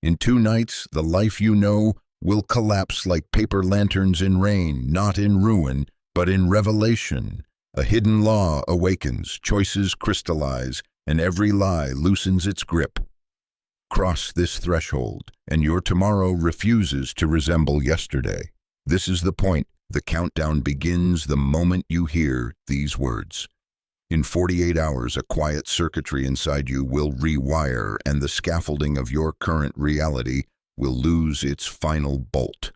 In 2 nights, the life you know will collapse like paper lanterns in rain, not in ruin, but in revelation. A hidden law awakens, choices crystallize, and every lie loosens its grip. Cross this threshold, and your tomorrow refuses to resemble yesterday. This is the point. The countdown begins the moment you hear these words. In 48 hours, a quiet circuitry inside you will rewire, and the scaffolding of your current reality will lose its final bolt.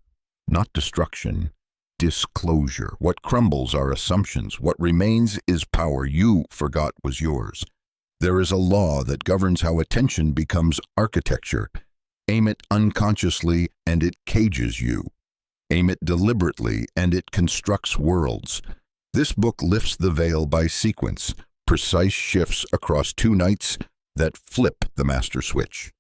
Not destruction, disclosure. What crumbles are assumptions. What remains is power you forgot was yours. There is a law that governs how attention becomes architecture. Aim it unconsciously, and it cages you. Aim it deliberately, and it constructs worlds. This book lifts the veil by sequence, precise shifts across 2 nights that flip the master switch.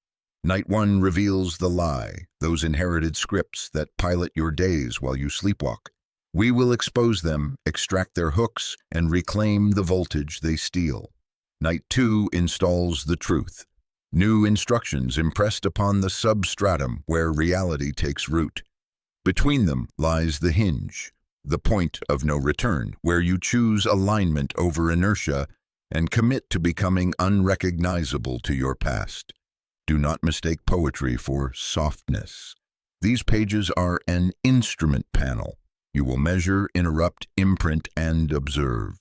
Night 1 reveals the lie, those inherited scripts that pilot your days while you sleepwalk. We will expose them, extract their hooks, and reclaim the voltage they steal. Night 2 installs the truth. New instructions impressed upon the substratum where reality takes root. Between them lies the hinge, the point of no return, where you choose alignment over inertia and commit to becoming unrecognizable to your past. Do not mistake poetry for softness. These pages are an instrument panel. You will measure, interrupt, imprint, and observe.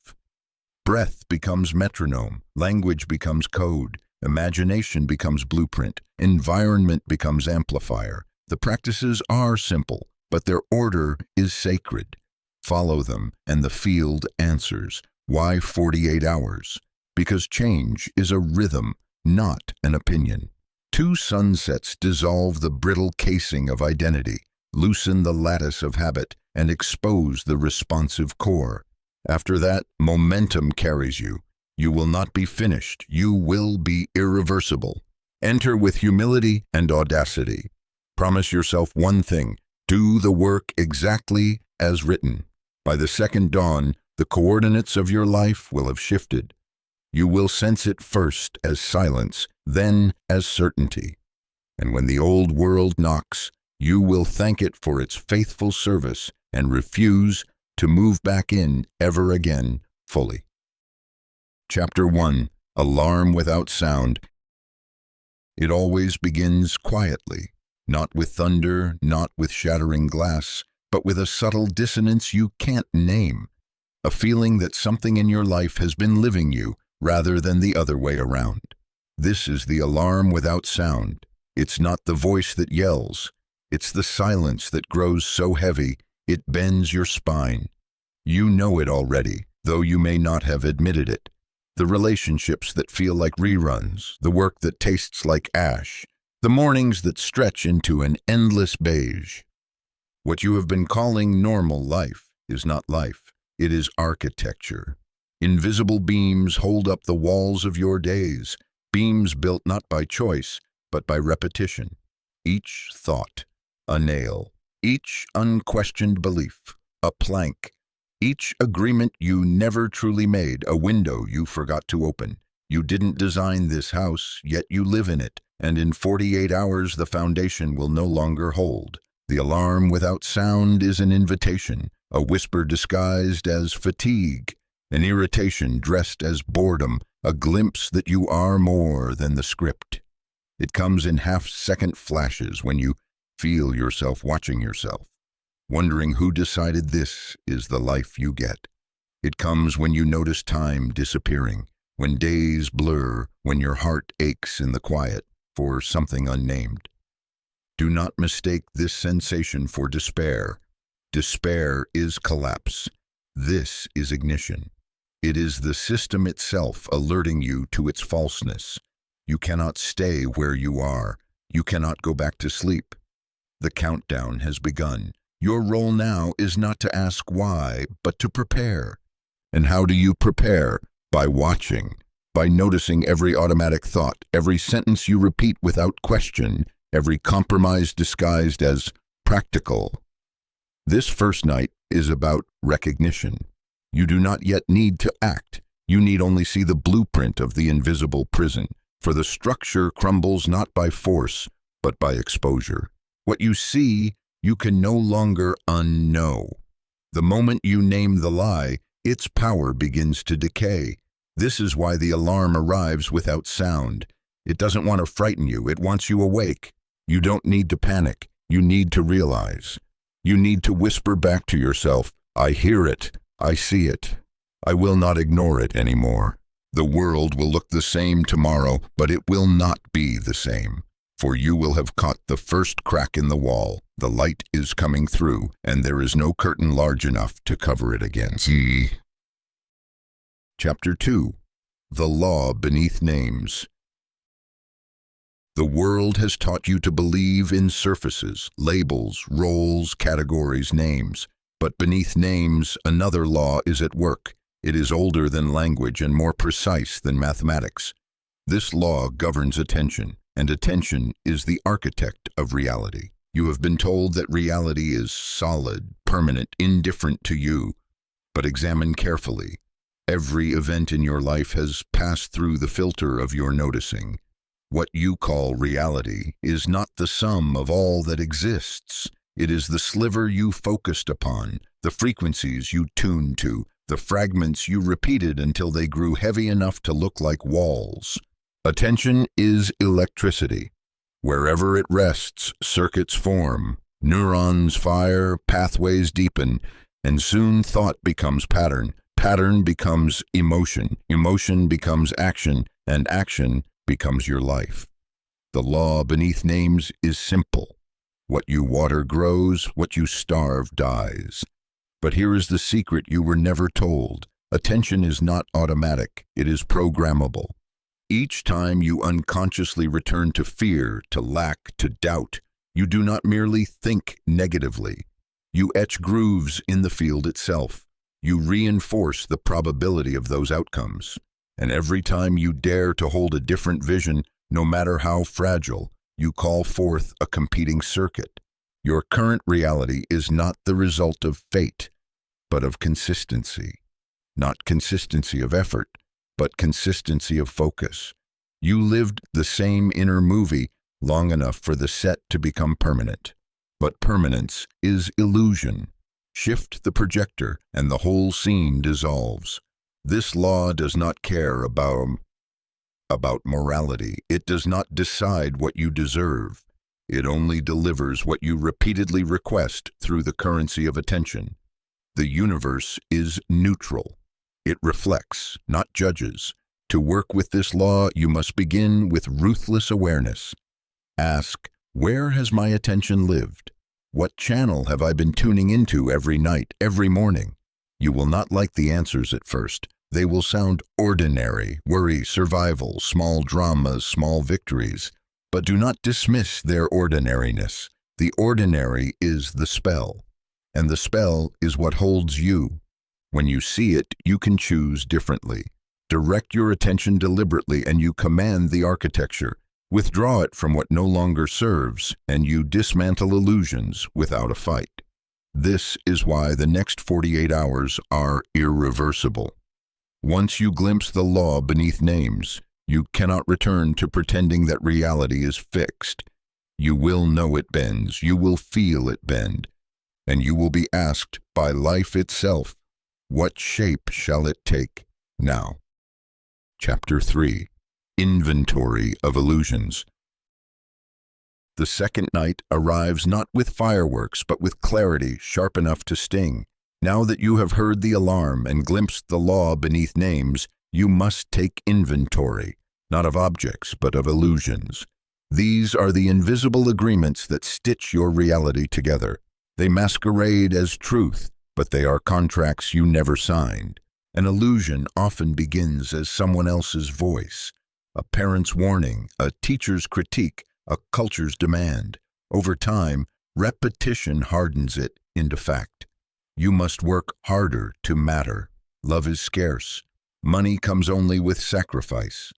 Breath becomes metronome, language becomes code, imagination becomes blueprint, environment becomes amplifier. The practices are simple, but their order is sacred. Follow them, and the field answers. Why 48 hours? Because change is a rhythm, not an opinion. 2 sunsets dissolve the brittle casing of identity, loosen the lattice of habit, and expose the responsive core. After that, momentum carries you. You will not be finished. You will be irreversible. Enter with humility and audacity. Promise yourself one thing: do the work exactly as written. By the second dawn, the coordinates of your life will have shifted. You will sense it first as silence, then as certainty. And when the old world knocks, you will thank it for its faithful service and refuse to move back in ever again fully. Chapter 1: Alarm Without Sound. It always begins quietly, not with thunder, not with shattering glass, but with a subtle dissonance you can't name, a feeling that something in your life has been living you rather than the other way around. This is the alarm without sound. It's not the voice that yells. It's the silence that grows so heavy it bends your spine. You know it already, though you may not have admitted it. The relationships that feel like reruns, the work that tastes like ash, the mornings that stretch into an endless beige. What you have been calling normal life is not life, it is architecture. Invisible beams hold up the walls of your days, beams built not by choice, but by repetition. Each thought, a nail; each unquestioned belief, a plank; each agreement you never truly made, a window you forgot to open. You didn't design this house, yet you live in it, and in 48 hours the foundation will no longer hold. The alarm without sound is an invitation, a whisper disguised as fatigue, an irritation dressed as boredom, a glimpse that you are more than the script. It comes in half-second flashes when you feel yourself watching yourself, wondering who decided this is the life you get. It comes when you notice time disappearing, when days blur, when your heart aches in the quiet for something unnamed. Do not mistake this sensation for despair. Despair is collapse. This is ignition. It is the system itself alerting you to its falseness. You cannot stay where you are. You cannot go back to sleep. The countdown has begun. Your role now is not to ask why, but to prepare. And how do you prepare? By watching, by noticing every automatic thought, every sentence you repeat without question, every compromise disguised as practical. This first night is about recognition. You do not yet need to act. You need only see the blueprint of the invisible prison, for the structure crumbles not by force, but by exposure. What you see, you can no longer unknow. The moment you name the lie, its power begins to decay. This is why the alarm arrives without sound. It doesn't want to frighten you, it wants you awake. You don't need to panic, you need to realize. You need to whisper back to yourself, I hear it, I see it. I will not ignore it anymore. The world will look the same tomorrow, but it will not be the same. For you will have caught the first crack in the wall. The light is coming through, and there is no curtain large enough to cover it against. Chapter 2. The Law Beneath Names. The world has taught you to believe in surfaces, labels, roles, categories, names. But beneath names, another law is at work. It is older than language and more precise than mathematics. This law governs attention, and attention is the architect of reality. You have been told that reality is solid, permanent, indifferent to you. But examine carefully. Every event in your life has passed through the filter of your noticing. What you call reality is not the sum of all that exists. It is the sliver you focused upon, the frequencies you tuned to, the fragments you repeated until they grew heavy enough to look like walls. Attention is electricity. Wherever it rests, circuits form, neurons fire, pathways deepen, and soon thought becomes pattern. Pattern becomes emotion, emotion becomes action, and action becomes your life. The law beneath names is simple. What you water grows, what you starve dies. But here is the secret you were never told. Attention is not automatic, it is programmable. Each time you unconsciously return to fear, to lack, to doubt, you do not merely think negatively. You etch grooves in the field itself. You reinforce the probability of those outcomes. And every time you dare to hold a different vision, no matter how fragile, you call forth a competing circuit. Your current reality is not the result of fate, but of consistency. Not consistency of effort, but consistency of focus. You lived the same inner movie long enough for the set to become permanent. But permanence is illusion. Shift the projector, and the whole scene dissolves. This law does not care about morality. It does not decide what you deserve. It only delivers what you repeatedly request through the currency of attention. The universe is neutral. It reflects, not judges. To work with this law, you must begin with ruthless awareness. Ask, where has my attention lived? What channel have I been tuning into every night, every morning? You will not like the answers at first. They will sound ordinary, worry, survival, small dramas, small victories. But do not dismiss their ordinariness. The ordinary is the spell, and the spell is what holds you. When you see it, you can choose differently. Direct your attention deliberately, and you command the architecture. Withdraw it from what no longer serves, and you dismantle illusions without a fight. This is why the next 48 hours are irreversible. Once you glimpse the law beneath names, you cannot return to pretending that reality is fixed. You will know it bends, you will feel it bend, and you will be asked by life itself, what shape shall it take now? Chapter 3. Inventory of Illusions. The second night arrives not with fireworks, but with clarity sharp enough to sting. Now that you have heard the alarm and glimpsed the law beneath names, you must take inventory, not of objects, but of illusions. These are the invisible agreements that stitch your reality together. They masquerade as truth, but they are contracts you never signed. An illusion often begins as someone else's voice, a parent's warning, a teacher's critique, a culture's demand. Over time, repetition hardens it into fact. You must work harder to matter. Love is scarce. Money comes only with sacrifice.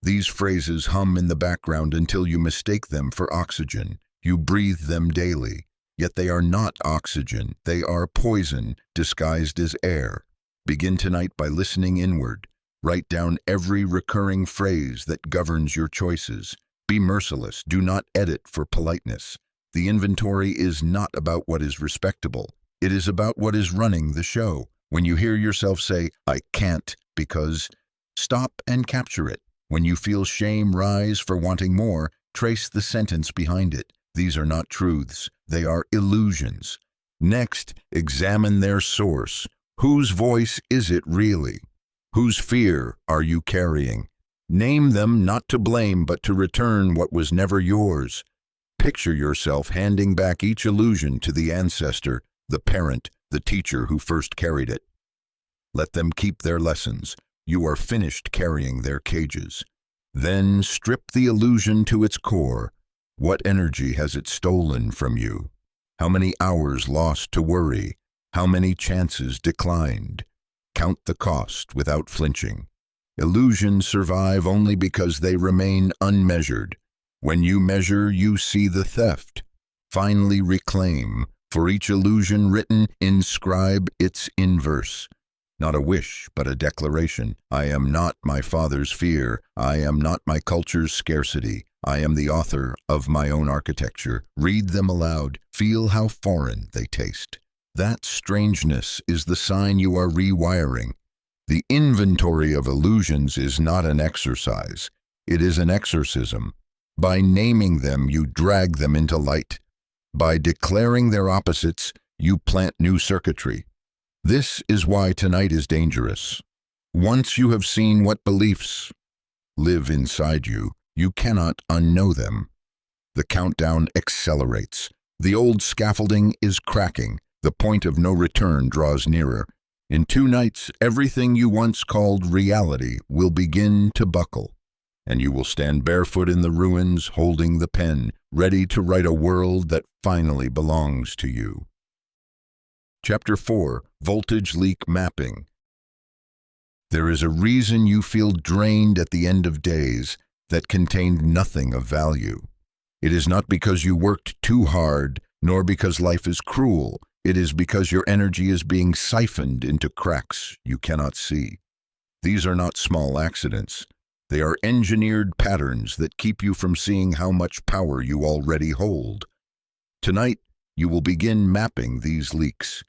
These phrases hum in the background until you mistake them for oxygen. You breathe them daily, yet they are not oxygen. They are poison disguised as air. Begin tonight by listening inward. Write down every recurring phrase that governs your choices. Be merciless. Do not edit for politeness. The inventory is not about what is respectable. It is about what is running the show. When you hear yourself say, "I can't because," stop and capture it. When you feel shame rise for wanting more, trace the sentence behind it. These are not truths. They are illusions. Next, examine their source. Whose voice is it really? Whose fear are you carrying? Name them not to blame, but to return what was never yours. Picture yourself handing back each illusion to the ancestor, the parent, the teacher who first carried it. Let them keep their lessons. You are finished carrying their cages. Then strip the illusion to its core. What energy has it stolen from you? How many hours lost to worry? How many chances declined? Count the cost without flinching. Illusions survive only because they remain unmeasured. When you measure, you see the theft. Finally reclaim. For each illusion written, inscribe its inverse. Not a wish, but a declaration. I am not my father's fear. I am not my culture's scarcity. I am the author of my own architecture. Read them aloud. Feel how foreign they taste. That strangeness is the sign you are rewiring. The inventory of illusions is not an exercise. It is an exorcism. By naming them, you drag them into light. By declaring their opposites, you plant new circuitry. This is why tonight is dangerous. Once you have seen what beliefs live inside you, you cannot unknow them. The countdown accelerates. The old scaffolding is cracking. The point of no return draws nearer. In 2 nights, everything you once called reality will begin to buckle, and you will stand barefoot in the ruins, holding the pen, ready to write a world that finally belongs to you. Chapter 4: Voltage Leak Mapping. There is a reason you feel drained at the end of days that contained nothing of value. It is not because you worked too hard, nor because life is cruel. It is because your energy is being siphoned into cracks you cannot see. These are not small accidents. They are engineered patterns that keep you from seeing how much power you already hold. Tonight, you will begin mapping these leaks.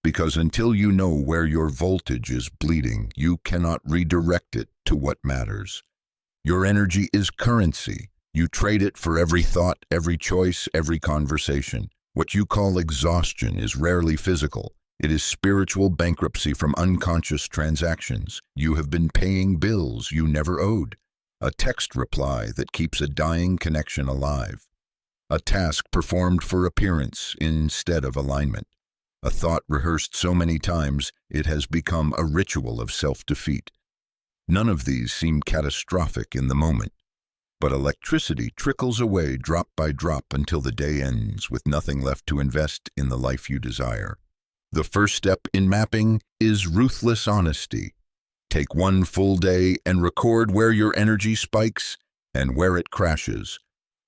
Because until you know where your voltage is bleeding, you cannot redirect it to what matters. Your energy is currency. You trade it for every thought, every choice, every conversation. What you call exhaustion is rarely physical. It is spiritual bankruptcy from unconscious transactions. You have been paying bills you never owed. A text reply that keeps a dying connection alive. A task performed for appearance instead of alignment. A thought rehearsed so many times it has become a ritual of self-defeat. None of these seem catastrophic in the moment. But electricity trickles away drop by drop until the day ends with nothing left to invest in the life you desire. The first step in mapping is ruthless honesty. Take 1 full day and record where your energy spikes and where it crashes.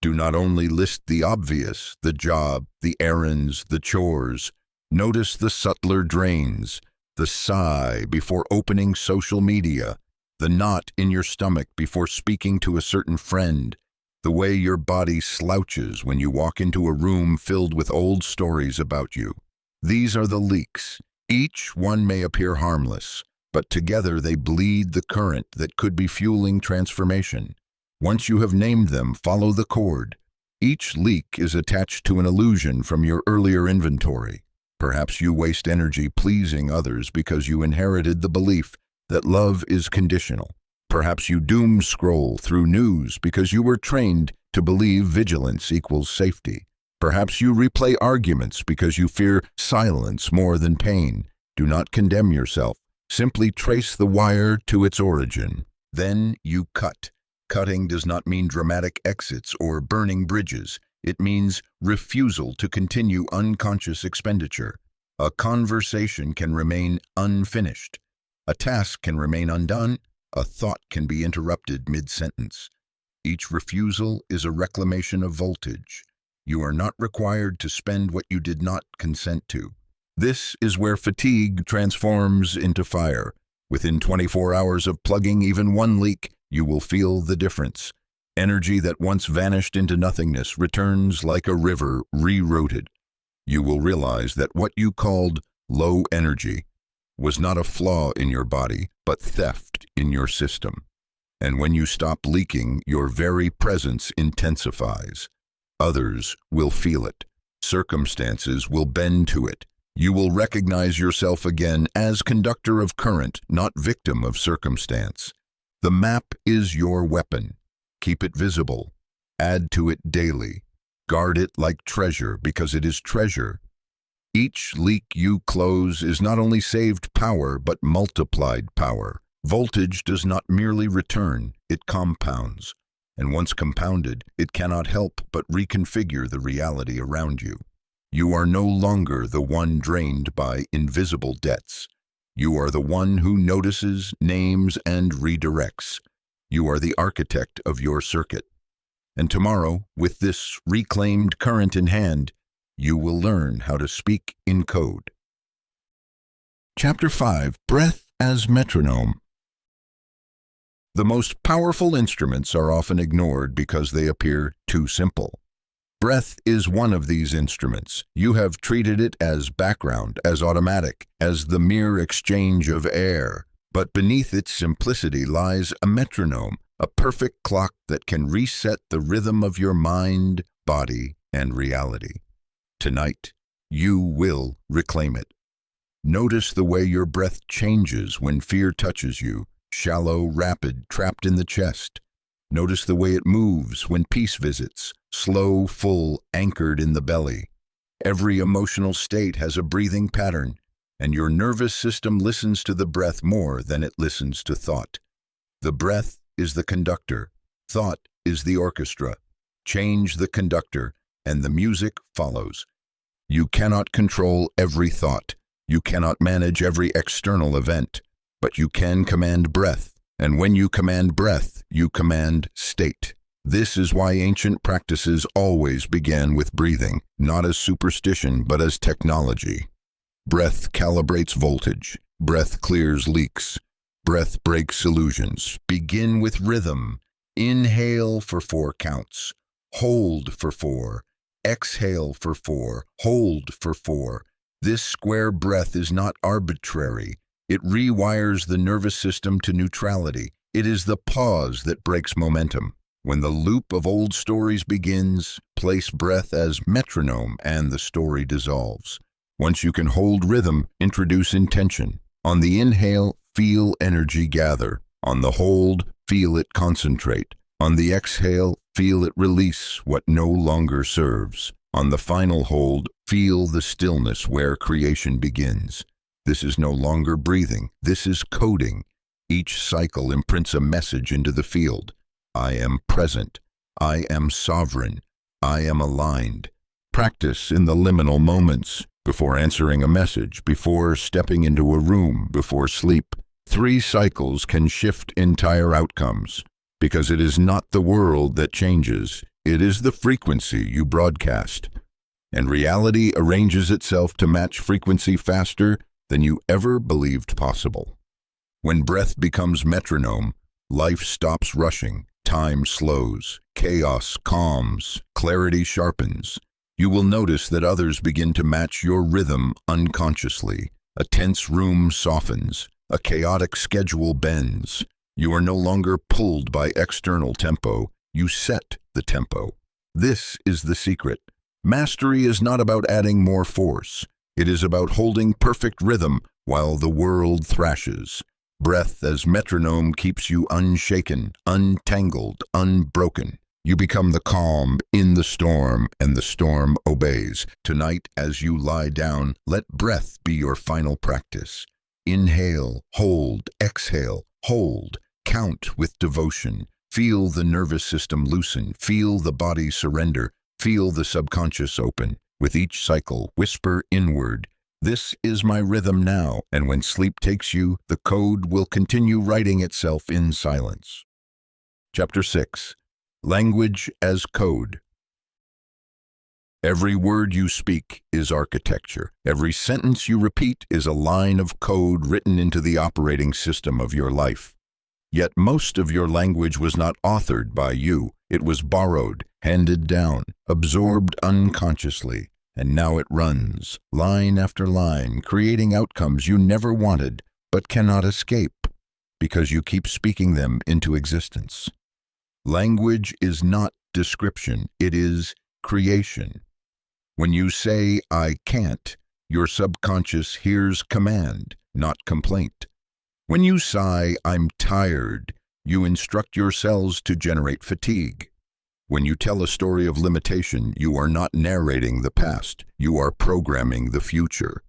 Do not only list the obvious, the job, the errands, the chores. Notice the subtler drains, the sigh before opening social media, the knot in your stomach before speaking to a certain friend, the way your body slouches when you walk into a room filled with old stories about you. These are the leaks. Each one may appear harmless, but together they bleed the current that could be fueling transformation. Once you have named them, follow the cord. Each leak is attached to an illusion from your earlier inventory. Perhaps you waste energy pleasing others because you inherited the belief that love is conditional. Perhaps you doom scroll through news because you were trained to believe vigilance equals safety. Perhaps you replay arguments because you fear silence more than pain. Do not condemn yourself. Simply trace the wire to its origin. Then you cut. Cutting does not mean dramatic exits or burning bridges. It means refusal to continue unconscious expenditure. A conversation can remain unfinished. A task can remain undone. A thought can be interrupted mid-sentence. Each refusal is a reclamation of voltage. You are not required to spend what you did not consent to. This is where fatigue transforms into fire. Within 24 hours of plugging even 1 leak, you will feel the difference. Energy that once vanished into nothingness returns like a river rerouted. You will realize that what you called low energy was not a flaw in your body, but theft in your system. And when you stop leaking, your very presence intensifies. Others will feel it. Circumstances will bend to it. You will recognize yourself again as conductor of current, not victim of circumstance. The map is your weapon. Keep it visible. Add to it daily. Guard it like treasure because it is treasure. Each leak you close is not only saved power, but multiplied power. Voltage does not merely return, it compounds. And once compounded, it cannot help but reconfigure the reality around you. You are no longer the one drained by invisible debts. You are the one who notices, names, and redirects. You are the architect of your circuit. And tomorrow, with this reclaimed current in hand, you will learn how to speak in code. Chapter 5. Breath as Metronome. The most powerful instruments are often ignored because they appear too simple. Breath is one of these instruments. You have treated it as background, as automatic, as the mere exchange of air. But beneath its simplicity lies a metronome, a perfect clock that can reset the rhythm of your mind, body, and reality. Tonight, you will reclaim it. Notice the way your breath changes when fear touches you, shallow, rapid, trapped in the chest. Notice the way it moves when peace visits, slow, full, anchored in the belly. Every emotional state has a breathing pattern, and your nervous system listens to the breath more than it listens to thought. The breath is the conductor. Thought is the orchestra. Change the conductor, and the music follows. You cannot control every thought. You cannot manage every external event, but you can command breath. And when you command breath, you command state. This is why ancient practices always began with breathing, not as superstition, but as technology. Breath calibrates voltage. Breath clears leaks. Breath breaks illusions. Begin with rhythm. Inhale for 4 counts. Hold for 4. Exhale for 4. Hold for 4. This square breath is not arbitrary. It rewires the nervous system to neutrality. It is the pause that breaks momentum. When the loop of old stories begins, place breath as metronome and the story dissolves. Once you can hold rhythm, introduce intention. On the inhale, feel energy gather. On the hold, feel it concentrate. On the exhale, feel it release what no longer serves. On the final hold, feel the stillness where creation begins. This is no longer breathing. This is coding. Each cycle imprints a message into the field. I am present. I am sovereign. I am aligned. Practice in the liminal moments. Before answering a message, before stepping into a room, before sleep. 3 cycles can shift entire outcomes. Because it is not the world that changes. It is the frequency you broadcast. And reality arranges itself to match frequency faster than you ever believed possible. When breath becomes metronome, life stops rushing, time slows, chaos calms, clarity sharpens. You will notice that others begin to match your rhythm unconsciously. A tense room softens, a chaotic schedule bends. You are no longer pulled by external tempo, you set the tempo. This is the secret. Mastery is not about adding more force. It is about holding perfect rhythm while the world thrashes. Breath as metronome keeps you unshaken, untangled, unbroken. You become the calm in the storm, and the storm obeys. Tonight, as you lie down, let breath be your final practice. Inhale, hold, exhale, hold. Count with devotion. Feel the nervous system loosen. Feel the body surrender. Feel the subconscious open. With each cycle, whisper inward, "This is my rhythm now," and when sleep takes you, the code will continue writing itself in silence. Chapter 6. Language as Code. Every word you speak is architecture. Every sentence you repeat is a line of code written into the operating system of your life. Yet most of your language was not authored by you. It was borrowed, handed down, absorbed unconsciously, and now it runs, line after line, creating outcomes you never wanted but cannot escape, because you keep speaking them into existence. Language is not description, it is creation. When you say, "I can't," your subconscious hears command, not complaint. When you sigh, "I'm tired," you instruct your cells to generate fatigue. When you tell a story of limitation, you are not narrating the past, you are programming the future.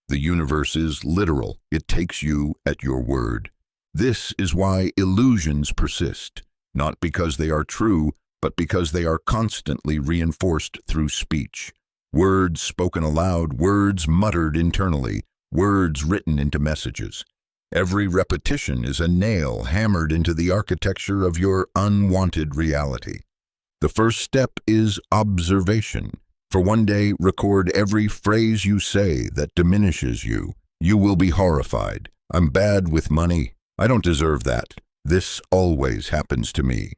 The universe is literal, it takes you at your word. This is why illusions persist, not because they are true, but because they are constantly reinforced through speech. Words spoken aloud, words muttered internally, words written into messages. Every repetition is a nail hammered into the architecture of your unwanted reality. The first step is observation. For one day, record every phrase you say that diminishes you. You will be horrified. "I'm bad with money. I don't deserve that. This always happens to me."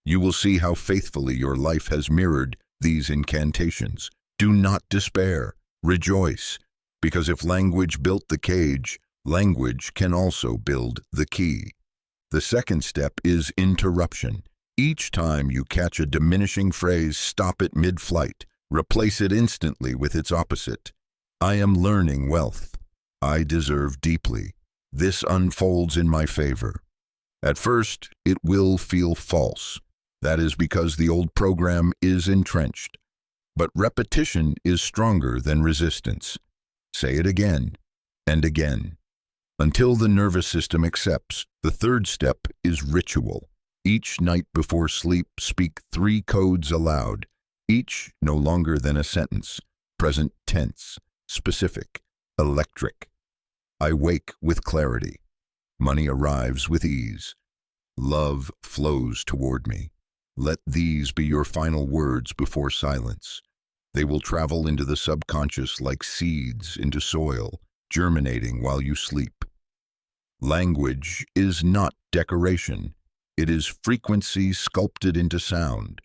You will see how faithfully your life has mirrored these incantations. Do not despair. Rejoice. Because if language built the cage, language can also build the key. The second step is interruption. Each time you catch a diminishing phrase, stop it mid-flight. Replace it instantly with its opposite. "I am learning wealth. I deserve deeply. This unfolds in my favor." At first, it will feel false. That is because the old program is entrenched. But repetition is stronger than resistance. Say it again and again, until the nervous system accepts. The third step is ritual. Each night before sleep, speak 3 codes aloud, each no longer than a sentence. Present tense, specific, electric. I wake with clarity. Money arrives with ease. Love flows toward me. Let these be your final words before silence. They will travel into the subconscious like seeds into soil, germinating while you sleep. Language is not decoration. It is frequency sculpted into sound.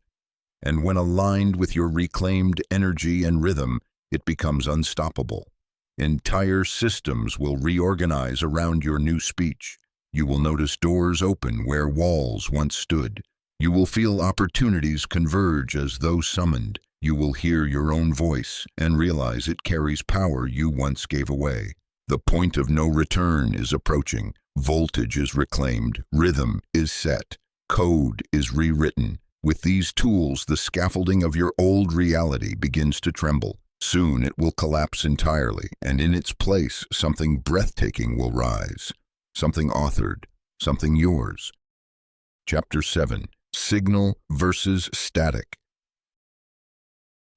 And when aligned with your reclaimed energy and rhythm, it becomes unstoppable. Entire systems will reorganize around your new speech. You will notice doors open where walls once stood. You will feel opportunities converge as though summoned. You will hear your own voice and realize it carries power you once gave away. The point of no return is approaching. Voltage is reclaimed. Rhythm is set. Code is rewritten. With these tools, the scaffolding of your old reality begins to tremble. Soon it will collapse entirely, and in its place, something breathtaking will rise. Something authored, something yours. Chapter 7. Signal versus static.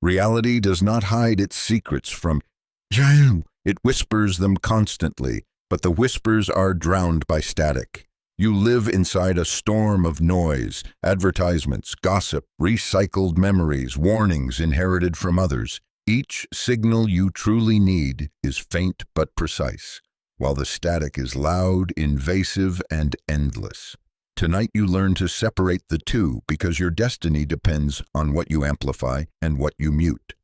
Reality does not hide its secrets from you. It whispers them constantly, but the whispers are drowned by static. You live inside a storm of noise, advertisements, gossip, recycled memories, warnings inherited from others. Each signal you truly need is faint but precise, while the static is loud, invasive, and endless. Tonight you learn to separate the two because your destiny depends on what you amplify and what you mute.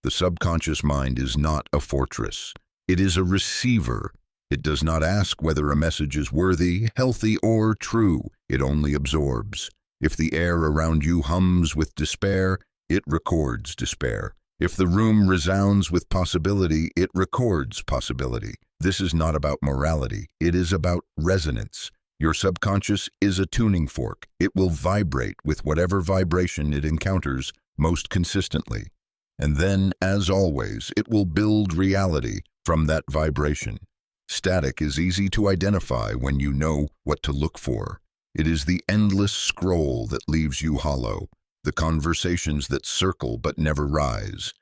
The subconscious mind is not a fortress. It is a receiver. It does not ask whether a message is worthy, healthy, or true. It only absorbs. If the air around you hums with despair, it records despair. If the room resounds with possibility, it records possibility. This is not about morality. It is about resonance. Your subconscious is a tuning fork. It will vibrate with whatever vibration it encounters most consistently. And then, as always, it will build reality from that vibration. Static is easy to identify when you know what to look for. It is the endless scroll that leaves you hollow, the conversations that circle but never rise,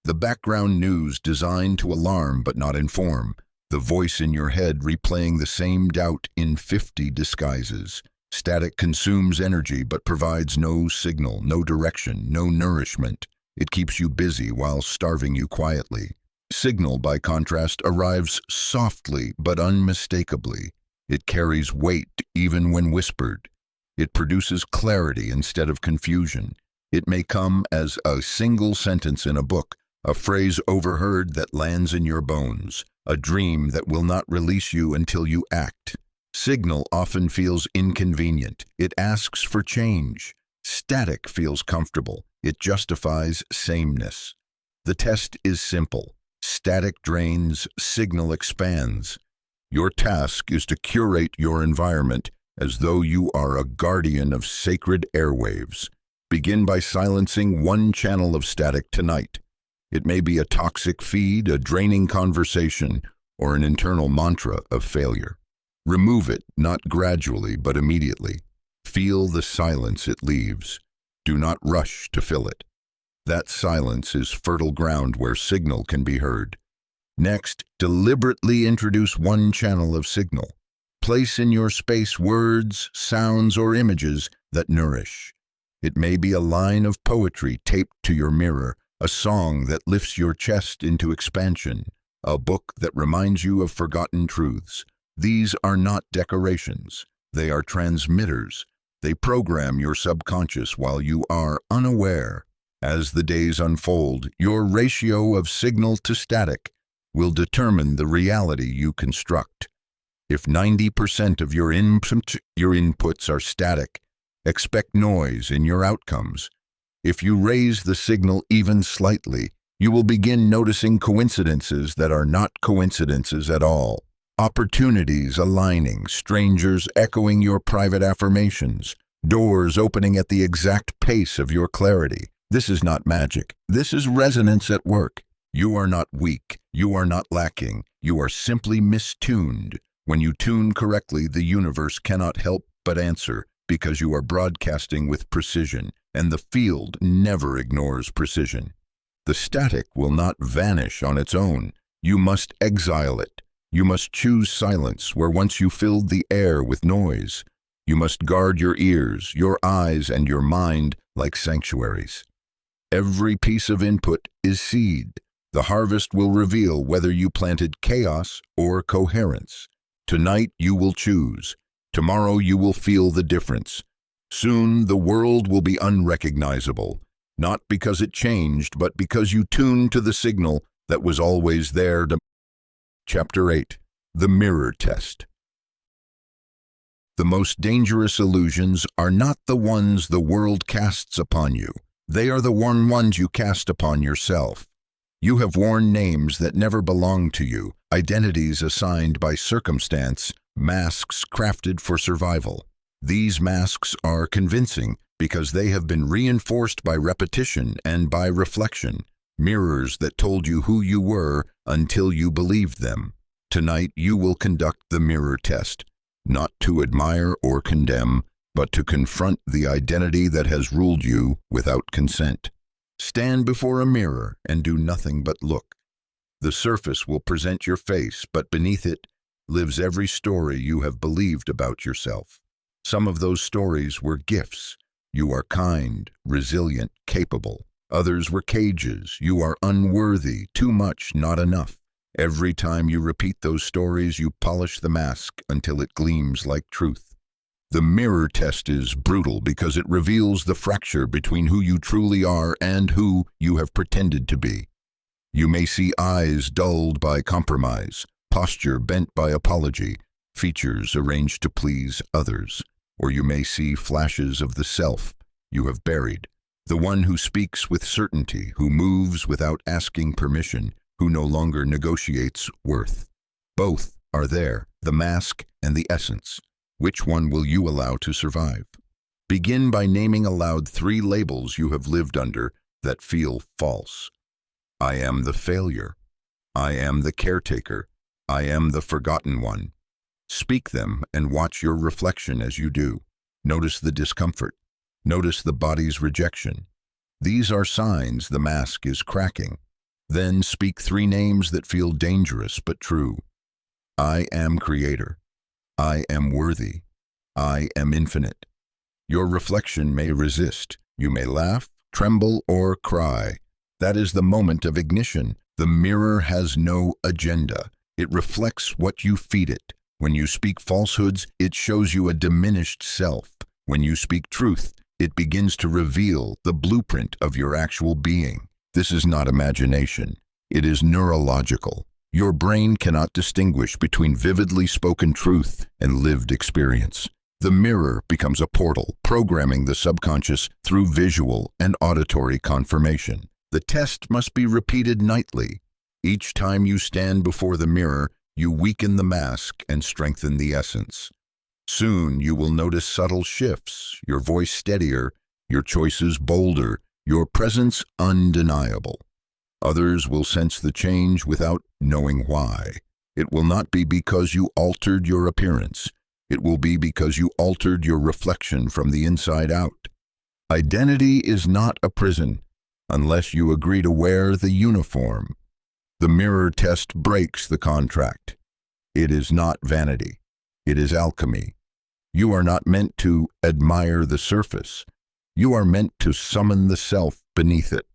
the background news designed to alarm but not inform, the voice in your head replaying the same doubt in 50 disguises. Static consumes energy but provides no signal, no direction, no nourishment. It keeps you busy while starving you quietly. Signal, by contrast, arrives softly but unmistakably. It carries weight even when whispered. It produces clarity instead of confusion. It may come as a single sentence in a book, a phrase overheard that lands in your bones, a dream that will not release you until you act. Signal often feels inconvenient. It asks for change. Static feels comfortable. It justifies sameness. The test is simple. Static drains, signal expands. Your task is to curate your environment as though you are a guardian of sacred airwaves. Begin by silencing one channel of static tonight. It may be a toxic feed, a draining conversation, or an internal mantra of failure. Remove it, not gradually, but immediately. Feel the silence it leaves. Do not rush to fill it. That silence is fertile ground where signal can be heard. Next, deliberately introduce one channel of signal. Place in your space words, sounds, or images that nourish. It may be a line of poetry taped to your mirror, a song that lifts your chest into expansion, a book that reminds you of forgotten truths. These are not decorations. They are transmitters. They program your subconscious while you are unaware. As the days unfold, your ratio of signal to static will determine the reality you construct. If 90% of your inputs are static, expect noise in your outcomes. If you raise the signal even slightly, you will begin noticing coincidences that are not coincidences at all. Opportunities aligning, strangers echoing your private affirmations, doors opening at the exact pace of your clarity. This is not magic. This is resonance at work. You are not weak. You are not lacking. You are simply mistuned. When you tune correctly, the universe cannot help but answer because you are broadcasting with precision, and the field never ignores precision. The static will not vanish on its own. You must exile it. You must choose silence where once you filled the air with noise. You must guard your ears, your eyes, and your mind like sanctuaries. Every piece of input is seed. The harvest will reveal whether you planted chaos or coherence. Tonight you will choose. Tomorrow you will feel the difference. Soon the world will be unrecognizable, not because it changed, but because you tuned to the signal that was always there. Chapter 8. The Mirror Test. The most dangerous illusions are not the ones the world casts upon you. They are the ones you cast upon yourself. You have worn names that never belonged to you, identities assigned by circumstance, masks crafted for survival. These masks are convincing because they have been reinforced by repetition and by reflection, mirrors that told you who you were until you believed them. Tonight you will conduct the mirror test, not to admire or condemn, but to confront the identity that has ruled you without consent. Stand before a mirror and do nothing but look. The surface will present your face, but beneath it lives every story you have believed about yourself. Some of those stories were gifts. You are kind, resilient, capable. Others were cages. You are unworthy, too much, not enough. Every time you repeat those stories, you polish the mask until it gleams like truth. The mirror test is brutal because it reveals the fracture between who you truly are and who you have pretended to be. You may see eyes dulled by compromise, posture bent by apology, features arranged to please others, or you may see flashes of the self you have buried, the one who speaks with certainty, who moves without asking permission, who no longer negotiates worth. Both are there, the mask and the essence. Which one will you allow to survive? Begin by naming aloud 3 labels you have lived under that feel false. I am the failure. I am the caretaker. I am the forgotten one. Speak them and watch your reflection as you do. Notice the discomfort. Notice the body's rejection. These are signs the mask is cracking. Then speak 3 names that feel dangerous but true. I am creator. I am worthy. I am infinite. Your reflection may resist. You may laugh, tremble, or cry. That is the moment of ignition. The mirror has no agenda. It reflects what you feed it. When you speak falsehoods, it shows you a diminished self. When you speak truth, it begins to reveal the blueprint of your actual being. This is not imagination. It is neurological. Your brain cannot distinguish between vividly spoken truth and lived experience. The mirror becomes a portal, programming the subconscious through visual and auditory confirmation. The test must be repeated nightly. Each time you stand before the mirror, you weaken the mask and strengthen the essence. Soon you will notice subtle shifts, your voice steadier, your choices bolder, your presence undeniable. Others will sense the change without knowing why. It will not be because you altered your appearance. It will be because you altered your reflection from the inside out. Identity is not a prison unless you agree to wear the uniform. The mirror test breaks the contract. It is not vanity. It is alchemy. You are not meant to admire the surface. You are meant to summon the self beneath it.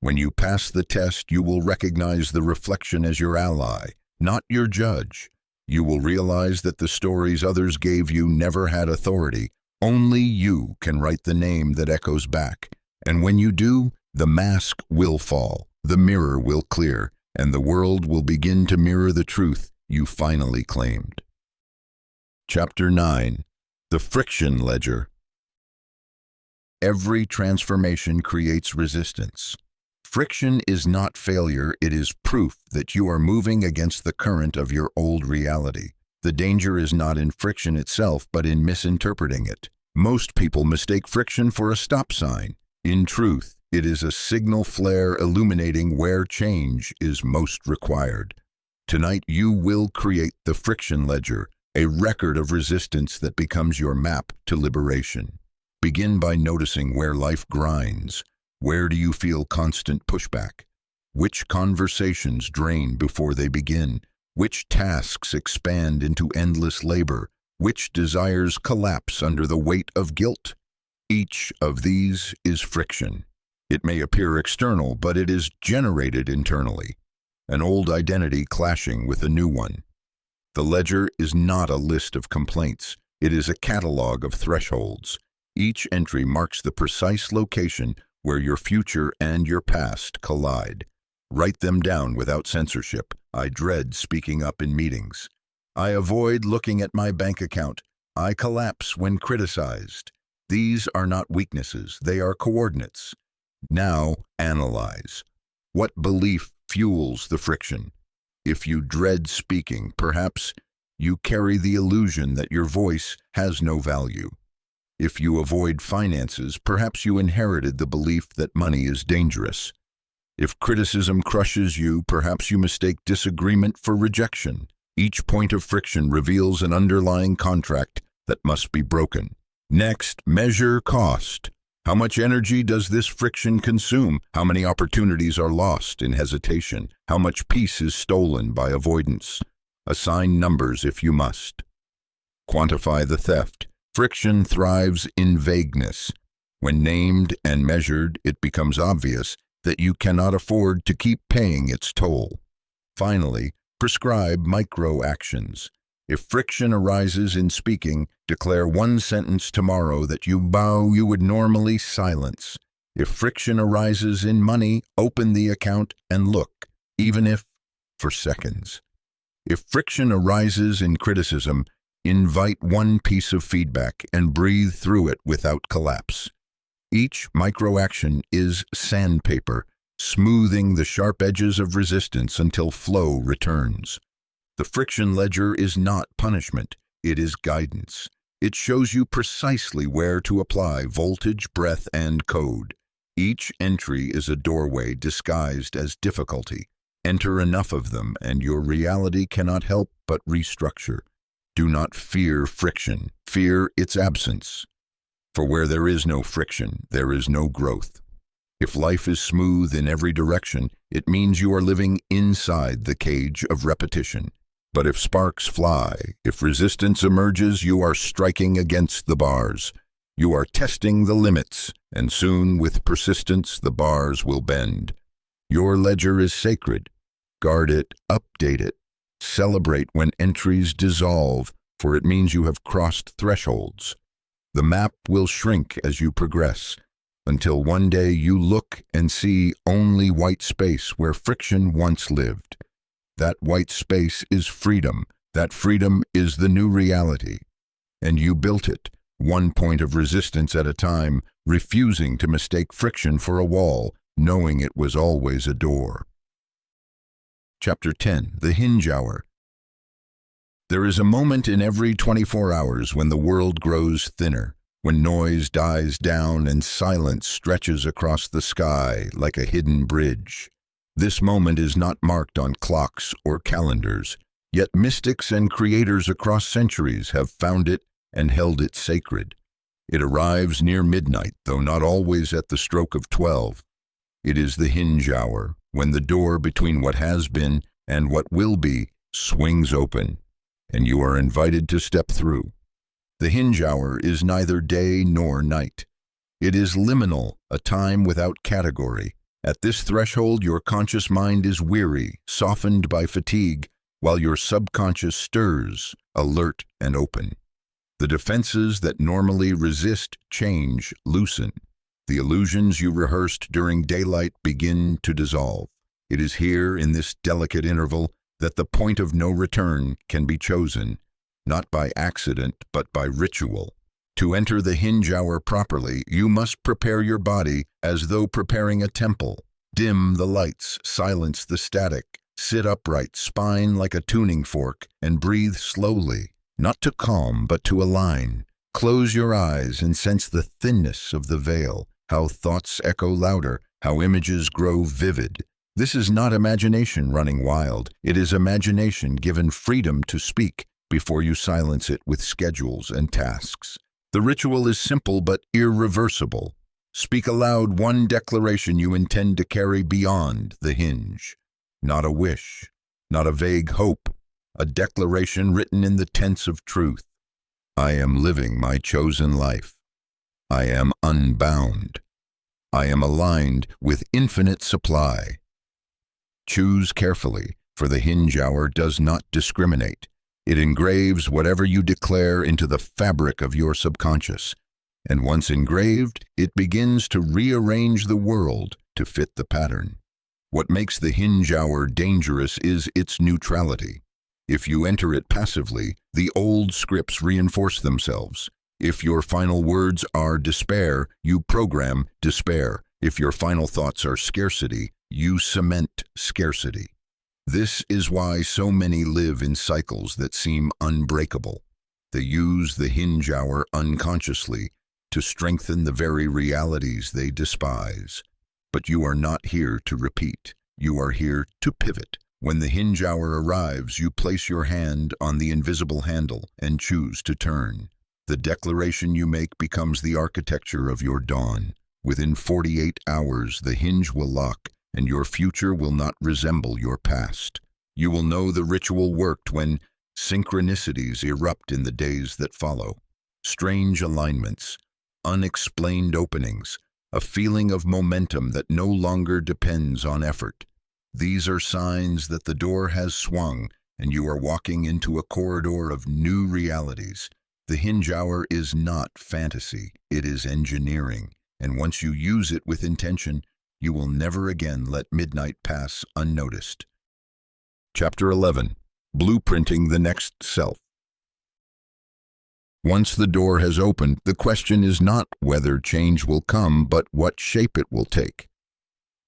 When you pass the test, you will recognize the reflection as your ally, not your judge. You will realize that the stories others gave you never had authority. Only you can write the name that echoes back. And when you do, the mask will fall, the mirror will clear, and the world will begin to mirror the truth you finally claimed. Chapter 9. The Friction Ledger. Every transformation creates resistance. Friction is not failure, it is proof that you are moving against the current of your old reality. The danger is not in friction itself, but in misinterpreting it. Most people mistake friction for a stop sign. In truth, it is a signal flare illuminating where change is most required. Tonight you will create the friction ledger, a record of resistance that becomes your map to liberation. Begin by noticing where life grinds. Where do you feel constant pushback? Which conversations drain before they begin? Which tasks expand into endless labor? Which desires collapse under the weight of guilt? Each of these is friction. It may appear external, but it is generated internally. An old identity clashing with a new one. The ledger is not a list of complaints. It is a catalog of thresholds. Each entry marks the precise location where your future and your past collide. Write them down without censorship. I dread speaking up in meetings. I avoid looking at my bank account. I collapse when criticized. These are not weaknesses, they are coordinates. Now, analyze. What belief fuels the friction? If you dread speaking, perhaps you carry the illusion that your voice has no value. If you avoid finances, perhaps you inherited the belief that money is dangerous. If criticism crushes you, perhaps you mistake disagreement for rejection. Each point of friction reveals an underlying contract that must be broken. Next, measure cost. How much energy does this friction consume? How many opportunities are lost in hesitation? How much peace is stolen by avoidance? Assign numbers if you must. Quantify the theft. Friction thrives in vagueness. When named and measured, it becomes obvious that you cannot afford to keep paying its toll. Finally, prescribe micro-actions. If friction arises in speaking, declare one sentence tomorrow that you would normally silence. If friction arises in money, open the account and look, even if for seconds. If friction arises in criticism, invite one piece of feedback and breathe through it without collapse. Each micro-action is sandpaper, smoothing the sharp edges of resistance until flow returns. The friction ledger is not punishment, it is guidance. It shows you precisely where to apply voltage, breath, and code. Each entry is a doorway disguised as difficulty. Enter enough of them, and your reality cannot help but restructure. Do not fear friction, fear its absence. For where there is no friction, there is no growth. If life is smooth in every direction, it means you are living inside the cage of repetition. But if sparks fly, if resistance emerges, you are striking against the bars. You are testing the limits, and soon, with persistence, the bars will bend. Your ledger is sacred. Guard it, update it, Celebrate when entries dissolve, for it means you have crossed thresholds. The map will shrink as you progress, until one day you look and see only white space where friction once lived. That white space is freedom. That freedom is the new reality. And you built it, one point of resistance at a time, refusing to mistake friction for a wall, knowing it was always a door. Chapter 10. The Hinge Hour. There is a moment in every 24 hours when the world grows thinner, when noise dies down and silence stretches across the sky like a hidden bridge. This moment is not marked on clocks or calendars, yet mystics and creators across centuries have found it and held it sacred. It arrives near midnight, though not always at the stroke of 12. It is the hinge hour, when the door between what has been and what will be swings open, and you are invited to step through. The hinge hour is neither day nor night. It is liminal, a time without category. At this threshold, your conscious mind is weary, softened by fatigue, while your subconscious stirs, alert and open. The defenses that normally resist change loosen. The illusions you rehearsed during daylight begin to dissolve. It is here, in this delicate interval, that the point of no return can be chosen, not by accident but by ritual. To enter the hinge hour properly, you must prepare your body as though preparing a temple. Dim the lights, silence the static, sit upright, spine like a tuning fork, and breathe slowly, not to calm but to align. Close your eyes and sense the thinness of the veil, how thoughts echo louder, how images grow vivid. This is not imagination running wild. It is imagination given freedom to speak before you silence it with schedules and tasks. The ritual is simple but irreversible. Speak aloud one declaration you intend to carry beyond the hinge. Not a wish, not a vague hope, a declaration written in the tense of truth. I am living my chosen life. I am unbound. I am aligned with infinite supply. Choose carefully, for the hinge hour does not discriminate. It engraves whatever you declare into the fabric of your subconscious, and once engraved, it begins to rearrange the world to fit the pattern. What makes the hinge hour dangerous is its neutrality. If you enter it passively, the old scripts reinforce themselves. If your final words are despair, you program despair. If your final thoughts are scarcity, you cement scarcity. This is why so many live in cycles that seem unbreakable. They use the hinge hour unconsciously to strengthen the very realities they despise. But you are not here to repeat. You are here to pivot. When the hinge hour arrives, you place your hand on the invisible handle and choose to turn. The declaration you make becomes the architecture of your dawn. Within 48 hours, the hinge will lock, and your future will not resemble your past. You will know the ritual worked when synchronicities erupt in the days that follow. Strange alignments, unexplained openings, a feeling of momentum that no longer depends on effort. These are signs that the door has swung and you are walking into a corridor of new realities. The hinge hour is not fantasy, it is engineering, and once you use it with intention, you will never again let midnight pass unnoticed. Chapter 11. Blueprinting the Next Self. Once the door has opened, the question is not whether change will come, but what shape it will take.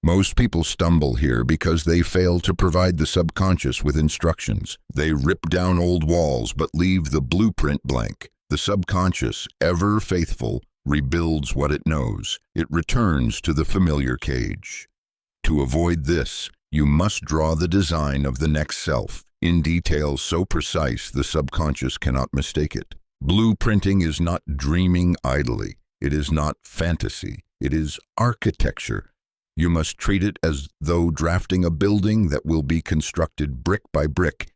Most people stumble here because they fail to provide the subconscious with instructions. They rip down old walls but leave the blueprint blank. The subconscious, ever faithful, rebuilds what it knows. It returns to the familiar cage. To avoid this, you must draw the design of the next self, in detail so precise the subconscious cannot mistake it. Blueprinting is not dreaming idly. It is not fantasy. It is architecture. You must treat it as though drafting a building that will be constructed brick by brick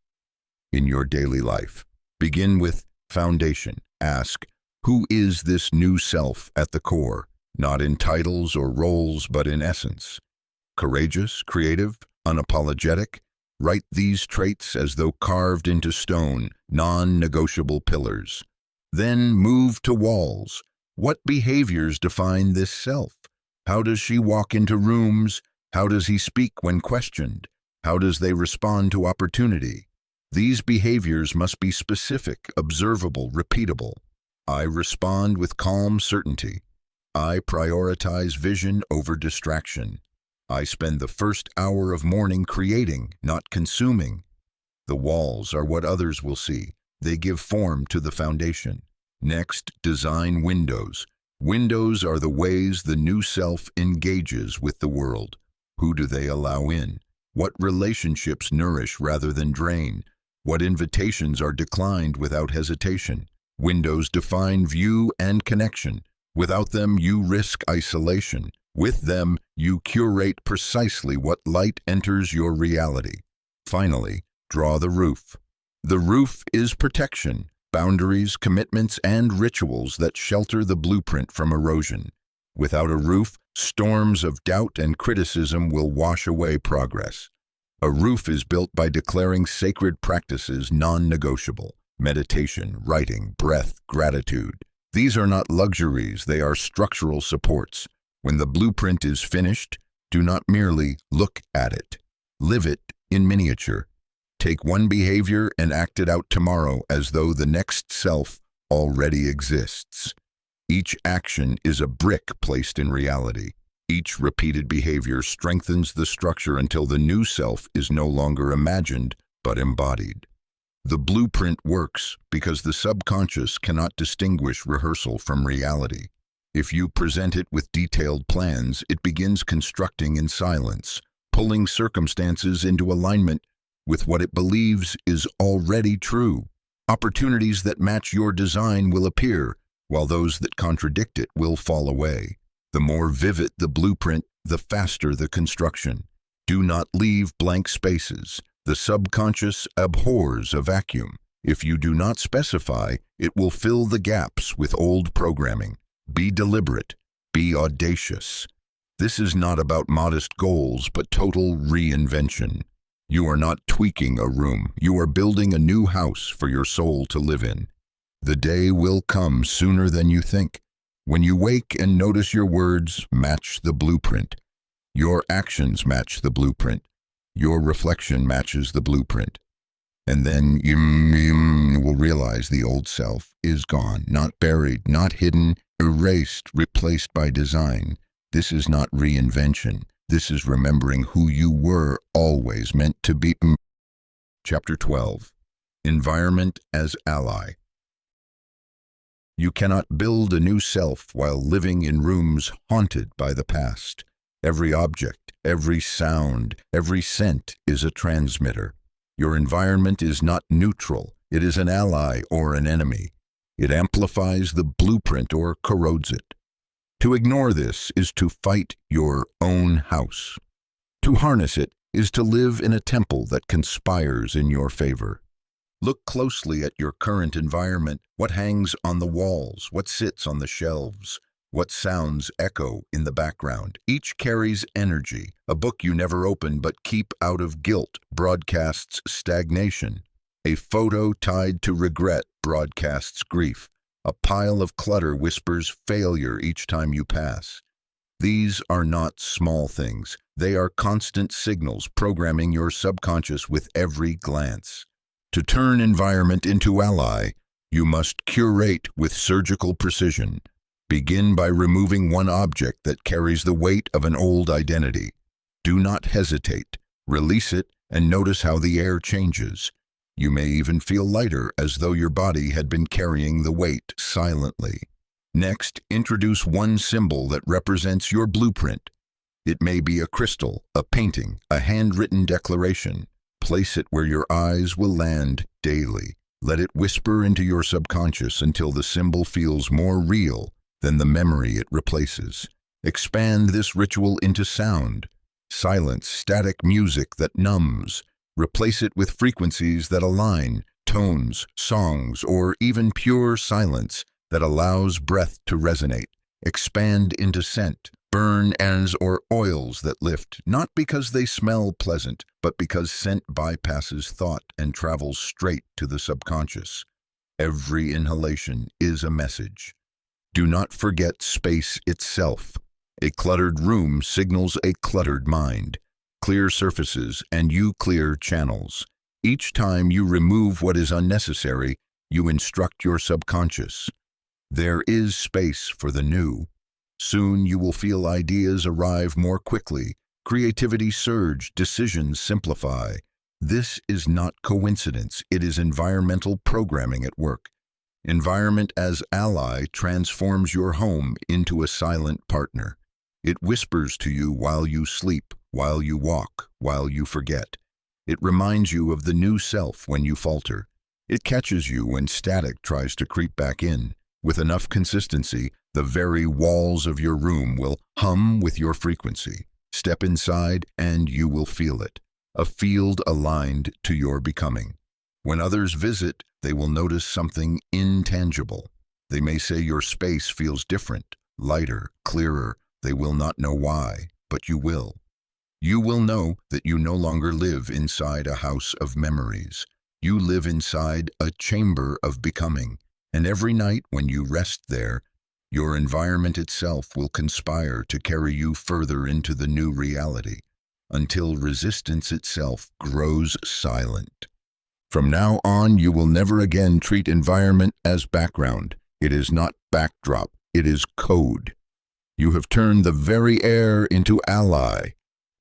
in your daily life. Begin with foundation. Ask, who is this new self at the core? Not in titles or roles, but in essence. Courageous, creative, unapologetic. Write these traits as though carved into stone, non-negotiable pillars. Then move to walls. What behaviors define this self? How does she walk into rooms? How does he speak when questioned? How does they respond to opportunity? These behaviors must be specific, observable, repeatable. I respond with calm certainty. I prioritize vision over distraction. I spend the first hour of morning creating, not consuming. The walls are what others will see. They give form to the foundation. Next, design windows. Windows are the ways the new self engages with the world. Who do they allow in? What relationships nourish rather than drain? What invitations are declined without hesitation? Windows define view and connection. Without them, you risk isolation. With them, you curate precisely what light enters your reality. Finally, draw the roof. The roof is protection, boundaries, commitments, and rituals that shelter the blueprint from erosion. Without a roof, storms of doubt and criticism will wash away progress. A roof is built by declaring sacred practices non-negotiable: meditation, writing, breath, gratitude. These are not luxuries, they are structural supports. When the blueprint is finished, do not merely look at it. Live it in miniature. Take one behavior and act it out tomorrow as though the next self already exists. Each action is a brick placed in reality. Each repeated behavior strengthens the structure until the new self is no longer imagined, but embodied. The blueprint works because the subconscious cannot distinguish rehearsal from reality. If you present it with detailed plans, it begins constructing in silence, pulling circumstances into alignment with what it believes is already true. Opportunities that match your design will appear, while those that contradict it will fall away. The more vivid the blueprint, the faster the construction. Do not leave blank spaces. The subconscious abhors a vacuum. If you do not specify, it will fill the gaps with old programming. Be deliberate. Be audacious. This is not about modest goals, but total reinvention. You are not tweaking a room. You are building a new house for your soul to live in. The day will come sooner than you think. When you wake and notice your words match the blueprint, your actions match the blueprint, your reflection matches the blueprint, and then you will realize the old self is gone, not buried, not hidden, erased, replaced by design. This is not reinvention. This is remembering who you were always meant to be. Chapter 12. Environment as Ally. You cannot build a new self while living in rooms haunted by the past. Every object, every sound, every scent is a transmitter. Your environment is not neutral. It is an ally or an enemy. It amplifies the blueprint or corrodes it. To ignore this is to fight your own house. To harness it is to live in a temple that conspires in your favor. Look closely at your current environment. What hangs on the walls? What sits on the shelves? What sounds echo in the background? Each carries energy. A book you never open but keep out of guilt broadcasts stagnation. A photo tied to regret broadcasts grief. A pile of clutter whispers failure each time you pass. These are not small things. They are constant signals programming your subconscious with every glance. To turn environment into ally, you must curate with surgical precision. Begin by removing one object that carries the weight of an old identity. Do not hesitate. Release it and notice how the air changes. You may even feel lighter, as though your body had been carrying the weight silently. Next, introduce one symbol that represents your blueprint. It may be a crystal, a painting, a handwritten declaration. Place it where your eyes will land daily. Let it whisper into your subconscious until the symbol feels more real than the memory it replaces. Expand this ritual into sound. Silence static music that numbs. Replace it with frequencies that align, tones, songs, or even pure silence that allows breath to resonate. Expand into scent. Burn as or oils that lift, not because they smell pleasant, but because scent bypasses thought and travels straight to the subconscious. Every inhalation is a message. Do not forget space itself. A cluttered room signals a cluttered mind. Clear surfaces and you clear channels. Each time you remove what is unnecessary, you instruct your subconscious. There is space for the new. Soon you will feel ideas arrive more quickly, creativity surge, decisions simplify. This is not coincidence, it is environmental programming at work. Environment as ally transforms your home into a silent partner. It whispers to you while you sleep, while you walk, while you forget. It reminds you of the new self when you falter. It catches you when static tries to creep back in. With enough consistency, the very walls of your room will hum with your frequency. Step inside and you will feel it, a field aligned to your becoming. When others visit, they will notice something intangible. They may say your space feels different, lighter, clearer. They will not know why, but you will. You will know that you no longer live inside a house of memories. You live inside a chamber of becoming. And every night when you rest there, your environment itself will conspire to carry you further into the new reality, until resistance itself grows silent. From now on, you will never again treat environment as background. It is not backdrop, it is code. You have turned the very air into ally,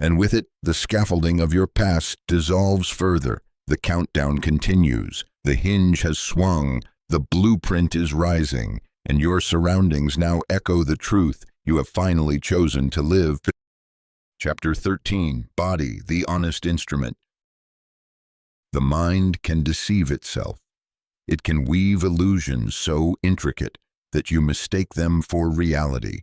and with it, the scaffolding of your past dissolves further. The countdown continues. The hinge has swung. The blueprint is rising, and your surroundings now echo the truth you have finally chosen to live. Chapter 13, Body, the Honest Instrument. The mind can deceive itself. It can weave illusions so intricate that you mistake them for reality.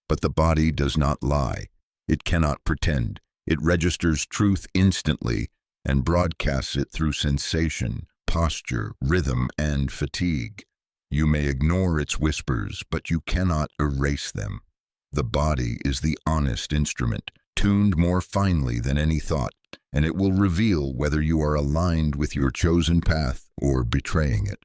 But the body does not lie. It cannot pretend. It registers truth instantly and broadcasts it through sensation, posture, rhythm, and fatigue. You may ignore its whispers, but you cannot erase them. The body is the honest instrument, tuned more finely than any thought, and it will reveal whether you are aligned with your chosen path or betraying it.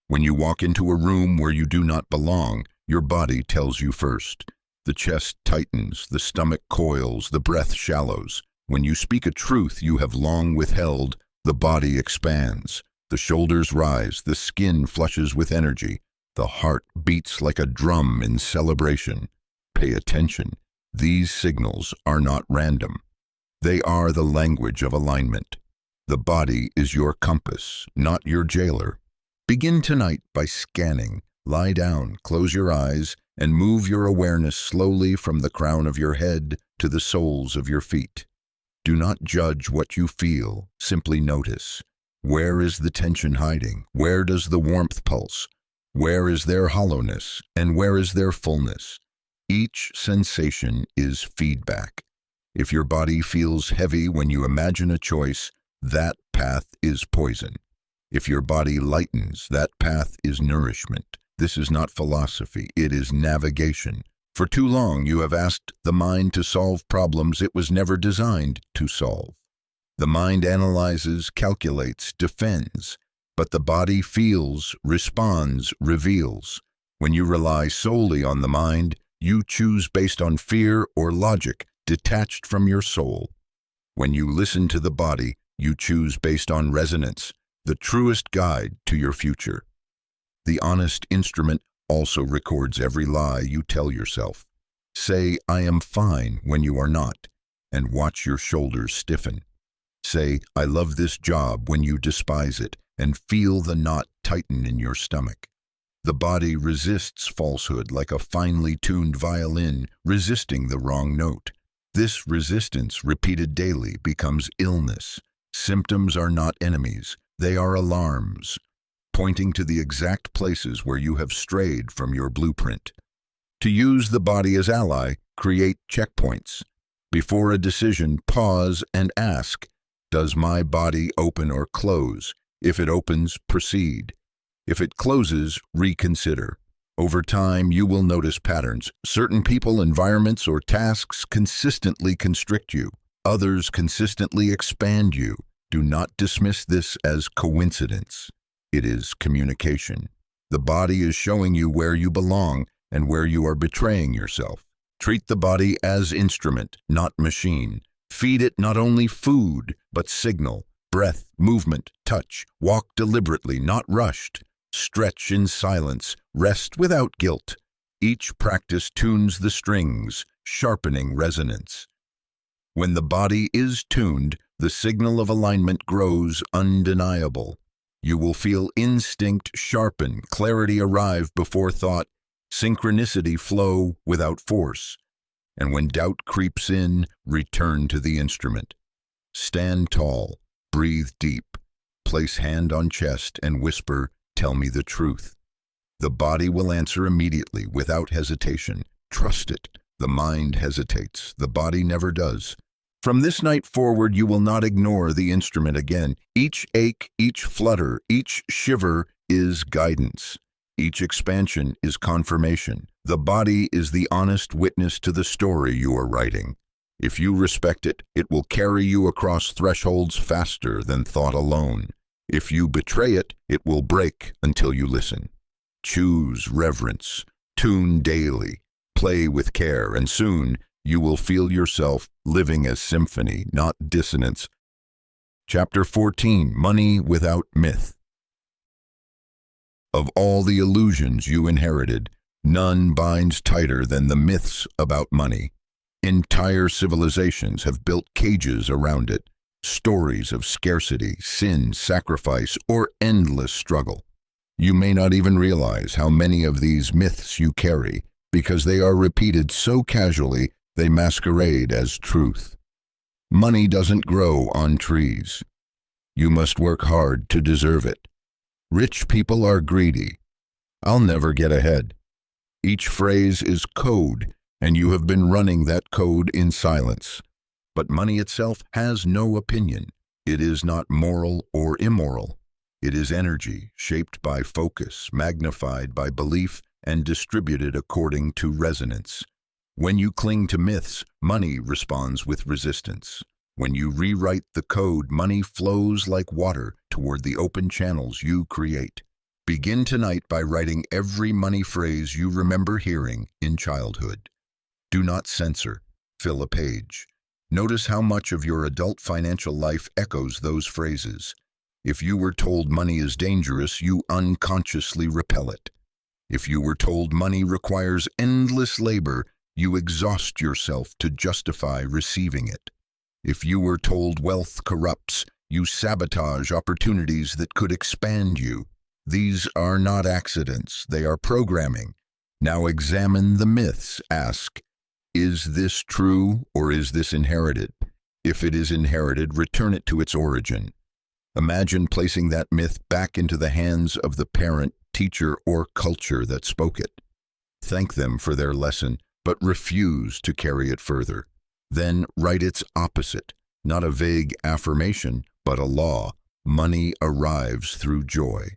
When you walk into a room where you do not belong, your body tells you first. The chest tightens, the stomach coils, the breath shallows. When you speak a truth you have long withheld, the body expands. The shoulders rise, the skin flushes with energy, the heart beats like a drum in celebration. Pay attention. These signals are not random. They are the language of alignment. The body is your compass, not your jailer. Begin tonight by scanning. Lie down, close your eyes, and move your awareness slowly from the crown of your head to the soles of your feet. Do not judge what you feel, simply notice. Where is the tension hiding? Where does the warmth pulse? Where is their hollowness? And where is their fullness? Each sensation is feedback. If your body feels heavy when you imagine a choice, that path is poison. If your body lightens, that path is nourishment. This is not philosophy, it is navigation. For too long you have asked the mind to solve problems it was never designed to solve. The mind analyzes, calculates, defends, but the body feels, responds, reveals. When you rely solely on the mind, you choose based on fear or logic, detached from your soul. When you listen to the body, you choose based on resonance, the truest guide to your future. The honest instrument also records every lie you tell yourself. Say, "I am fine," when you are not, and watch your shoulders stiffen. Say, "I love this job," when you despise it, and feel the knot tighten in your stomach. The body resists falsehood like a finely tuned violin resisting the wrong note. This resistance, repeated daily, becomes illness. Symptoms are not enemies, they are alarms, pointing to the exact places where you have strayed from your blueprint. To use the body as ally, create checkpoints. Before a decision, pause and ask, does my body open or close? If it opens, proceed. If it closes, reconsider. Over time, you will notice patterns. Certain people, environments, or tasks consistently constrict you. Others consistently expand you. Do not dismiss this as coincidence. It is communication. The body is showing you where you belong and where you are betraying yourself. Treat the body as instrument, not machine. Feed it not only food, but signal, breath, movement, touch. Walk deliberately, not rushed. Stretch in silence, rest without guilt. Each practice tunes the strings, sharpening resonance. When the body is tuned, the signal of alignment grows undeniable. You will feel instinct sharpen, clarity arrive before thought, synchronicity flow without force. And when doubt creeps in, return to the instrument. Stand tall, breathe deep, place hand on chest and whisper, "Tell me the truth." The body will answer immediately, without hesitation. Trust it. The mind hesitates. The body never does. From this night forward, you will not ignore the instrument again. Each ache, each flutter, each shiver is guidance. Each expansion is confirmation. The body is the honest witness to the story you are writing. If you respect it, it will carry you across thresholds faster than thought alone. If you betray it, it will break until you listen. Choose reverence. Tune daily. Play with care, and soon you will feel yourself living as symphony, not dissonance. Chapter 14. Money Without Myth. Of all the illusions you inherited, none binds tighter than the myths about money. Entire civilizations have built cages around it, stories of scarcity, sin, sacrifice, or endless struggle. You may not even realize how many of these myths you carry, because they are repeated so casually they masquerade as truth. Money doesn't grow on trees. You must work hard to deserve it. Rich people are greedy. I'll never get ahead. Each phrase is code, and you have been running that code in silence. But money itself has no opinion. It is not moral or immoral. It is energy, shaped by focus, magnified by belief, and distributed according to resonance. When you cling to myths, money responds with resistance. When you rewrite the code, money flows like water toward the open channels you create. Begin tonight by writing every money phrase you remember hearing in childhood. Do not censor. Fill a page. Notice how much of your adult financial life echoes those phrases. If you were told money is dangerous, you unconsciously repel it. If you were told money requires endless labor, you exhaust yourself to justify receiving it. If you were told wealth corrupts, you sabotage opportunities that could expand you. These are not accidents, they are programming. Now examine the myths. Ask, is this true or is this inherited? If it is inherited, return it to its origin. Imagine placing that myth back into the hands of the parent, teacher, or culture that spoke it. Thank them for their lesson, but refuse to carry it further. Then write its opposite, not a vague affirmation, but a law. Money arrives through joy.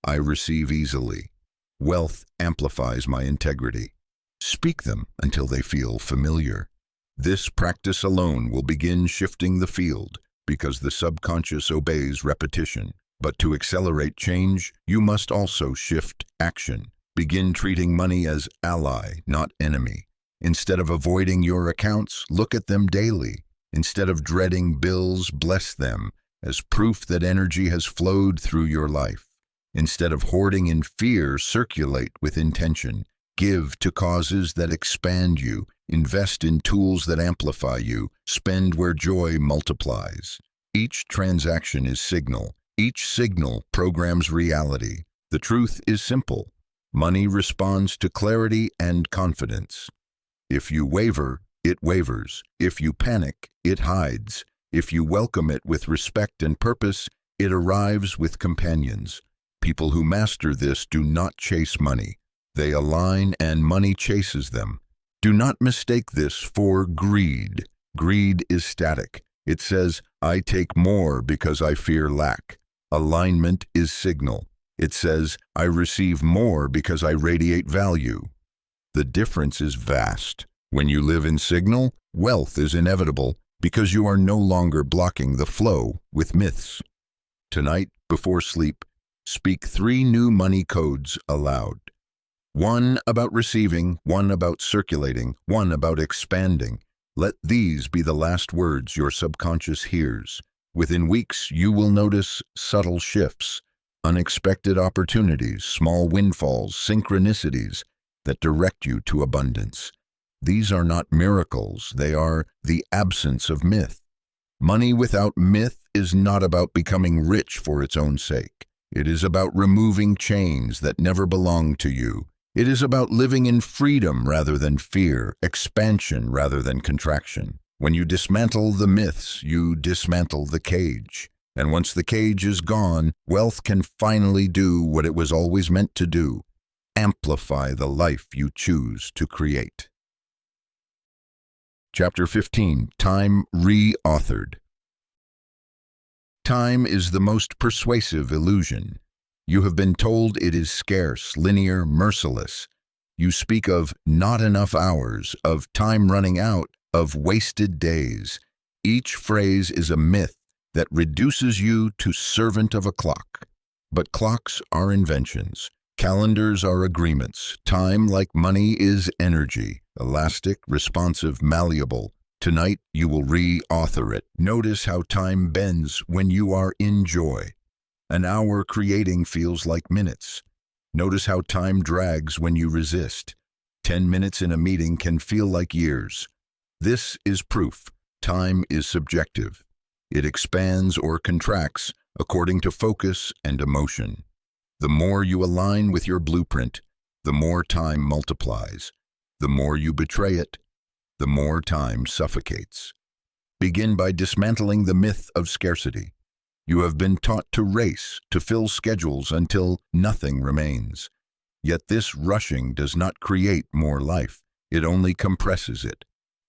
I receive easily. Wealth amplifies my integrity. Speak them until they feel familiar. This practice alone will begin shifting the field, because the subconscious obeys repetition. But to accelerate change, you must also shift action. Begin treating money as ally, not enemy. Instead of avoiding your accounts, look at them daily. Instead of dreading bills, bless them as proof that energy has flowed through your life. Instead of hoarding in fear, circulate with intention. Give to causes that expand you. Invest in tools that amplify you. Spend where joy multiplies. Each transaction is signal. Each signal programs reality. The truth is simple. Money responds to clarity and confidence. If you waver, it wavers. If you panic, it hides. If you welcome it with respect and purpose, it arrives with companions. People who master this do not chase money. They align and money chases them. Do not mistake this for greed. Greed is static. It says, I take more because I fear lack. Alignment is signal. It says, I receive more because I radiate value. The difference is vast. When you live in Signal, wealth is inevitable because you are no longer blocking the flow with myths. Tonight, before sleep, speak 3 new money codes aloud. 1 about receiving, 1 about circulating, 1 about expanding. Let these be the last words your subconscious hears. Within weeks, you will notice subtle shifts, unexpected opportunities, small windfalls, synchronicities that direct you to abundance. These are not miracles, they are the absence of myth. Money without myth is not about becoming rich for its own sake. It is about removing chains that never belonged to you. It is about living in freedom rather than fear, expansion rather than contraction. When you dismantle the myths, you dismantle the cage. And once the cage is gone, wealth can finally do what it was always meant to do: amplify the life you choose to create. Chapter 15. Time Re-Authored. Time is the most persuasive illusion. You have been told it is scarce, linear, merciless. You speak of not enough hours, of time running out, of wasted days. Each phrase is a myth that reduces you to servant of a clock. But clocks are inventions. Calendars are agreements. Time, like money, is energy, elastic, responsive, malleable. Tonight, you will re-author it. Notice how time bends when you are in joy. An hour creating feels like minutes. Notice how time drags when you resist. 10 minutes in a meeting can feel like years. This is proof. Time is subjective. It expands or contracts according to focus and emotion. The more you align with your blueprint, the more time multiplies. The more you betray it, the more time suffocates. Begin by dismantling the myth of scarcity. You have been taught to race, to fill schedules until nothing remains. Yet this rushing does not create more life. It only compresses it.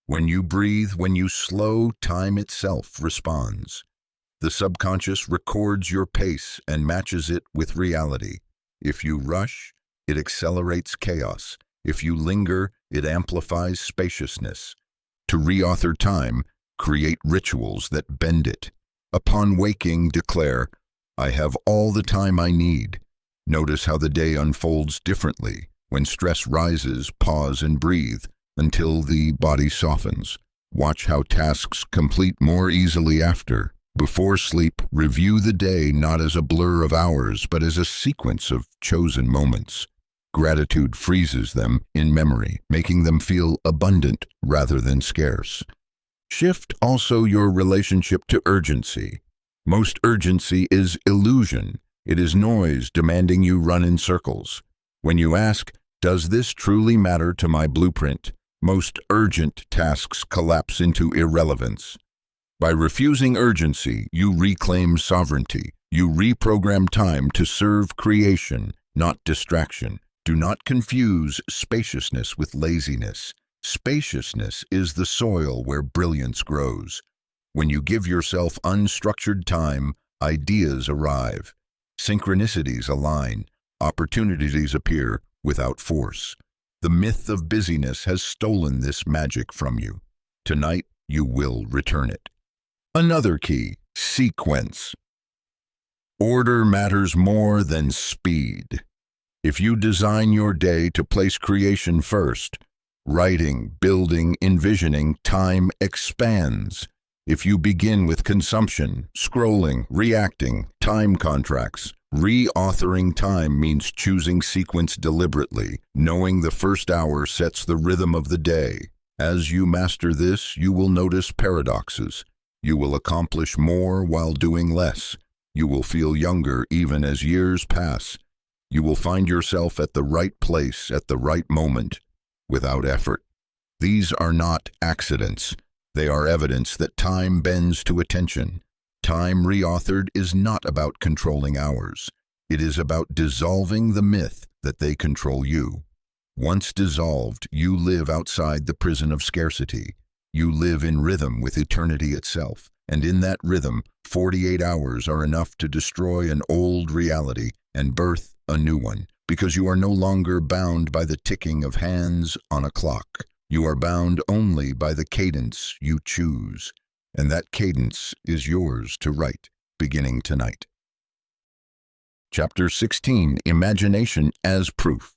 When you breathe, when you slow, time itself responds. The subconscious records your pace and matches it with reality. If you rush, it accelerates chaos. If you linger, it amplifies spaciousness. To re-author time, create rituals that bend it. Upon waking, declare, I have all the time I need. Notice how the day unfolds differently. When stress rises, pause and breathe until the body softens. Watch how tasks complete more easily after. Before sleep, review the day not as a blur of hours, but as a sequence of chosen moments. Gratitude freezes them in memory, making them feel abundant rather than scarce. Shift also your relationship to urgency. Most urgency is illusion. It is noise demanding you run in circles. When you ask, does this truly matter to my blueprint? Most urgent tasks collapse into irrelevance. By refusing urgency, you reclaim sovereignty. You reprogram time to serve creation, not distraction. Do not confuse spaciousness with laziness. Spaciousness is the soil where brilliance grows. When you give yourself unstructured time, ideas arrive. Synchronicities align. Opportunities appear without force. The myth of busyness has stolen this magic from you. Tonight, you will return it. Another key: sequence. Order matters more than speed. If you design your day to place creation first, writing, building, envisioning, time expands. If you begin with consumption, scrolling, reacting, time contracts, re-authoring time means choosing sequence deliberately, knowing the first hour sets the rhythm of the day. As you master this, you will notice paradoxes. You will accomplish more while doing less. You will feel younger even as years pass. You will find yourself at the right place at the right moment, without effort. These are not accidents. They are evidence that time bends to attention. Time re-authored is not about controlling hours. It is about dissolving the myth that they control you. Once dissolved, you live outside the prison of scarcity. You live in rhythm with eternity itself, and in that rhythm, 48 hours are enough to destroy an old reality and birth a new one, because you are no longer bound by the ticking of hands on a clock. You are bound only by the cadence you choose, and that cadence is yours to write, beginning tonight. Chapter 16, Imagination as Proof.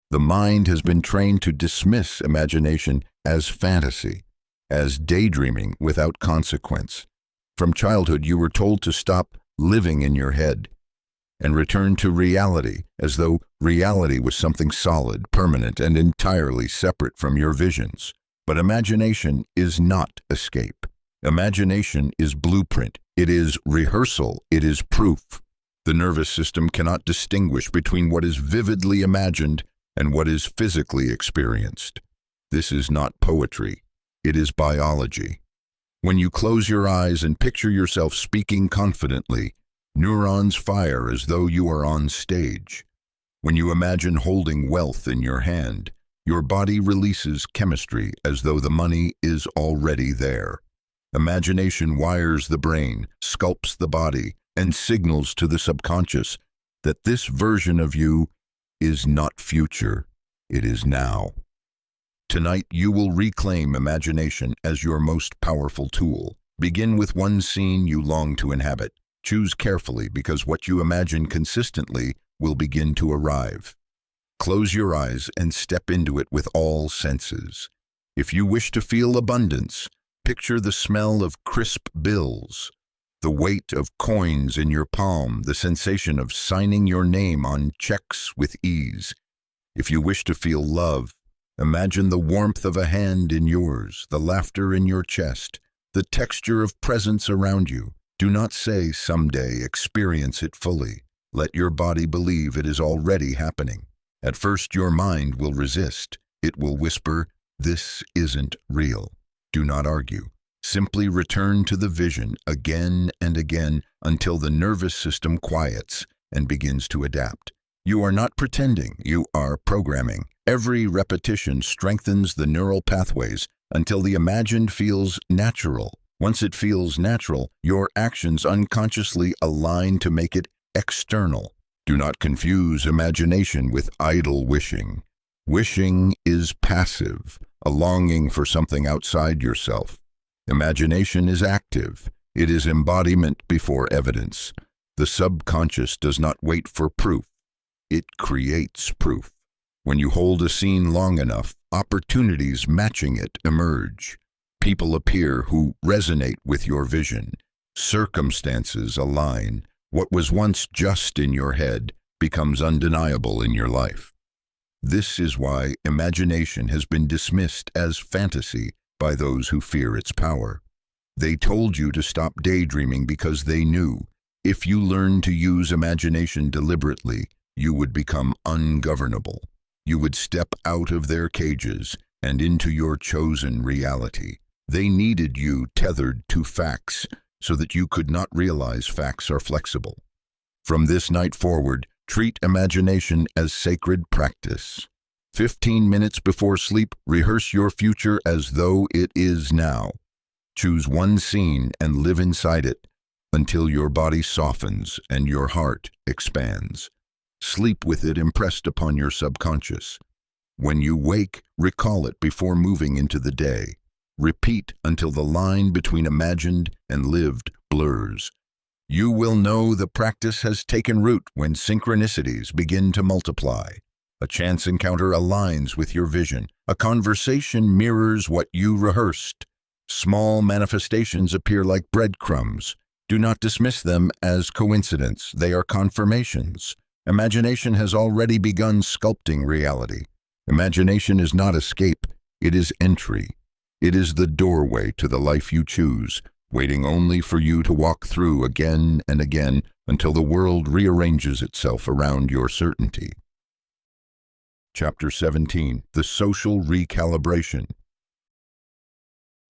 The mind has been trained to dismiss imagination as fantasy, as daydreaming without consequence. From childhood, you were told to stop living in your head and return to reality, as though reality was something solid, permanent, and entirely separate from your visions. But imagination is not escape. Imagination is blueprint. It is rehearsal. It is proof. The nervous system cannot distinguish between what is vividly imagined and what is physically experienced. This is not poetry. It is biology. When you close your eyes and picture yourself speaking confidently, neurons fire as though you are on stage. When you imagine holding wealth in your hand, your body releases chemistry as though the money is already there. Imagination wires the brain, sculpts the body, and signals to the subconscious that this version of you is not future, it is now. Tonight you will reclaim imagination as your most powerful tool. Begin with one scene you long to inhabit. Choose carefully, because what you imagine consistently will begin to arrive. Close your eyes and step into it with all senses. If you wish to feel abundance, picture the smell of crisp bills, the weight of coins in your palm, the sensation of signing your name on checks with ease. If you wish to feel love, imagine the warmth of a hand in yours, the laughter in your chest, the texture of presence around you. Do not say someday, experience it fully. Let your body believe it is already happening. At first your mind will resist. It will whisper, "This isn't real." Do not argue. Simply return to the vision again and again until the nervous system quiets and begins to adapt. You are not pretending, you are programming. Every repetition strengthens the neural pathways until the imagined feels natural. Once it feels natural, your actions unconsciously align to make it external. Do not confuse imagination with idle wishing. Wishing is passive, a longing for something outside yourself. Imagination is active. It is embodiment before evidence. The subconscious does not wait for proof. It creates proof. When you hold a scene long enough, opportunities matching it emerge. People appear who resonate with your vision. Circumstances align. What was once just in your head becomes undeniable in your life. This is why imagination has been dismissed as fantasy by those who fear its power. They told you to stop daydreaming because they knew if you learned to use imagination deliberately, you would become ungovernable. You would step out of their cages and into your chosen reality. They needed you tethered to facts so that you could not realize facts are flexible. From this night forward, treat imagination as sacred practice. 15 minutes before sleep, rehearse your future as though it is now. Choose one scene and live inside it until your body softens and your heart expands. Sleep with it impressed upon your subconscious. When you wake, recall it before moving into the day. Repeat until the line between imagined and lived blurs. You will know the practice has taken root when synchronicities begin to multiply. A chance encounter aligns with your vision. A conversation mirrors what you rehearsed. Small manifestations appear like breadcrumbs. Do not dismiss them as coincidence. They are confirmations. Imagination has already begun sculpting reality. Imagination is not escape, it is entry. It is the doorway to the life you choose, waiting only for you to walk through again and again until the world rearranges itself around your certainty. Chapter 17, The Social Recalibration.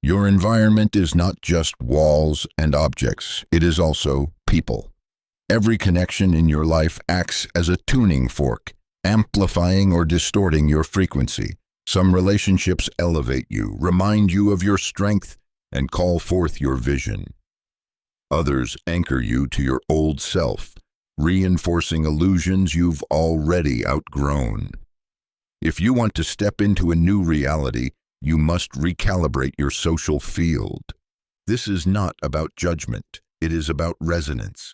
Your environment is not just walls and objects, it is also people. Every connection in your life acts as a tuning fork, amplifying or distorting your frequency. Some relationships elevate you, remind you of your strength, and call forth your vision. Others anchor you to your old self, reinforcing illusions you've already outgrown. If you want to step into a new reality, you must recalibrate your social field. This is not about judgment, it is about resonance.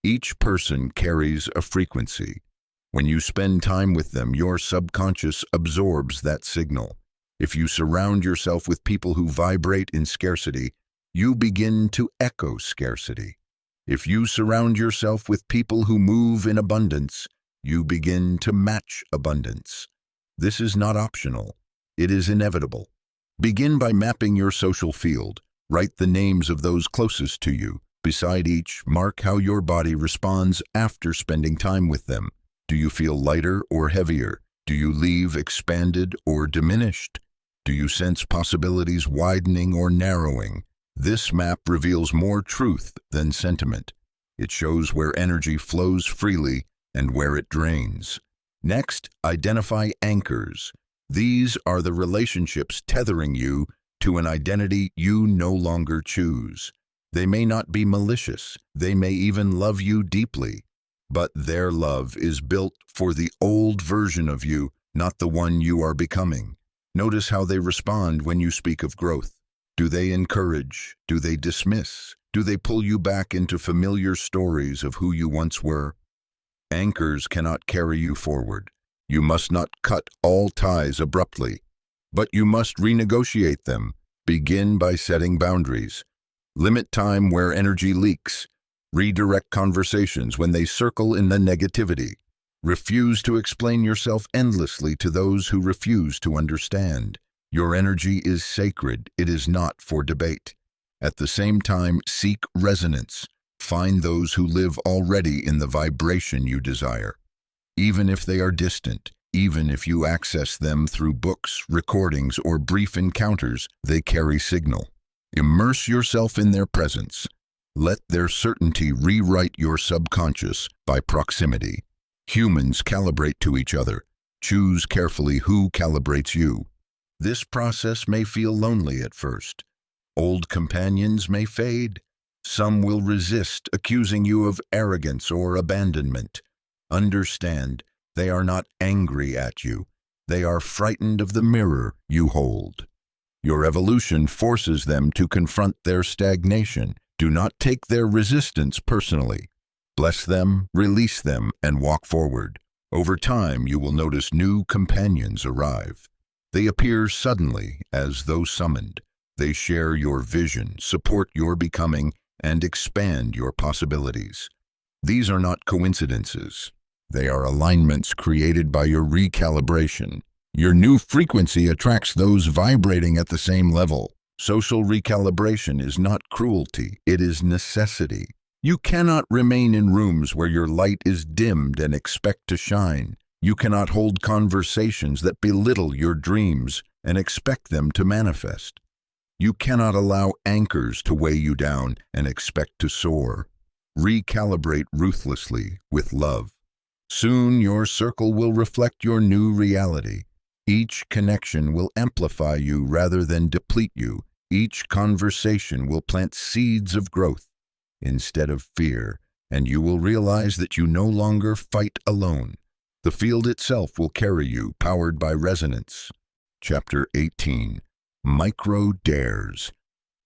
Each person carries a frequency. When you spend time with them, your subconscious absorbs that signal. If you surround yourself with people who vibrate in scarcity, you begin to echo scarcity. If you surround yourself with people who move in abundance, you begin to match abundance. This is not optional. It is inevitable. Begin by mapping your social field. Write the names of those closest to you. Beside each, mark how your body responds after spending time with them. Do you feel lighter or heavier? Do you leave expanded or diminished? Do you sense possibilities widening or narrowing? This map reveals more truth than sentiment. It shows where energy flows freely and where it drains. Next, identify anchors. These are the relationships tethering you to an identity you no longer choose. They may not be malicious, they may even love you deeply, but their love is built for the old version of you, not the one you are becoming. Notice how they respond when you speak of growth. Do they encourage? Do they dismiss? Do they pull you back into familiar stories of who you once were? Anchors cannot carry you forward. You must not cut all ties abruptly, but you must renegotiate them. Begin by setting boundaries. Limit time where energy leaks. Redirect conversations when they circle in the negativity. Refuse to explain yourself endlessly to those who refuse to understand. Your energy is sacred. It is not for debate. At the same time, seek resonance. Find those who live already in the vibration you desire. Even if they are distant, even if you access them through books, recordings, or brief encounters, they carry signal. Immerse yourself in their presence. Let their certainty rewrite your subconscious by proximity. Humans calibrate to each other. Choose carefully who calibrates you. This process may feel lonely at first. Old companions may fade. Some will resist, accusing you of arrogance or abandonment. Understand, they are not angry at you. They are frightened of the mirror you hold. Your evolution forces them to confront their stagnation. Do not take their resistance personally. Bless them, release them, and walk forward. Over time, you will notice new companions arrive. They appear suddenly, as though summoned. They share your vision, support your becoming, and expand your possibilities. These are not coincidences. They are alignments created by your recalibration. Your new frequency attracts those vibrating at the same level. Social recalibration is not cruelty, it is necessity. You cannot remain in rooms where your light is dimmed and expect to shine. You cannot hold conversations that belittle your dreams and expect them to manifest. You cannot allow anchors to weigh you down and expect to soar. Recalibrate ruthlessly with love. Soon your circle will reflect your new reality. Each connection will amplify you rather than deplete you. Each conversation will plant seeds of growth instead of fear, and you will realize that you no longer fight alone. The field itself will carry you, powered by resonance. Chapter 18. Micro Dares.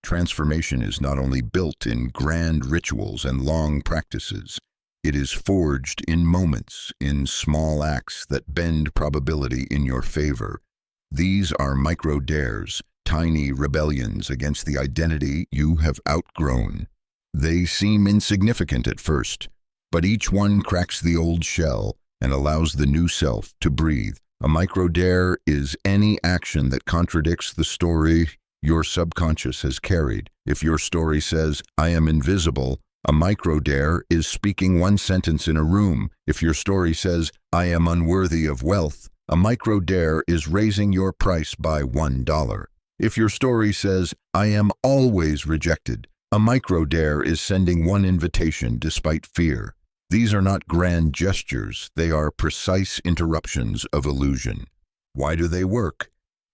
Transformation is not only built in grand rituals and long practices. It is forged in moments, in small acts that bend probability in your favor. These are micro dares, tiny rebellions against the identity you have outgrown. They seem insignificant at first, but each one cracks the old shell and allows the new self to breathe. A micro dare is any action that contradicts the story your subconscious has carried. If your story says, "I am invisible," a micro dare is speaking one sentence in a room. If your story says, "I am unworthy of wealth," a micro dare is raising your price by $1. If your story says, "I am always rejected," a micro dare is sending one invitation despite fear. These are not grand gestures, they are precise interruptions of illusion. Why do they work?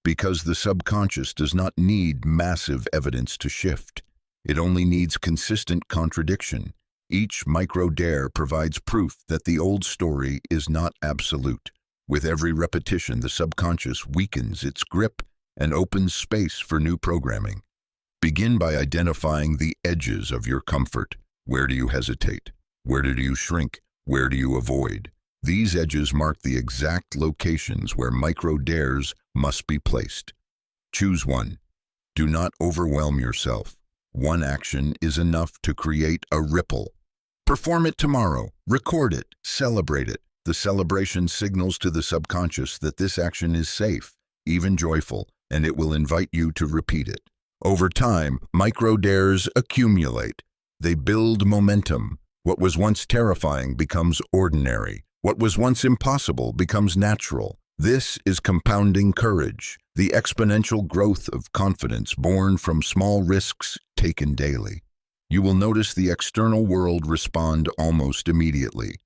Because the subconscious does not need massive evidence to shift. It only needs consistent contradiction. Each micro-dare provides proof that the old story is not absolute. With every repetition, the subconscious weakens its grip and opens space for new programming. Begin by identifying the edges of your comfort. Where do you hesitate? Where do you shrink? Where do you avoid? These edges mark the exact locations where micro-dares must be placed. Choose one. Do not overwhelm yourself. One action is enough to create a ripple. Perform it tomorrow. Record it. Celebrate it. The celebration signals to the subconscious that this action is safe, even joyful, and it will invite you to repeat it. Over time, micro-dares accumulate. They build momentum. What was once terrifying becomes ordinary. What was once impossible becomes natural. This is compounding courage, the exponential growth of confidence born from small risks taken daily. You will notice the external world respond almost immediately.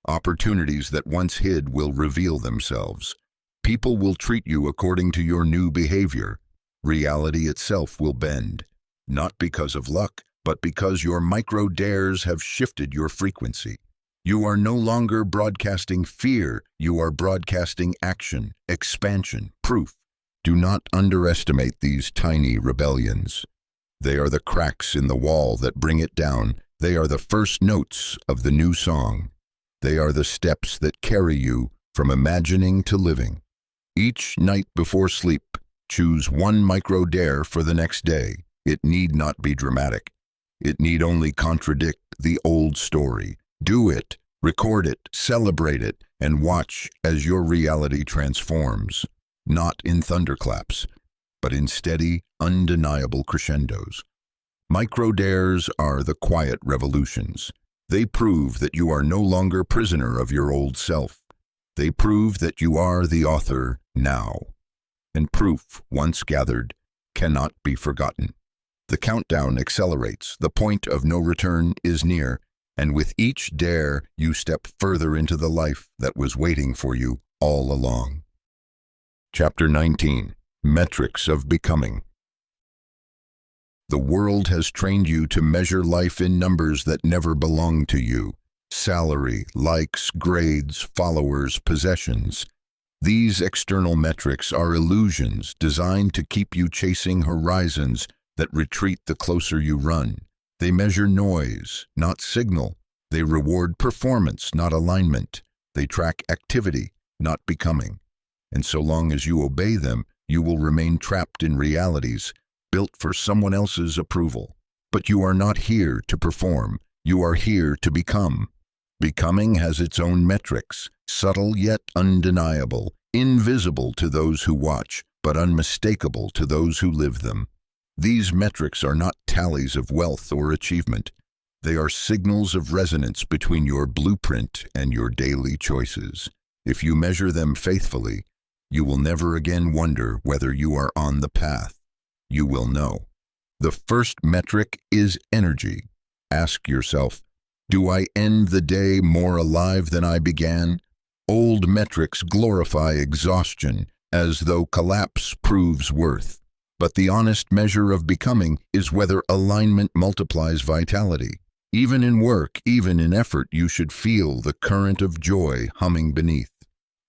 Opportunities that once hid will reveal themselves. People will treat you according to your new behavior. Reality itself will bend, not because of luck, but because your micro-dares have shifted your frequency. You are no longer broadcasting fear, you are broadcasting action, expansion, proof. Do not underestimate these tiny rebellions. They are the cracks in the wall that bring it down. They are the first notes of the new song. They are the steps that carry you from imagining to living. Each night before sleep, choose one micro-dare for the next day. It need not be dramatic. It need only contradict the old story. Do it, record it, celebrate it, and watch as your reality transforms, not in thunderclaps, but in steady, undeniable crescendos. Micro-dares are the quiet revolutions. They prove that you are no longer prisoner of your old self. They prove that you are the author now. And proof, once gathered, cannot be forgotten. The countdown accelerates, the point of no return is near, and with each dare you step further into the life that was waiting for you all along. Chapter 19. Metrics of Becoming. The world has trained you to measure life in numbers that never belong to you. Salary, likes, grades, followers, possessions. These external metrics are illusions designed to keep you chasing horizons that retreat the closer you run. They measure noise, not signal. They reward performance, not alignment. They track activity, not becoming. And so long as you obey them, you will remain trapped in realities built for someone else's approval. But you are not here to perform. You are here to become. Becoming has its own metrics, subtle yet undeniable, invisible to those who watch, but unmistakable to those who live them. These metrics are not tallies of wealth or achievement. They are signals of resonance between your blueprint and your daily choices. If you measure them faithfully, you will never again wonder whether you are on the path. You will know. The first metric is energy. Ask yourself, do I end the day more alive than I began? Old metrics glorify exhaustion, as though collapse proves worth. But the honest measure of becoming is whether alignment multiplies vitality. Even in work, even in effort, you should feel the current of joy humming beneath.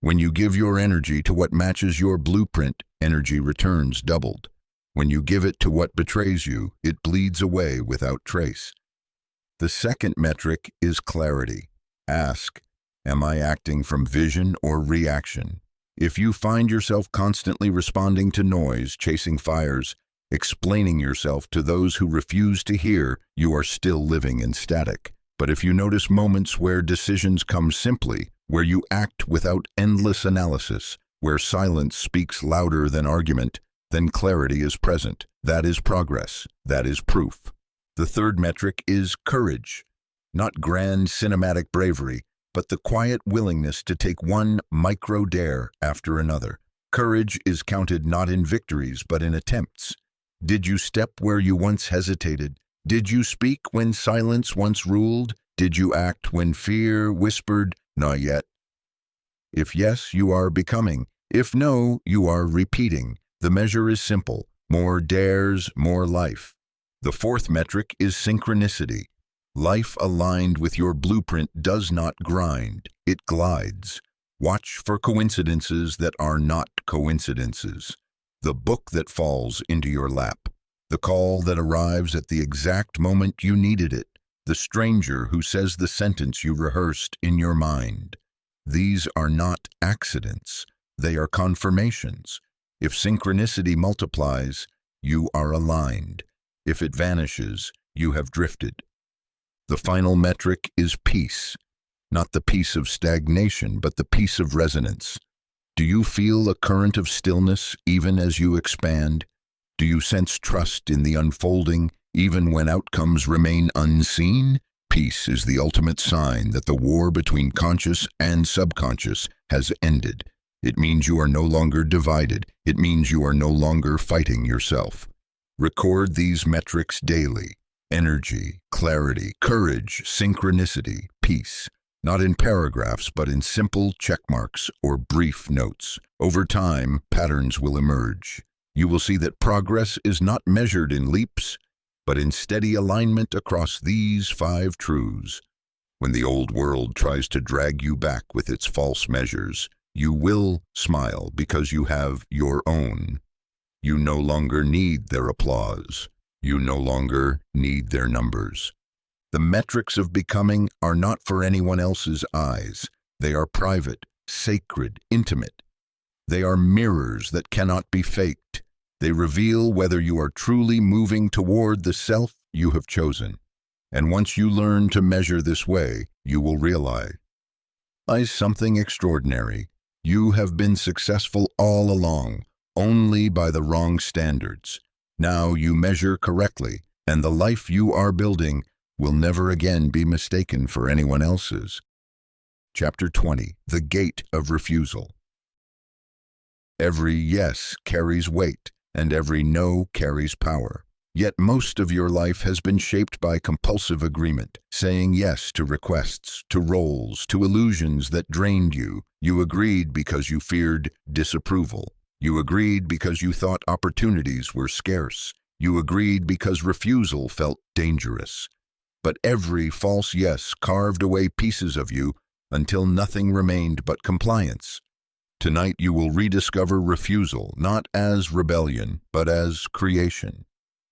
When you give your energy to what matches your blueprint, energy returns doubled. When you give it to what betrays you, it bleeds away without trace. The second metric is clarity. Ask, am I acting from vision or reaction? If you find yourself constantly responding to noise, chasing fires, explaining yourself to those who refuse to hear, you are still living in static. But if you notice moments where decisions come simply, where you act without endless analysis, where silence speaks louder than argument, then clarity is present. That is progress. That is proof. The third metric is courage. Not grand cinematic bravery, but the quiet willingness to take one micro-dare after another. Courage is counted not in victories, but in attempts. Did you step where you once hesitated? Did you speak when silence once ruled? Did you act when fear whispered, not yet? If yes, you are becoming. If no, you are repeating. The measure is simple: more dares, more life. The fourth metric is synchronicity. Life aligned with your blueprint does not grind, it glides. Watch for coincidences that are not coincidences. The book that falls into your lap. The call that arrives at the exact moment you needed it. The stranger who says the sentence you rehearsed in your mind. These are not accidents. They are confirmations. If synchronicity multiplies, you are aligned. If it vanishes, you have drifted. The final metric is peace. Not the peace of stagnation, but the peace of resonance. Do you feel a current of stillness even as you expand? Do you sense trust in the unfolding even when outcomes remain unseen? Peace is the ultimate sign that the war between conscious and subconscious has ended. It means you are no longer divided. It means you are no longer fighting yourself. Record these metrics daily. Energy, clarity, courage, synchronicity, peace. Not in paragraphs, but in simple check marks or brief notes. Over time, patterns will emerge. You will see that progress is not measured in leaps, but in steady alignment across these 5 truths. When the old world tries to drag you back with its false measures, you will smile because you have your own. You no longer need their applause. You no longer need their numbers. The metrics of becoming are not for anyone else's eyes. They are private, sacred, intimate. They are mirrors that cannot be faked. They reveal whether you are truly moving toward the self you have chosen. And once you learn to measure this way, you will realize something extraordinary. You have been successful all along, only by the wrong standards. Now you measure correctly, and the life you are building will never again be mistaken for anyone else's. Chapter 20. The Gate of Refusal. Every yes carries weight, and every no carries power. Yet most of your life has been shaped by compulsive agreement, saying yes to requests, to roles, to illusions that drained you. You agreed because you feared disapproval. You agreed because you thought opportunities were scarce. You agreed because refusal felt dangerous. But every false yes carved away pieces of you until nothing remained but compliance. Tonight you will rediscover refusal, not as rebellion, but as creation.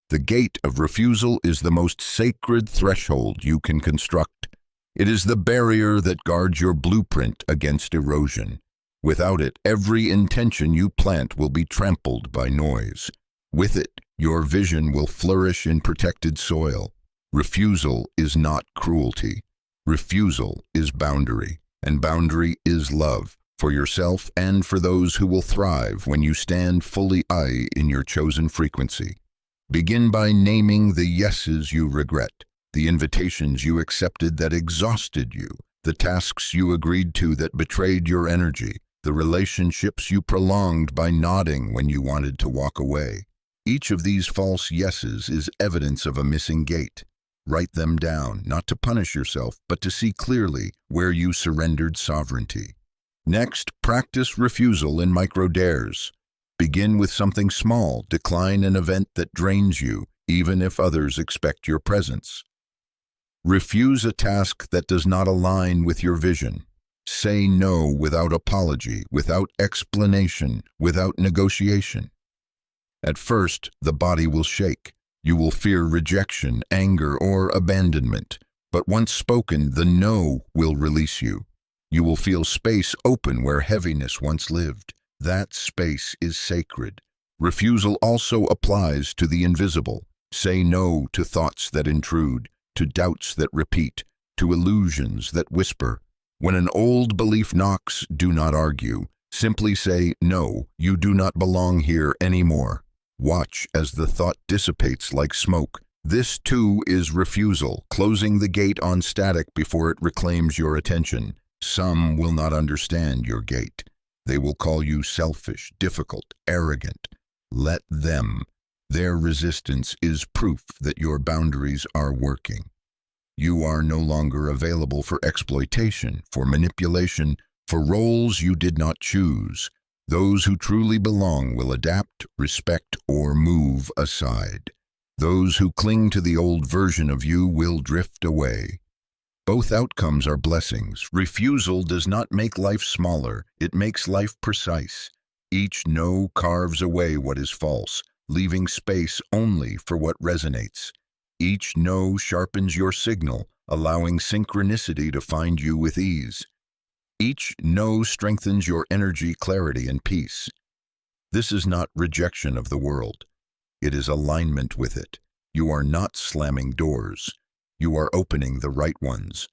The gate of refusal is the most sacred threshold you can construct. It is the barrier that guards your blueprint against erosion. Without it, every intention you plant will be trampled by noise. With it, your vision will flourish in protected soil. Refusal is not cruelty. Refusal is boundary, and boundary is love, for yourself and for those who will thrive when you stand fully in your chosen frequency. Begin by naming the yeses you regret, the invitations you accepted that exhausted you, the tasks you agreed to that betrayed your energy, the relationships you prolonged by nodding when you wanted to walk away. Each of these false yeses is evidence of a missing gate. Write them down, not to punish yourself, but to see clearly where you surrendered sovereignty. Next, practice refusal in micro-dares. Begin with something small. Decline an event that drains you, even if others expect your presence. Refuse a task that does not align with your vision. Say no without apology, without explanation, without negotiation. At first, the body will shake. You will fear rejection, anger, or abandonment. But once spoken, the no will release you. You will feel space open where heaviness once lived. That space is sacred. Refusal also applies to the invisible. Say no to thoughts that intrude, to doubts that repeat, to illusions that whisper. When an old belief knocks, do not argue. Simply say, no, you do not belong here anymore. Watch as the thought dissipates like smoke. This too is refusal, closing the gate on static before it reclaims your attention. Some will not understand your gate. They will call you selfish, difficult, arrogant. Let them. Their resistance is proof that your boundaries are working. You are no longer available for exploitation, for manipulation, for roles you did not choose. Those who truly belong will adapt, respect, or move aside. Those who cling to the old version of you will drift away. Both outcomes are blessings. Refusal does not make life smaller, it makes life precise. Each no carves away what is false, leaving space only for what resonates. Each no sharpens your signal, allowing synchronicity to find you with ease. Each no strengthens your energy, clarity, and peace. This is not rejection of the world. It is alignment with it. You are not slamming doors. You are opening the right ones.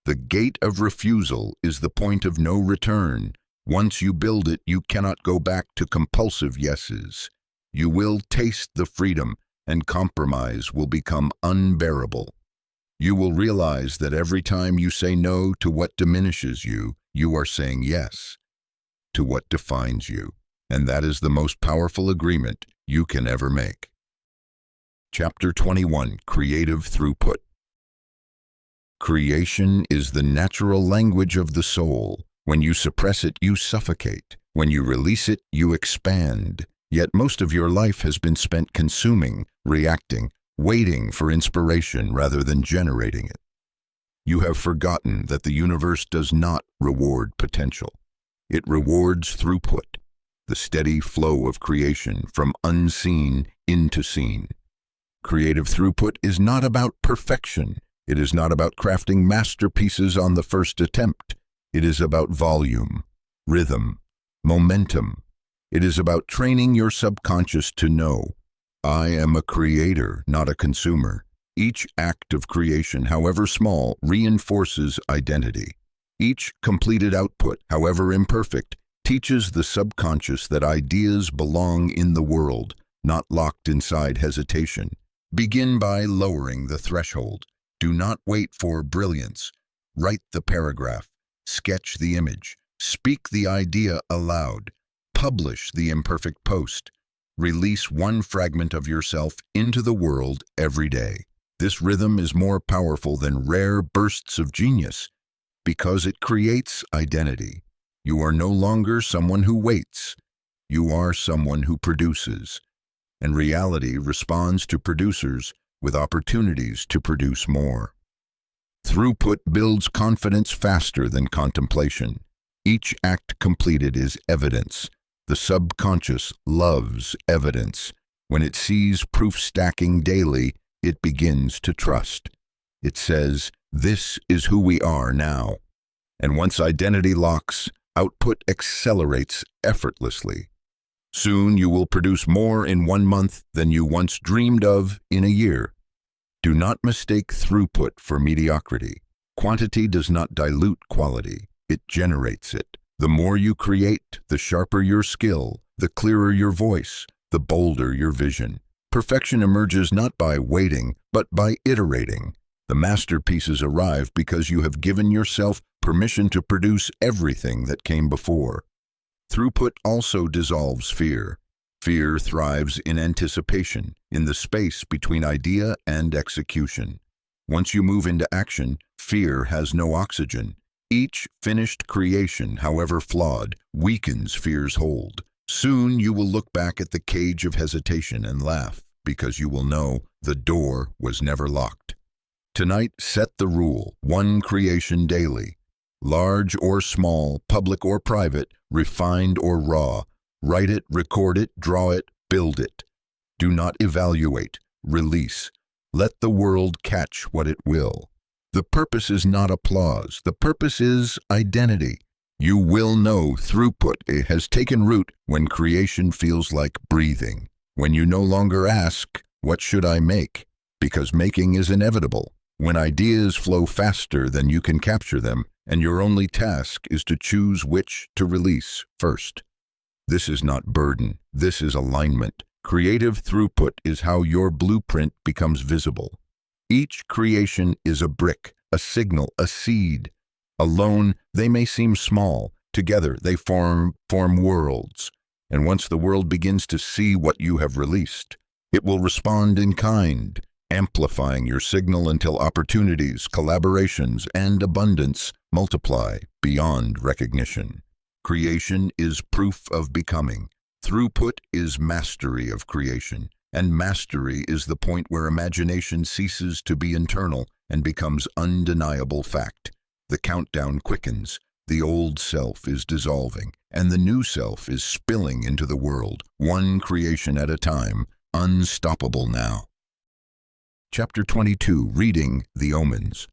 The gate of refusal is the point of no return. Once you build it, you cannot go back to compulsive yeses. You will taste the freedom, and compromise will become unbearable. You will realize that every time you say no to what diminishes you, you are saying yes to what defines you. And that is the most powerful agreement you can ever make. Chapter 21, Creative Throughput. Creation is the natural language of the soul. When you suppress it, you suffocate. When you release it, you expand. Yet most of your life has been spent consuming, reacting, waiting for inspiration rather than generating it. You have forgotten that the universe does not reward potential. It rewards throughput, the steady flow of creation from unseen into seen. Creative throughput is not about perfection. It is not about crafting masterpieces on the first attempt. It is about volume, rhythm, momentum. It is about training your subconscious to know, I am a creator, not a consumer. Each act of creation, however small, reinforces identity. Each completed output, however imperfect, teaches the subconscious that ideas belong in the world, not locked inside hesitation. Begin by lowering the threshold. Do not wait for brilliance. Write the paragraph. Sketch the image. Speak the idea aloud. Publish the imperfect post. Release one fragment of yourself into the world every day. This rhythm is more powerful than rare bursts of genius because it creates identity. You are no longer someone who waits. You are someone who produces. And reality responds to producers with opportunities to produce more. Throughput builds confidence faster than contemplation. Each act completed is evidence. The subconscious loves evidence. When it sees proof stacking daily, it begins to trust. It says, this is who we are now. And once identity locks, output accelerates effortlessly. Soon you will produce more in 1 month than you once dreamed of in a year. Do not mistake throughput for mediocrity. Quantity does not dilute quality, it generates it. The more you create, the sharper your skill, the clearer your voice, the bolder your vision. Perfection emerges not by waiting, but by iterating. The masterpieces arrive because you have given yourself permission to produce everything that came before. Throughput also dissolves fear. Fear thrives in anticipation, in the space between idea and execution. Once you move into action, fear has no oxygen. Each finished creation, however flawed, weakens fear's hold. Soon you will look back at the cage of hesitation and laugh, because you will know the door was never locked. Tonight, set the rule: 1 creation daily. Large or small, public or private, refined or raw. Write it, record it, draw it, build it. Do not evaluate, release. Let the world catch what it will. The purpose is not applause. The purpose is identity. You will know throughput has taken root when creation feels like breathing. When you no longer ask, what should I make? Because making is inevitable. When ideas flow faster than you can capture them, and your only task is to choose which to release first. This is not burden. This is alignment. Creative throughput is how your blueprint becomes visible. Each creation is a brick, a signal, a seed. Alone, they may seem small. Together, they form worlds. And once the world begins to see what you have released, it will respond in kind, amplifying your signal until opportunities, collaborations, and abundance multiply beyond recognition. Creation is proof of becoming. Throughput is mastery of creation, and mastery is the point where imagination ceases to be internal and becomes undeniable fact. The countdown quickens, the old self is dissolving, and the new self is spilling into the world, one creation at a time, unstoppable now. Chapter 22, Reading the Omens.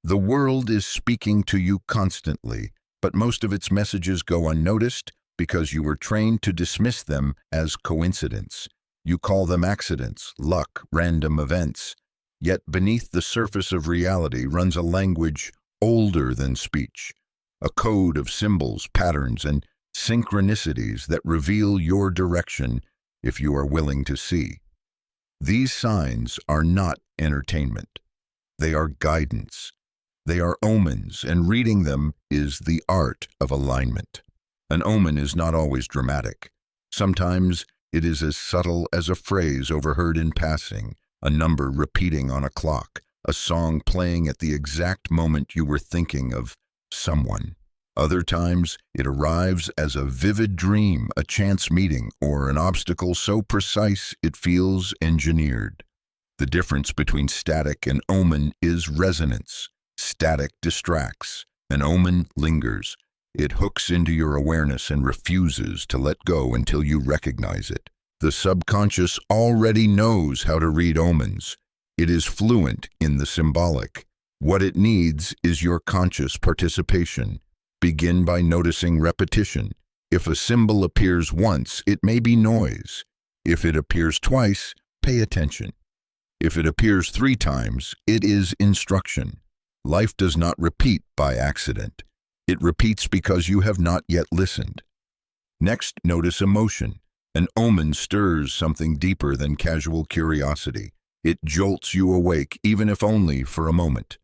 The world is speaking to you constantly, but most of its messages go unnoticed because you were trained to dismiss them as coincidence. You call them accidents, luck, random events. Yet beneath the surface of reality runs a language older than speech, a code of symbols, patterns, and synchronicities that reveal your direction if you are willing to see. These signs are not entertainment. They are guidance. They are omens, and reading them is the art of alignment. An omen is not always dramatic. Sometimes it is as subtle as a phrase overheard in passing, a number repeating on a clock, a song playing at the exact moment you were thinking of someone. Other times, it arrives as a vivid dream, a chance meeting, or an obstacle so precise it feels engineered. The difference between static and omen is resonance. Static distracts. An omen lingers. It hooks into your awareness and refuses to let go until you recognize it. The subconscious already knows how to read omens. It is fluent in the symbolic. What it needs is your conscious participation. Begin by noticing repetition. If a symbol appears once, it may be noise. If it appears twice, pay attention. If it appears 3 times, it is instruction. Life does not repeat by accident. It repeats because you have not yet listened. Next, notice emotion. An omen stirs something deeper than casual curiosity. It jolts you awake, even if only for a moment.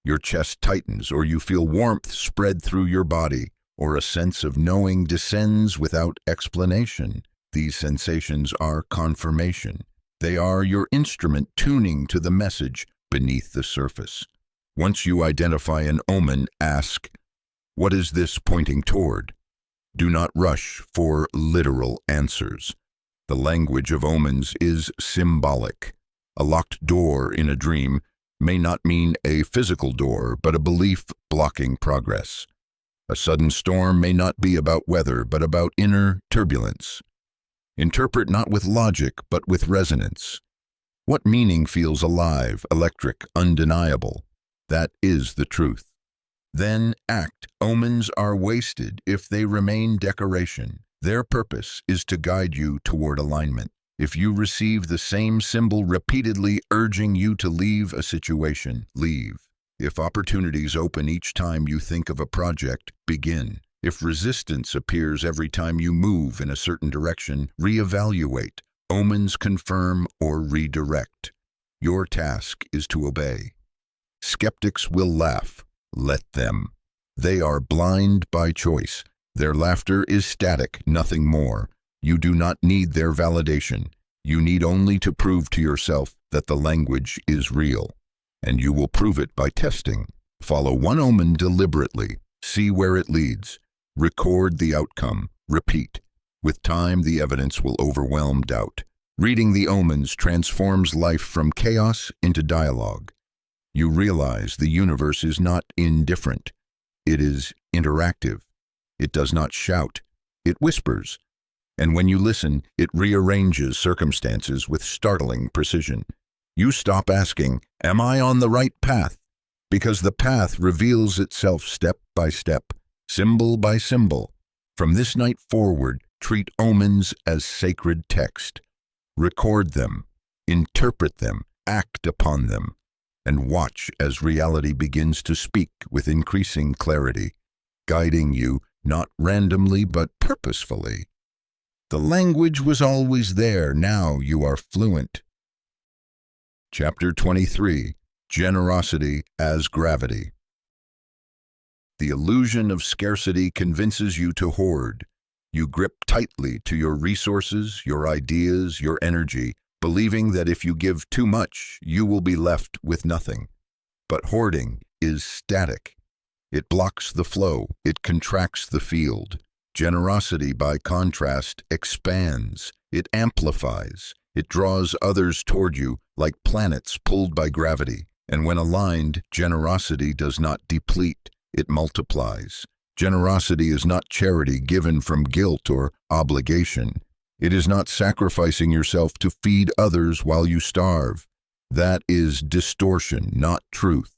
Your chest tightens, or you feel warmth spread through your body, or a sense of knowing descends without explanation. These sensations are confirmation. They are your instrument tuning to the message beneath the surface. Once you identify an omen, ask, "What is this pointing toward?" Do not rush for literal answers. The language of omens is symbolic. A locked door in a dream may not mean a physical door, but a belief blocking progress. A sudden storm may not be about weather, but about inner turbulence. Interpret not with logic, but with resonance. What meaning feels alive, electric, undeniable? That is the truth. Then act. Omens are wasted if they remain decoration. Their purpose is to guide you toward alignment. If you receive the same symbol repeatedly urging you to leave a situation, leave. If opportunities open each time you think of a project, begin. If resistance appears every time you move in a certain direction, reevaluate. Omens confirm or redirect. Your task is to obey. Skeptics will laugh. Let them. They are blind by choice. Their laughter is static, nothing more. You do not need their validation. You need only to prove to yourself that the language is real. And you will prove it by testing. Follow one omen deliberately. See where it leads. Record the outcome. Repeat. With time, the evidence will overwhelm doubt. Reading the omens transforms life from chaos into dialogue. You realize the universe is not indifferent. It is interactive. It does not shout. It whispers. And when you listen, it rearranges circumstances with startling precision. You stop asking, "Am I on the right path?" Because the path reveals itself step by step, symbol by symbol. From this night forward, treat omens as sacred text. Record them, interpret them, act upon them, and watch as reality begins to speak with increasing clarity, guiding you not randomly but purposefully. The language was always there, now you are fluent. Chapter 23, Generosity as Gravity. The illusion of scarcity convinces you to hoard. You grip tightly to your resources, your ideas, your energy, believing that if you give too much, you will be left with nothing. But hoarding is static. It blocks the flow. It contracts the field. Generosity, by contrast, expands. It amplifies. It draws others toward you like planets pulled by gravity. And when aligned, generosity does not deplete. It multiplies. Generosity is not charity given from guilt or obligation. It is not sacrificing yourself to feed others while you starve. That is distortion, not truth.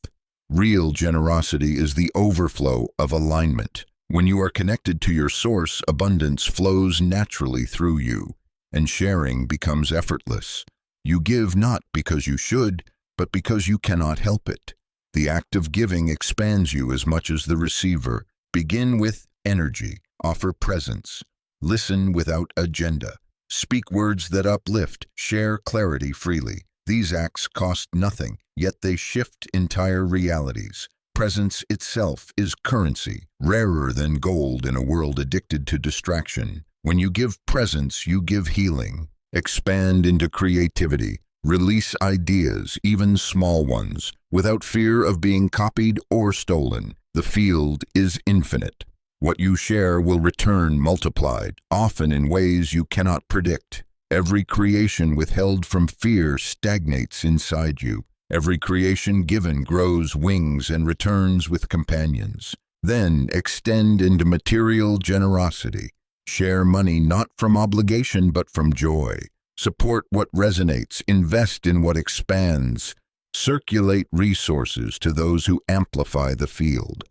Real generosity is the overflow of alignment. When you are connected to your source, abundance flows naturally through you, and sharing becomes effortless. You give not because you should, but because you cannot help it. The act of giving expands you as much as the receiver. Begin with energy. Offer presence. Listen without agenda. Speak words that uplift. Share clarity freely. These acts cost nothing, yet they shift entire realities. Presence itself is currency, rarer than gold in a world addicted to distraction. When you give presence, you give healing. Expand into creativity. Release ideas, even small ones, without fear of being copied or stolen. The field is infinite. What you share will return multiplied, often in ways you cannot predict. Every creation withheld from fear stagnates inside you. Every creation given grows wings and returns with companions. Then extend into material generosity. Share money not from obligation but from joy. Support what resonates. Invest in what expands. Circulate resources to those who amplify the field.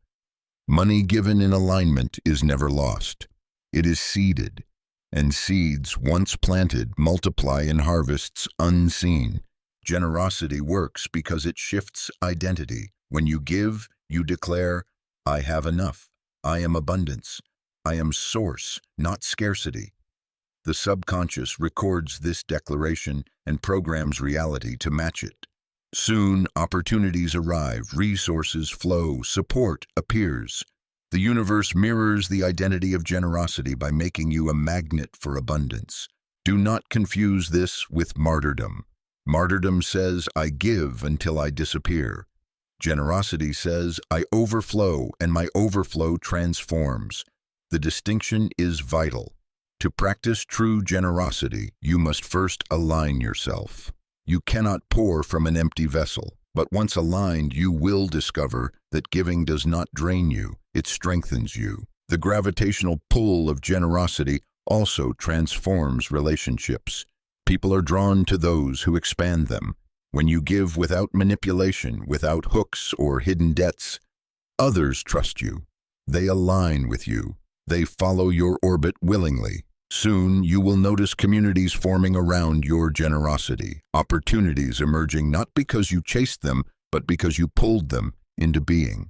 Money given in alignment is never lost. It is seeded, and seeds, once planted, multiply in harvests unseen. Generosity works because it shifts identity. When you give, you declare, I have enough. I am abundance. I am source, not scarcity. The subconscious records this declaration and programs reality to match it. Soon, opportunities arrive, resources flow, support appears. The universe mirrors the identity of generosity by making you a magnet for abundance. Do not confuse this with martyrdom. Martyrdom says, I give until I disappear. Generosity says, I overflow, and my overflow transforms. The distinction is vital. To practice true generosity, you must first align yourself. You cannot pour from an empty vessel, but once aligned, you will discover that giving does not drain you, it strengthens you. The gravitational pull of generosity also transforms relationships. People are drawn to those who expand them. When you give without manipulation, without hooks or hidden debts, others trust you. They align with you. They follow your orbit willingly. Soon, you will notice communities forming around your generosity, opportunities emerging not because you chased them, but because you pulled them into being.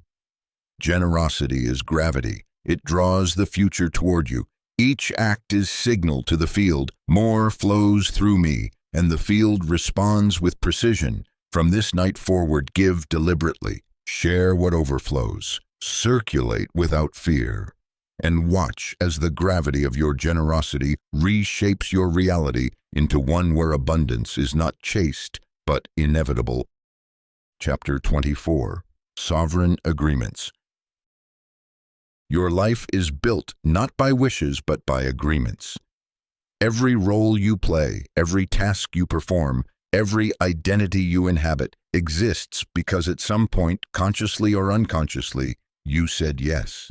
Generosity is gravity. It draws the future toward you. Each act is signal to the field. More flows through me, and the field responds with precision. From this night forward, give deliberately. Share what overflows. Circulate without fear. And watch as the gravity of your generosity reshapes your reality into one where abundance is not chased, but inevitable. Chapter 24. Sovereign Agreements. Your life is built not by wishes, but by agreements. Every role you play, every task you perform, every identity you inhabit exists because at some point, consciously or unconsciously, you said yes.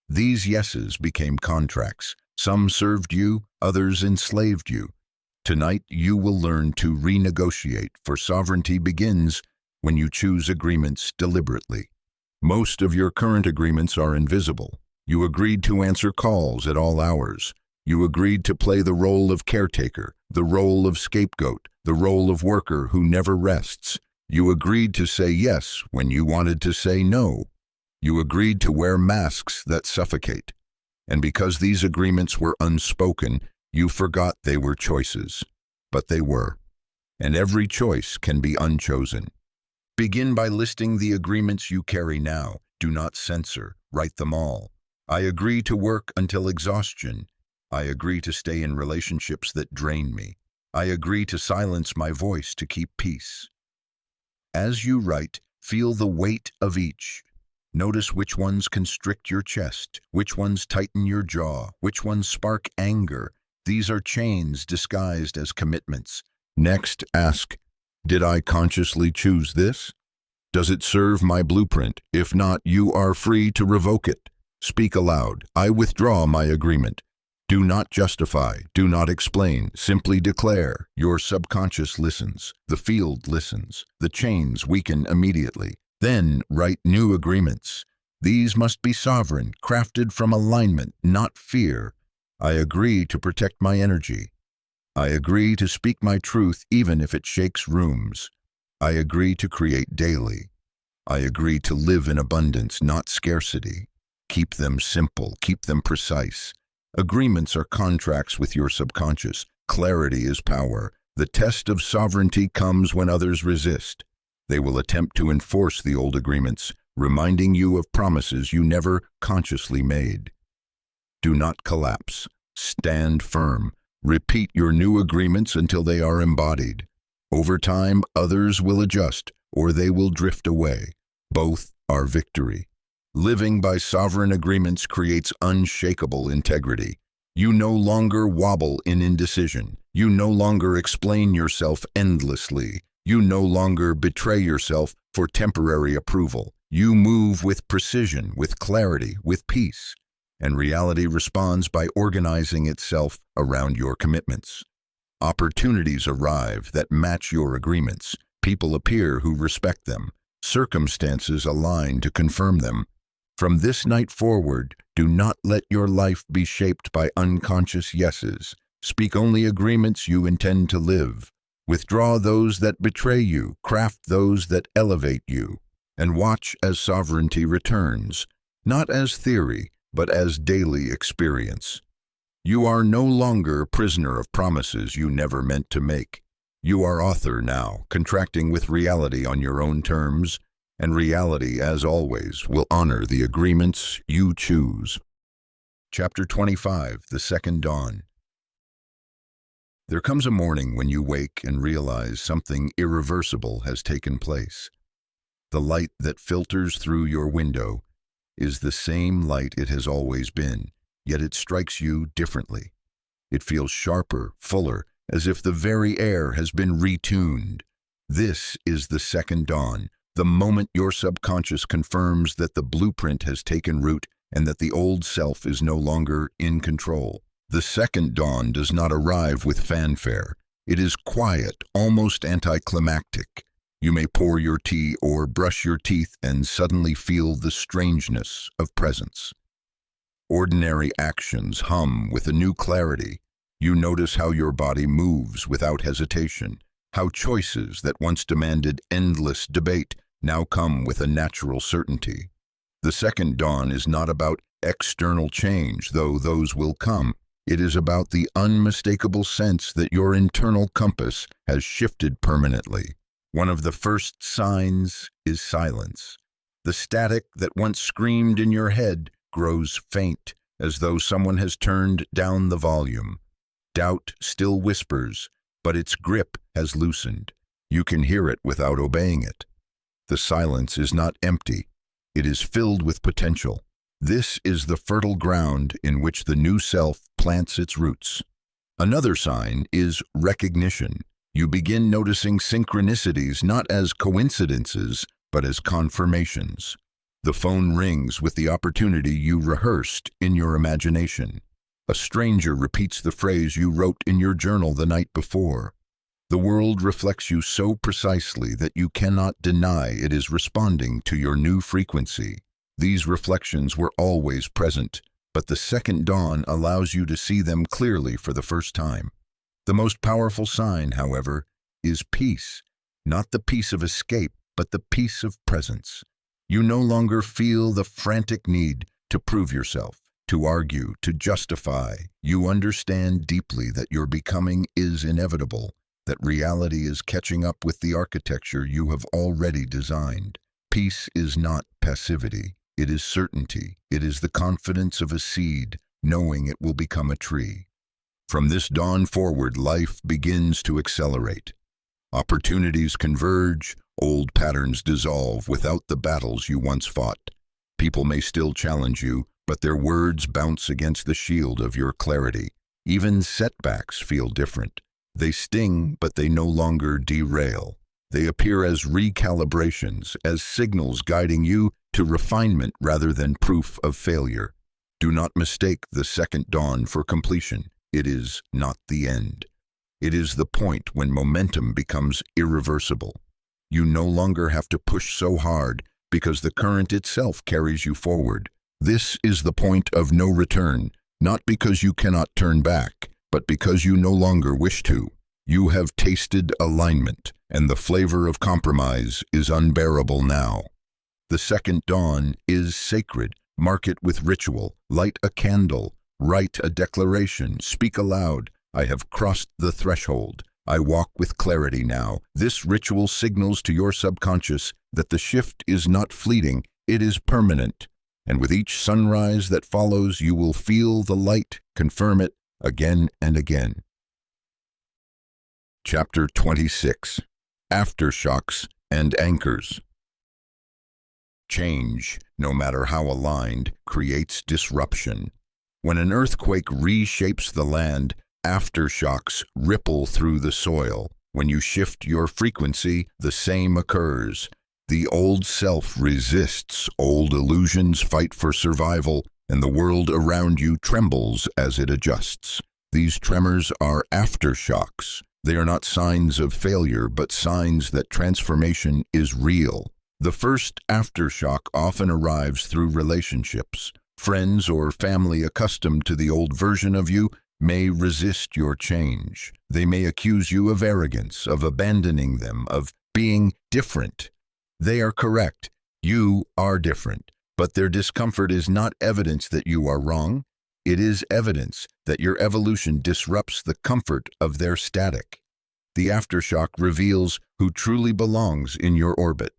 These yeses became contracts. Some served you, others enslaved you. Tonight, you will learn to renegotiate, for sovereignty begins when you choose agreements deliberately. Most of your current agreements are invisible. You agreed to answer calls at all hours. You agreed to play the role of caretaker, the role of scapegoat, the role of worker who never rests. You agreed to say yes when you wanted to say no. You agreed to wear masks that suffocate. And because these agreements were unspoken, you forgot they were choices. But they were. And every choice can be unchosen. Begin by listing the agreements you carry now. Do not censor. Write them all. I agree to work until exhaustion. I agree to stay in relationships that drain me. I agree to silence my voice to keep peace. As you write, feel the weight of each. Notice which ones constrict your chest, which ones tighten your jaw, which ones spark anger. These are chains disguised as commitments. Next, ask, did I consciously choose this? Does it serve my blueprint? If not, you are free to revoke it. Speak aloud. I withdraw my agreement. Do not justify, do not explain, simply declare. Your subconscious listens, the field listens, the chains weaken immediately. Then write new agreements. These must be sovereign, crafted from alignment, not fear. I agree to protect my energy. I agree to speak my truth even if it shakes rooms. I agree to create daily. I agree to live in abundance, not scarcity. Keep them simple, keep them precise. Agreements are contracts with your subconscious. Clarity is power. The test of sovereignty comes when others resist. They will attempt to enforce the old agreements, reminding you of promises you never consciously made. Do not collapse. Stand firm. Repeat your new agreements until they are embodied. Over time, others will adjust, or they will drift away. Both are victory. Living by sovereign agreements creates unshakable integrity. You no longer wobble in indecision. You no longer explain yourself endlessly. You no longer betray yourself for temporary approval. You move with precision, with clarity, with peace. And reality responds by organizing itself around your commitments. Opportunities arrive that match your agreements. People appear who respect them. Circumstances align to confirm them. From this night forward, do not let your life be shaped by unconscious yeses. Speak only agreements you intend to live. Withdraw those that betray you, craft those that elevate you, and watch as sovereignty returns, not as theory, but as daily experience. You are no longer prisoner of promises you never meant to make. You are author now, contracting with reality on your own terms, and reality, as always, will honor the agreements you choose. Chapter 25, The Second Dawn. There comes a morning when you wake and realize something irreversible has taken place. The light that filters through your window is the same light it has always been, yet it strikes you differently. It feels sharper, fuller, as if the very air has been retuned. This is the second dawn, the moment your subconscious confirms that the blueprint has taken root and that the old self is no longer in control. The second dawn does not arrive with fanfare. It is quiet, almost anticlimactic. You may pour your tea or brush your teeth and suddenly feel the strangeness of presence. Ordinary actions hum with a new clarity. You notice how your body moves without hesitation, how choices that once demanded endless debate now come with a natural certainty. The second dawn is not about external change, though those will come. It is about the unmistakable sense that your internal compass has shifted permanently. One of the first signs is silence. The static that once screamed in your head grows faint, as though someone has turned down the volume. Doubt still whispers, but its grip has loosened. You can hear it without obeying it. The silence is not empty. It is filled with potential. This is the fertile ground in which the new self plants its roots. Another sign is recognition. You begin noticing synchronicities not as coincidences, but as confirmations. The phone rings with the opportunity you rehearsed in your imagination. A stranger repeats the phrase you wrote in your journal the night before. The world reflects you so precisely that you cannot deny it is responding to your new frequency. These reflections were always present, but the second dawn allows you to see them clearly for the first time. The most powerful sign, however, is peace. Not the peace of escape, but the peace of presence. You no longer feel the frantic need to prove yourself, to argue, to justify. You understand deeply that your becoming is inevitable, that reality is catching up with the architecture you have already designed. Peace is not passivity. It is certainty. It is the confidence of a seed, knowing it will become a tree. From this dawn forward, life begins to accelerate. Opportunities converge, old patterns dissolve without the battles you once fought. People may still challenge you, but their words bounce against the shield of your clarity. Even setbacks feel different. They sting, but they no longer derail. They appear as recalibrations, as signals guiding you to refinement rather than proof of failure. Do not mistake the second dawn for completion. It is not the end. It is the point when momentum becomes irreversible. You no longer have to push so hard because the current itself carries you forward. This is the point of no return, not because you cannot turn back, but because you no longer wish to. You have tasted alignment, and the flavor of compromise is unbearable now. The second dawn is sacred. Mark it with ritual. Light a candle. Write a declaration. Speak aloud. I have crossed the threshold. I walk with clarity now. This ritual signals to your subconscious that the shift is not fleeting, it is permanent. And with each sunrise that follows, you will feel the light confirm it again and again. Chapter 26. Aftershocks and Anchors. Change, no matter how aligned, creates disruption. When an earthquake reshapes the land, aftershocks ripple through the soil. When you shift your frequency, the same occurs. The old self resists, old illusions fight for survival, and the world around you trembles as it adjusts. These tremors are aftershocks. They are not signs of failure, but signs that transformation is real. The first aftershock often arrives through relationships. Friends or family accustomed to the old version of you may resist your change. They may accuse you of arrogance, of abandoning them, of being different. They are correct. You are different. But their discomfort is not evidence that you are wrong. It is evidence that your evolution disrupts the comfort of their static. The aftershock reveals who truly belongs in your orbit.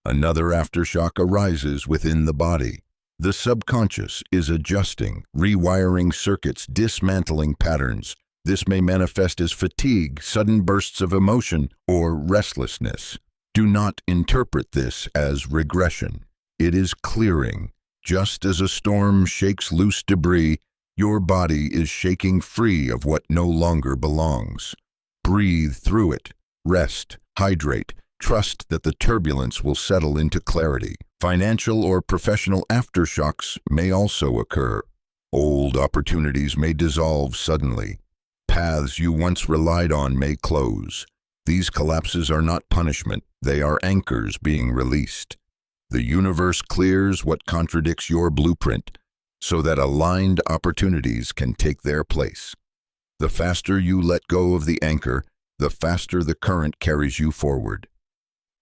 Another aftershock arises within the body. The subconscious is adjusting, rewiring circuits, dismantling patterns. This may manifest as fatigue, sudden bursts of emotion, or restlessness. Do not interpret this as regression. It is clearing. Just as a storm shakes loose debris, your body is shaking free of what no longer belongs. Breathe through it. Rest. Hydrate. Trust that the turbulence will settle into clarity. Financial or professional aftershocks may also occur. Old opportunities may dissolve suddenly. Paths you once relied on may close. These collapses are not punishment, they are anchors being released. The universe clears what contradicts your blueprint, so that aligned opportunities can take their place. The faster you let go of the anchor, the faster the current carries you forward.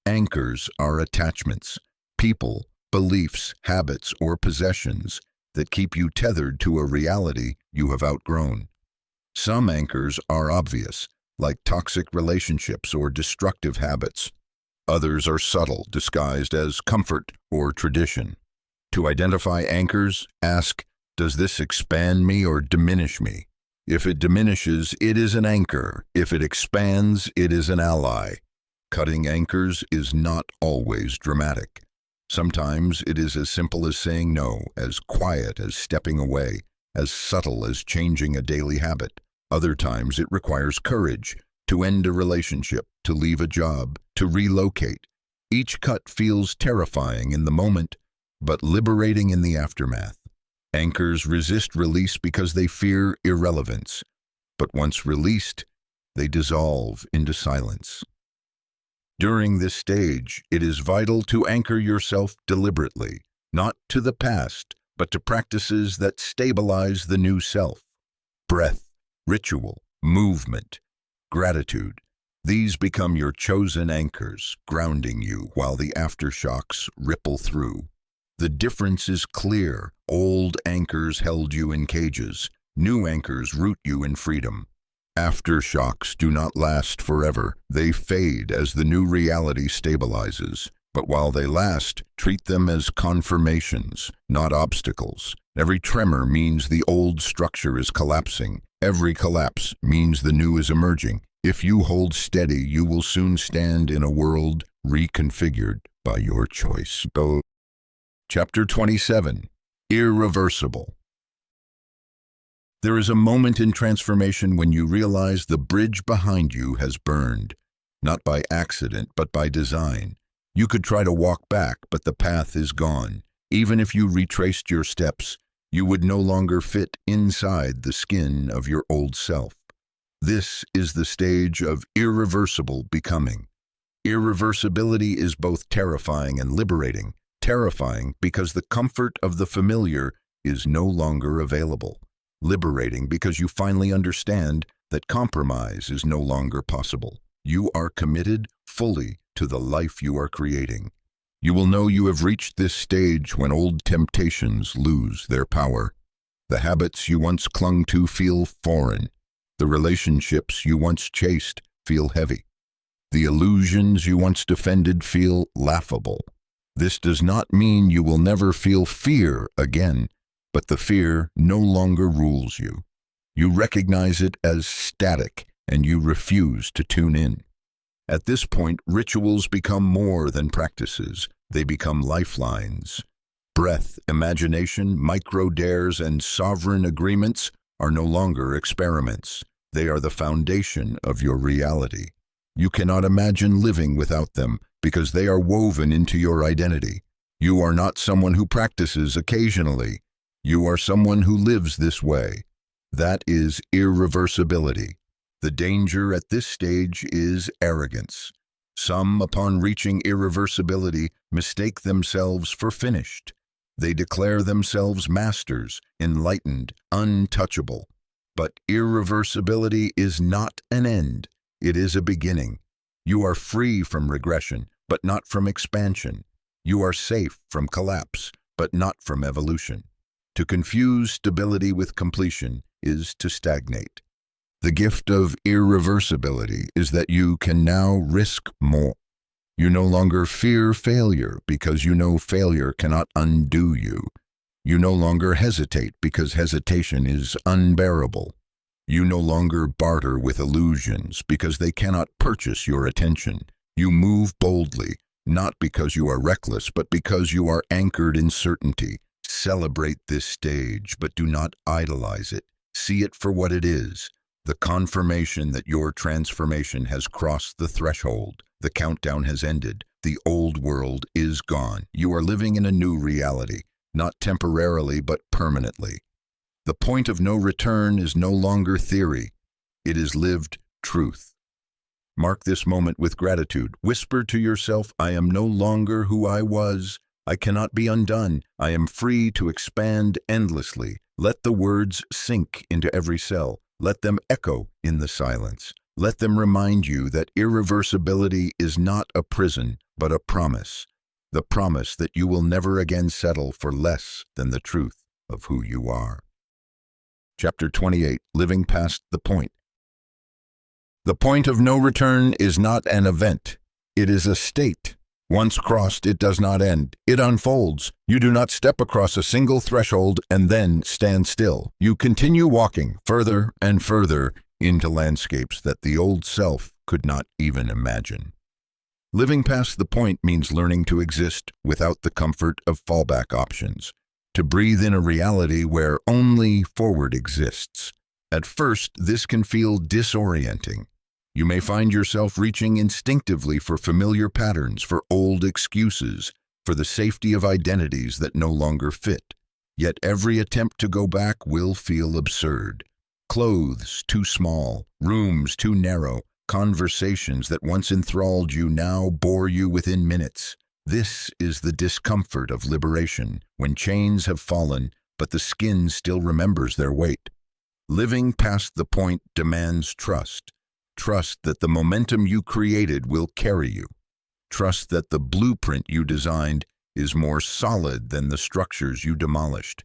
Anchors are attachments, people, beliefs, habits, or possessions that keep you tethered to a reality you have outgrown. Some anchors are obvious, like toxic relationships or destructive habits. Others are subtle, disguised as comfort or tradition. To identify anchors, ask, does this expand me or diminish me? If it diminishes, it is an anchor. If it expands, it is an ally. Cutting anchors is not always dramatic. Sometimes it is as simple as saying no, as quiet as stepping away, as subtle as changing a daily habit. Other times it requires courage to end a relationship, to leave a job, to relocate. Each cut feels terrifying in the moment, but liberating in the aftermath. Anchors resist release because they fear irrelevance, but once released, they dissolve into silence. During this stage, it is vital to anchor yourself deliberately, not to the past, but to practices that stabilize the new self. Breath, ritual, movement, gratitude. These become your chosen anchors, grounding you while the aftershocks ripple through. The difference is clear. Old anchors held you in cages. New anchors root you in freedom. Aftershocks do not last forever. They fade as the new reality stabilizes. But while they last, treat them as confirmations, not obstacles. Every tremor means the old structure is collapsing. Every collapse means the new is emerging. If you hold steady, you will soon stand in a world reconfigured by your choice. Chapter 27. Irreversible. There is a moment in transformation when you realize the bridge behind you has burned, not by accident, but by design. You could try to walk back, but the path is gone. Even if you retraced your steps, you would no longer fit inside the skin of your old self. This is the stage of irreversible becoming. Irreversibility is both terrifying and liberating. Terrifying because the comfort of the familiar is no longer available. Liberating because you finally understand that compromise is no longer possible. You are committed fully to the life you are creating. You will know you have reached this stage when old temptations lose their power. The habits you once clung to feel foreign. The relationships you once chased feel heavy. The illusions you once defended feel laughable. This does not mean you will never feel fear again, but the fear no longer rules you. You recognize it as static, and you refuse to tune in. At this point, rituals become more than practices. They become lifelines. Breath, imagination, micro-dares, and sovereign agreements are no longer experiments. They are the foundation of your reality. You cannot imagine living without them, because they are woven into your identity. You are not someone who practices occasionally. You are someone who lives this way. That is irreversibility. The danger at this stage is arrogance. Some, upon reaching irreversibility, mistake themselves for finished. They declare themselves masters, enlightened, untouchable. But irreversibility is not an end. It is a beginning. You are free from regression, but not from expansion. You are safe from collapse, but not from evolution. To confuse stability with completion is to stagnate. The gift of irreversibility is that you can now risk more. You no longer fear failure because you know failure cannot undo you. You no longer hesitate because hesitation is unbearable. You no longer barter with illusions because they cannot purchase your attention. You move boldly, not because you are reckless, but because you are anchored in certainty. Celebrate this stage, but do not idolize it. See it for what it is, the confirmation that your transformation has crossed the threshold. The countdown has ended. The old world is gone. You are living in a new reality, not temporarily, but permanently. The point of no return is no longer theory. It is lived truth. Mark this moment with gratitude. Whisper to yourself, I am no longer who I was. I cannot be undone. I am free to expand endlessly. Let the words sink into every cell. Let them echo in the silence. Let them remind you that irreversibility is not a prison, but a promise. The promise that you will never again settle for less than the truth of who you are. Chapter 28. Living Past the Point. The point of no return is not an event. It is a state. Once crossed, it does not end. It unfolds. You do not step across a single threshold and then stand still. You continue walking further and further into landscapes that the old self could not even imagine. Living past the point means learning to exist without the comfort of fallback options, to breathe in a reality where only forward exists. At first, this can feel disorienting. You may find yourself reaching instinctively for familiar patterns, for old excuses, for the safety of identities that no longer fit. Yet every attempt to go back will feel absurd. Clothes too small, rooms too narrow, conversations that once enthralled you now bore you within minutes. This is the discomfort of liberation, when chains have fallen, but the skin still remembers their weight. Living past the point demands trust. Trust that the momentum you created will carry you. Trust that the blueprint you designed is more solid than the structures you demolished.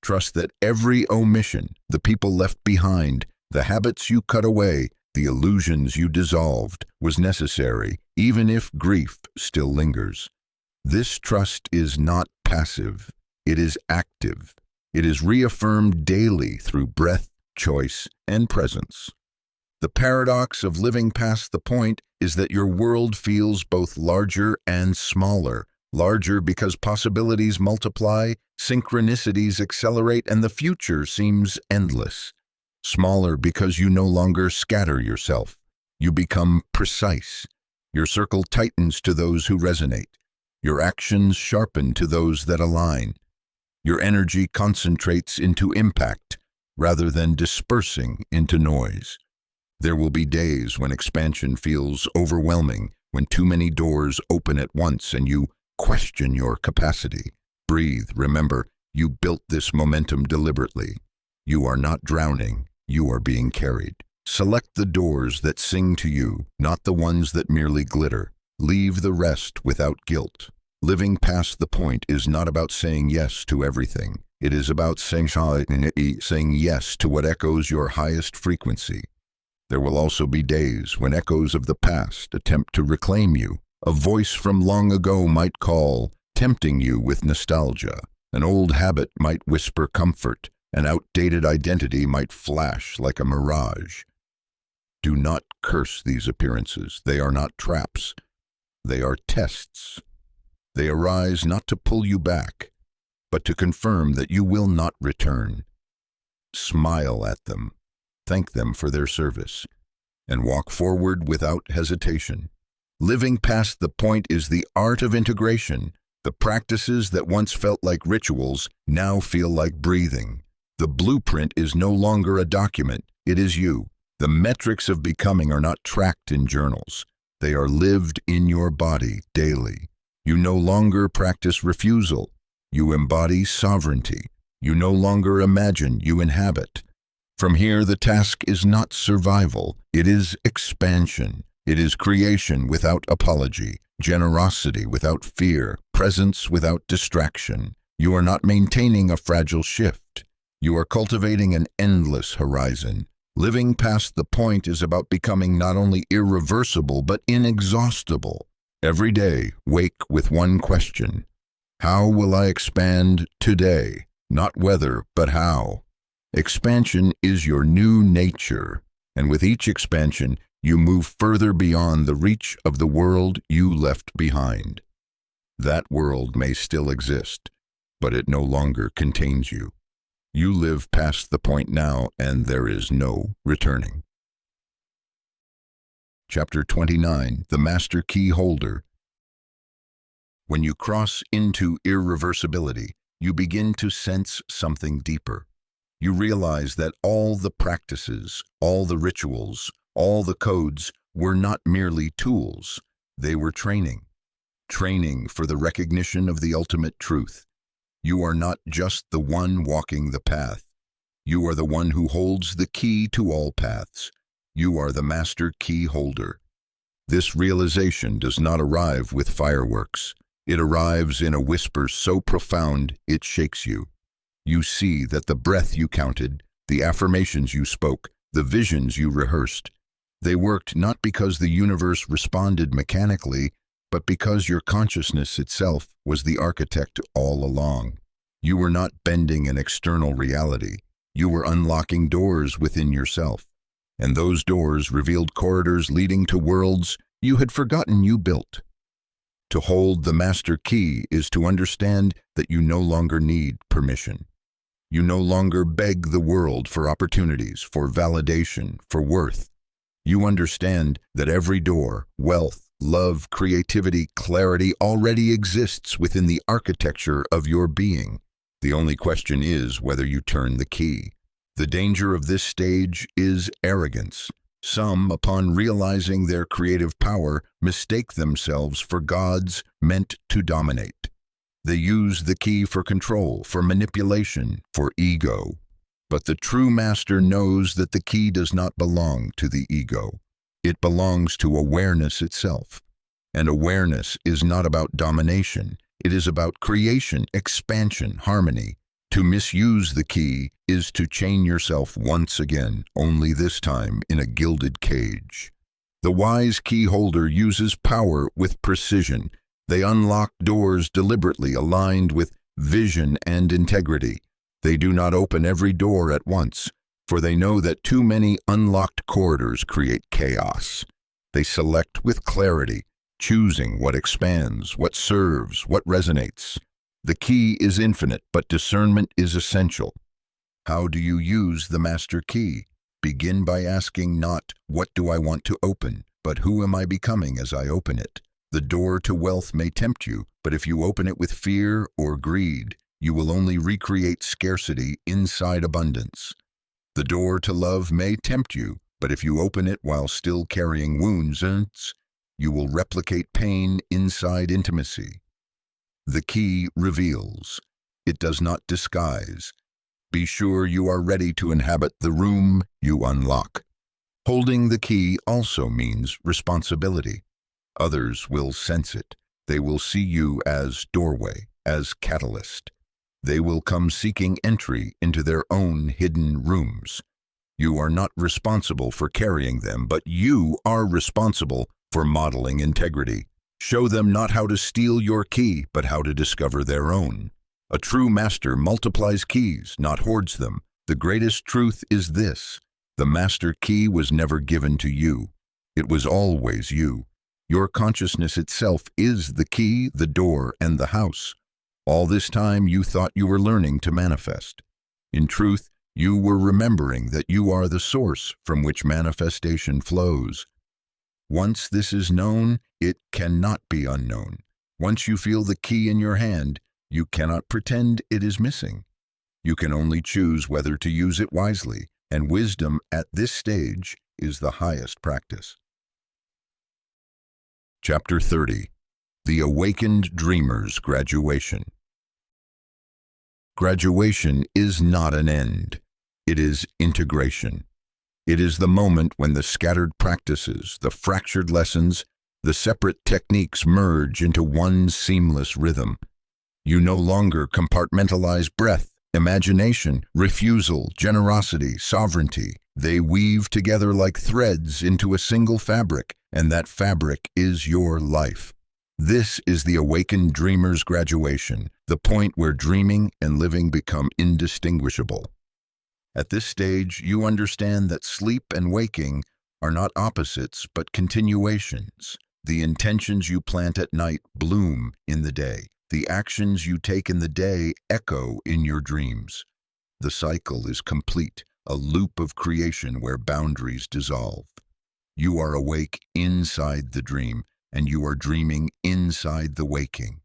Trust that every omission, the people left behind, the habits you cut away, the illusions you dissolved, was necessary, even if grief still lingers. This trust is not passive, it is active. It is reaffirmed daily through breath, choice, and presence. The paradox of living past the point is that your world feels both larger and smaller, Larger because possibilities multiply, synchronicities accelerate, and the future seems endless. Smaller because you no longer scatter yourself. You become precise. Your circle tightens to those who resonate. Your actions sharpen to those that align. Your energy concentrates into impact rather than dispersing into noise. There will be days when expansion feels overwhelming, when too many doors open at once and you question your capacity. Breathe. Remember, you built this momentum deliberately. You are not drowning. You are being carried. Select the doors that sing to you, not the ones that merely glitter. Leave the rest without guilt. Living past the point is not about saying yes to everything. It is about saying yes to what echoes your highest frequency. There will also be days when echoes of the past attempt to reclaim you. A voice from long ago might call, tempting you with nostalgia. An old habit might whisper comfort. An outdated identity might flash like a mirage. Do not curse these appearances. They are not traps. They are tests. They arise not to pull you back, but to confirm that you will not return. Smile at them, thank them for their service, and walk forward without hesitation. Living past the point is the art of integration. The practices that once felt like rituals now feel like breathing. The blueprint is no longer a document, it is you. The metrics of becoming are not tracked in journals. They are lived in your body daily. You no longer practice refusal. You embody sovereignty. You no longer imagine, you inhabit. From here, the task is not survival. It is expansion. It is creation without apology, generosity without fear, presence without distraction. You are not maintaining a fragile shift. You are cultivating an endless horizon. Living past the point is about becoming not only irreversible but inexhaustible. Every day, wake with one question. How will I expand today? Not whether, but how. Expansion is your new nature, and with each expansion, you move further beyond the reach of the world you left behind. That world may still exist, but it no longer contains you. You live past the point now, and there is no returning. Chapter 29, The Master Key Holder. When you cross into irreversibility, you begin to sense something deeper. You realize that all the practices, all the rituals, all the codes were not merely tools. They were training. Training for the recognition of the ultimate truth. You are not just the one walking the path. You are the one who holds the key to all paths. You are the master key holder. This realization does not arrive with fireworks. It arrives in a whisper so profound it shakes you. You see that the breath you counted, the affirmations you spoke, the visions you rehearsed, they worked not because the universe responded mechanically, but because your consciousness itself was the architect all along. You were not bending an external reality. You were unlocking doors within yourself. And those doors revealed corridors leading to worlds you had forgotten you built. To hold the master key is to understand that you no longer need permission. You no longer beg the world for opportunities, for validation, for worth. You understand that every door, wealth, love, creativity, clarity already exists within the architecture of your being. The only question is whether you turn the key. The danger of this stage is arrogance. Some, upon realizing their creative power, mistake themselves for gods meant to dominate. They use the key for control, for manipulation, for ego. But the true master knows that the key does not belong to the ego. It belongs to awareness itself. And awareness is not about domination. It is about creation, expansion, harmony. To misuse the key is to chain yourself once again, only this time in a gilded cage. The wise key holder uses power with precision. They unlock doors deliberately aligned with vision and integrity. They do not open every door at once, for they know that too many unlocked corridors create chaos. They select with clarity, choosing what expands, what serves, what resonates. The key is infinite, but discernment is essential. How do you use the master key? Begin by asking not, what do I want to open, but who am I becoming as I open it? The door to wealth may tempt you, but if you open it with fear or greed, you will only recreate scarcity inside abundance. The door to love may tempt you, but if you open it while still carrying wounds, you will replicate pain inside intimacy. The key reveals. It does not disguise. Be sure you are ready to inhabit the room you unlock. Holding the key also means responsibility. Others will sense it. They will see you as doorway, as catalyst. They will come seeking entry into their own hidden rooms. You are not responsible for carrying them, but you are responsible for modeling integrity. Show them not how to steal your key, but how to discover their own. A true master multiplies keys, not hoards them. The greatest truth is this: the master key was never given to you. It was always you. Your consciousness itself is the key, the door, and the house. All this time you thought you were learning to manifest. In truth, you were remembering that you are the source from which manifestation flows. Once this is known, it cannot be unknown. Once you feel the key in your hand, you cannot pretend it is missing. You can only choose whether to use it wisely, and wisdom at this stage is the highest practice. Chapter 30. The Awakened Dreamer's Graduation. Graduation is not an end. It is integration. It is the moment when the scattered practices, the fractured lessons, the separate techniques merge into one seamless rhythm. You no longer compartmentalize breath, imagination, refusal, generosity, sovereignty. They weave together like threads into a single fabric, and that fabric is your life. This is the awakened dreamer's graduation, the point where dreaming and living become indistinguishable. At this stage, you understand that sleep and waking are not opposites but continuations. The intentions you plant at night bloom in the day. The actions you take in the day echo in your dreams. The cycle is complete, a loop of creation where boundaries dissolve. You are awake inside the dream, and you are dreaming inside the waking.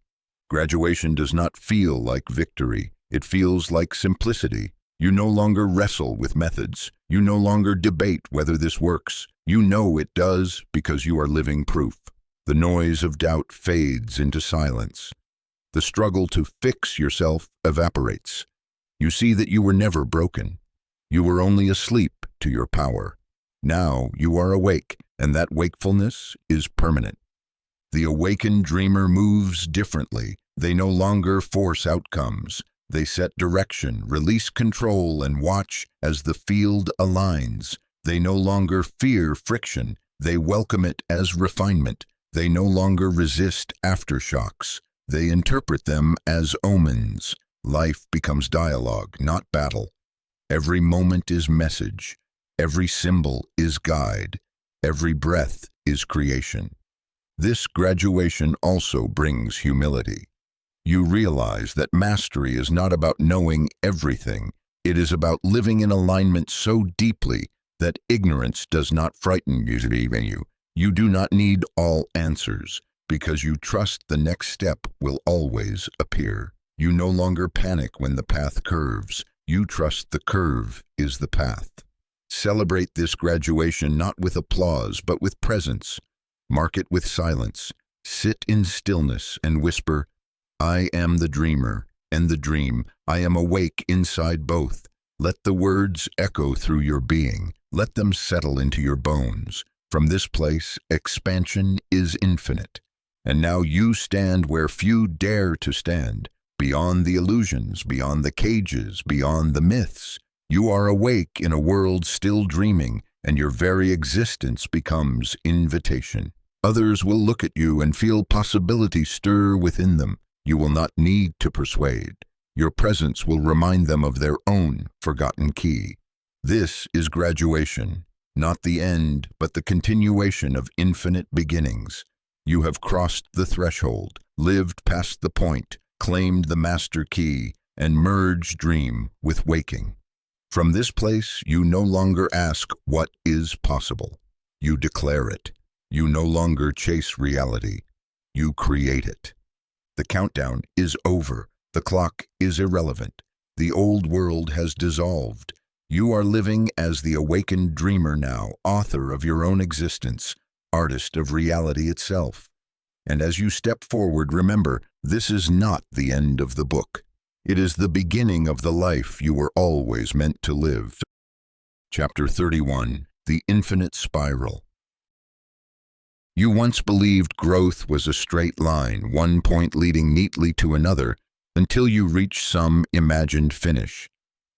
Graduation does not feel like victory. It feels like simplicity. You no longer wrestle with methods. You no longer debate whether this works. You know it does because you are living proof. The noise of doubt fades into silence. The struggle to fix yourself evaporates. You see that you were never broken. You were only asleep to your power. Now you are awake, and that wakefulness is permanent. The awakened dreamer moves differently. They no longer force outcomes. They set direction, release control, and watch as the field aligns. They no longer fear friction. They welcome it as refinement. They no longer resist aftershocks. They interpret them as omens. Life becomes dialogue, not battle. Every moment is message. Every symbol is guide. Every breath is creation. This graduation also brings humility. You realize that mastery is not about knowing everything. It is about living in alignment so deeply that ignorance does not frighten you. You do not need all answers, because you trust the next step will always appear. You no longer panic when the path curves. You trust the curve is the path. Celebrate this graduation not with applause, but with presence. Mark it with silence. Sit in stillness and whisper, I am the dreamer and the dream. I am awake inside both. Let the words echo through your being. Let them settle into your bones. From this place, expansion is infinite. And now you stand where few dare to stand, beyond the illusions, beyond the cages, beyond the myths. You are awake in a world still dreaming, and your very existence becomes invitation. Others will look at you and feel possibility stir within them. You will not need to persuade. Your presence will remind them of their own forgotten key. This is graduation, not the end, but the continuation of infinite beginnings. You have crossed the threshold, lived past the point, claimed the master key, and merged dream with waking. From this place, you no longer ask what is possible. You declare it. You no longer chase reality. You create it. The countdown is over. The clock is irrelevant. The old world has dissolved. You are living as the awakened dreamer now, author of your own existence, artist of reality itself. And as you step forward, remember, this is not the end of the book. It is the beginning of the life you were always meant to live. Chapter 31, The Infinite Spiral. You once believed growth was a straight line, one point leading neatly to another, until you reach some imagined finish.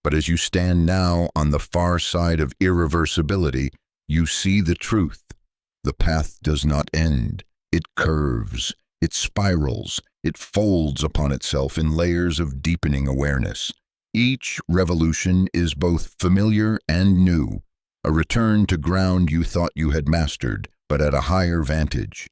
But as you stand now on the far side of irreversibility, you see the truth. The path does not end. It curves, it spirals, it folds upon itself in layers of deepening awareness. Each revolution is both familiar and new, a return to ground you thought you had mastered, but at a higher vantage.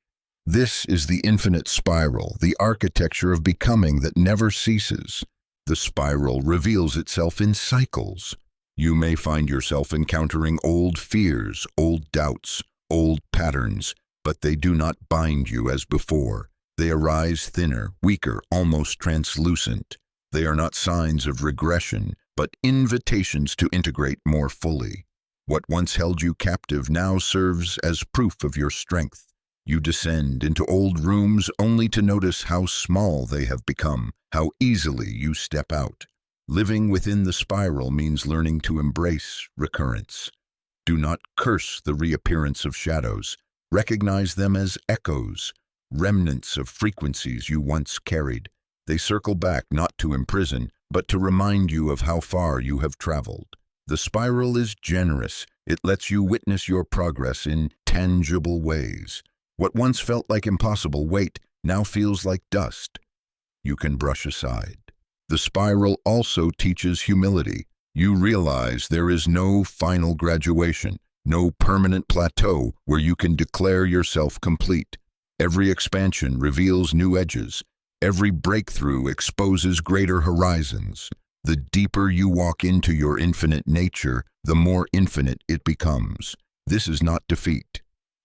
This is the infinite spiral, the architecture of becoming that never ceases. The spiral reveals itself in cycles. You may find yourself encountering old fears, old doubts, old patterns, but they do not bind you as before. They arise thinner, weaker, almost translucent. They are not signs of regression, but invitations to integrate more fully. What once held you captive now serves as proof of your strength. You descend into old rooms only to notice how small they have become, how easily you step out. Living within the spiral means learning to embrace recurrence. Do not curse the reappearance of shadows. Recognize them as echoes, remnants of frequencies you once carried. They circle back not to imprison, but to remind you of how far you have traveled. The spiral is generous. It lets you witness your progress in tangible ways. What once felt like impossible weight now feels like dust. You can brush aside. The spiral also teaches humility. You realize there is no final graduation, no permanent plateau where you can declare yourself complete. Every expansion reveals new edges. Every breakthrough exposes greater horizons. The deeper you walk into your infinite nature, the more infinite it becomes. This is not defeat.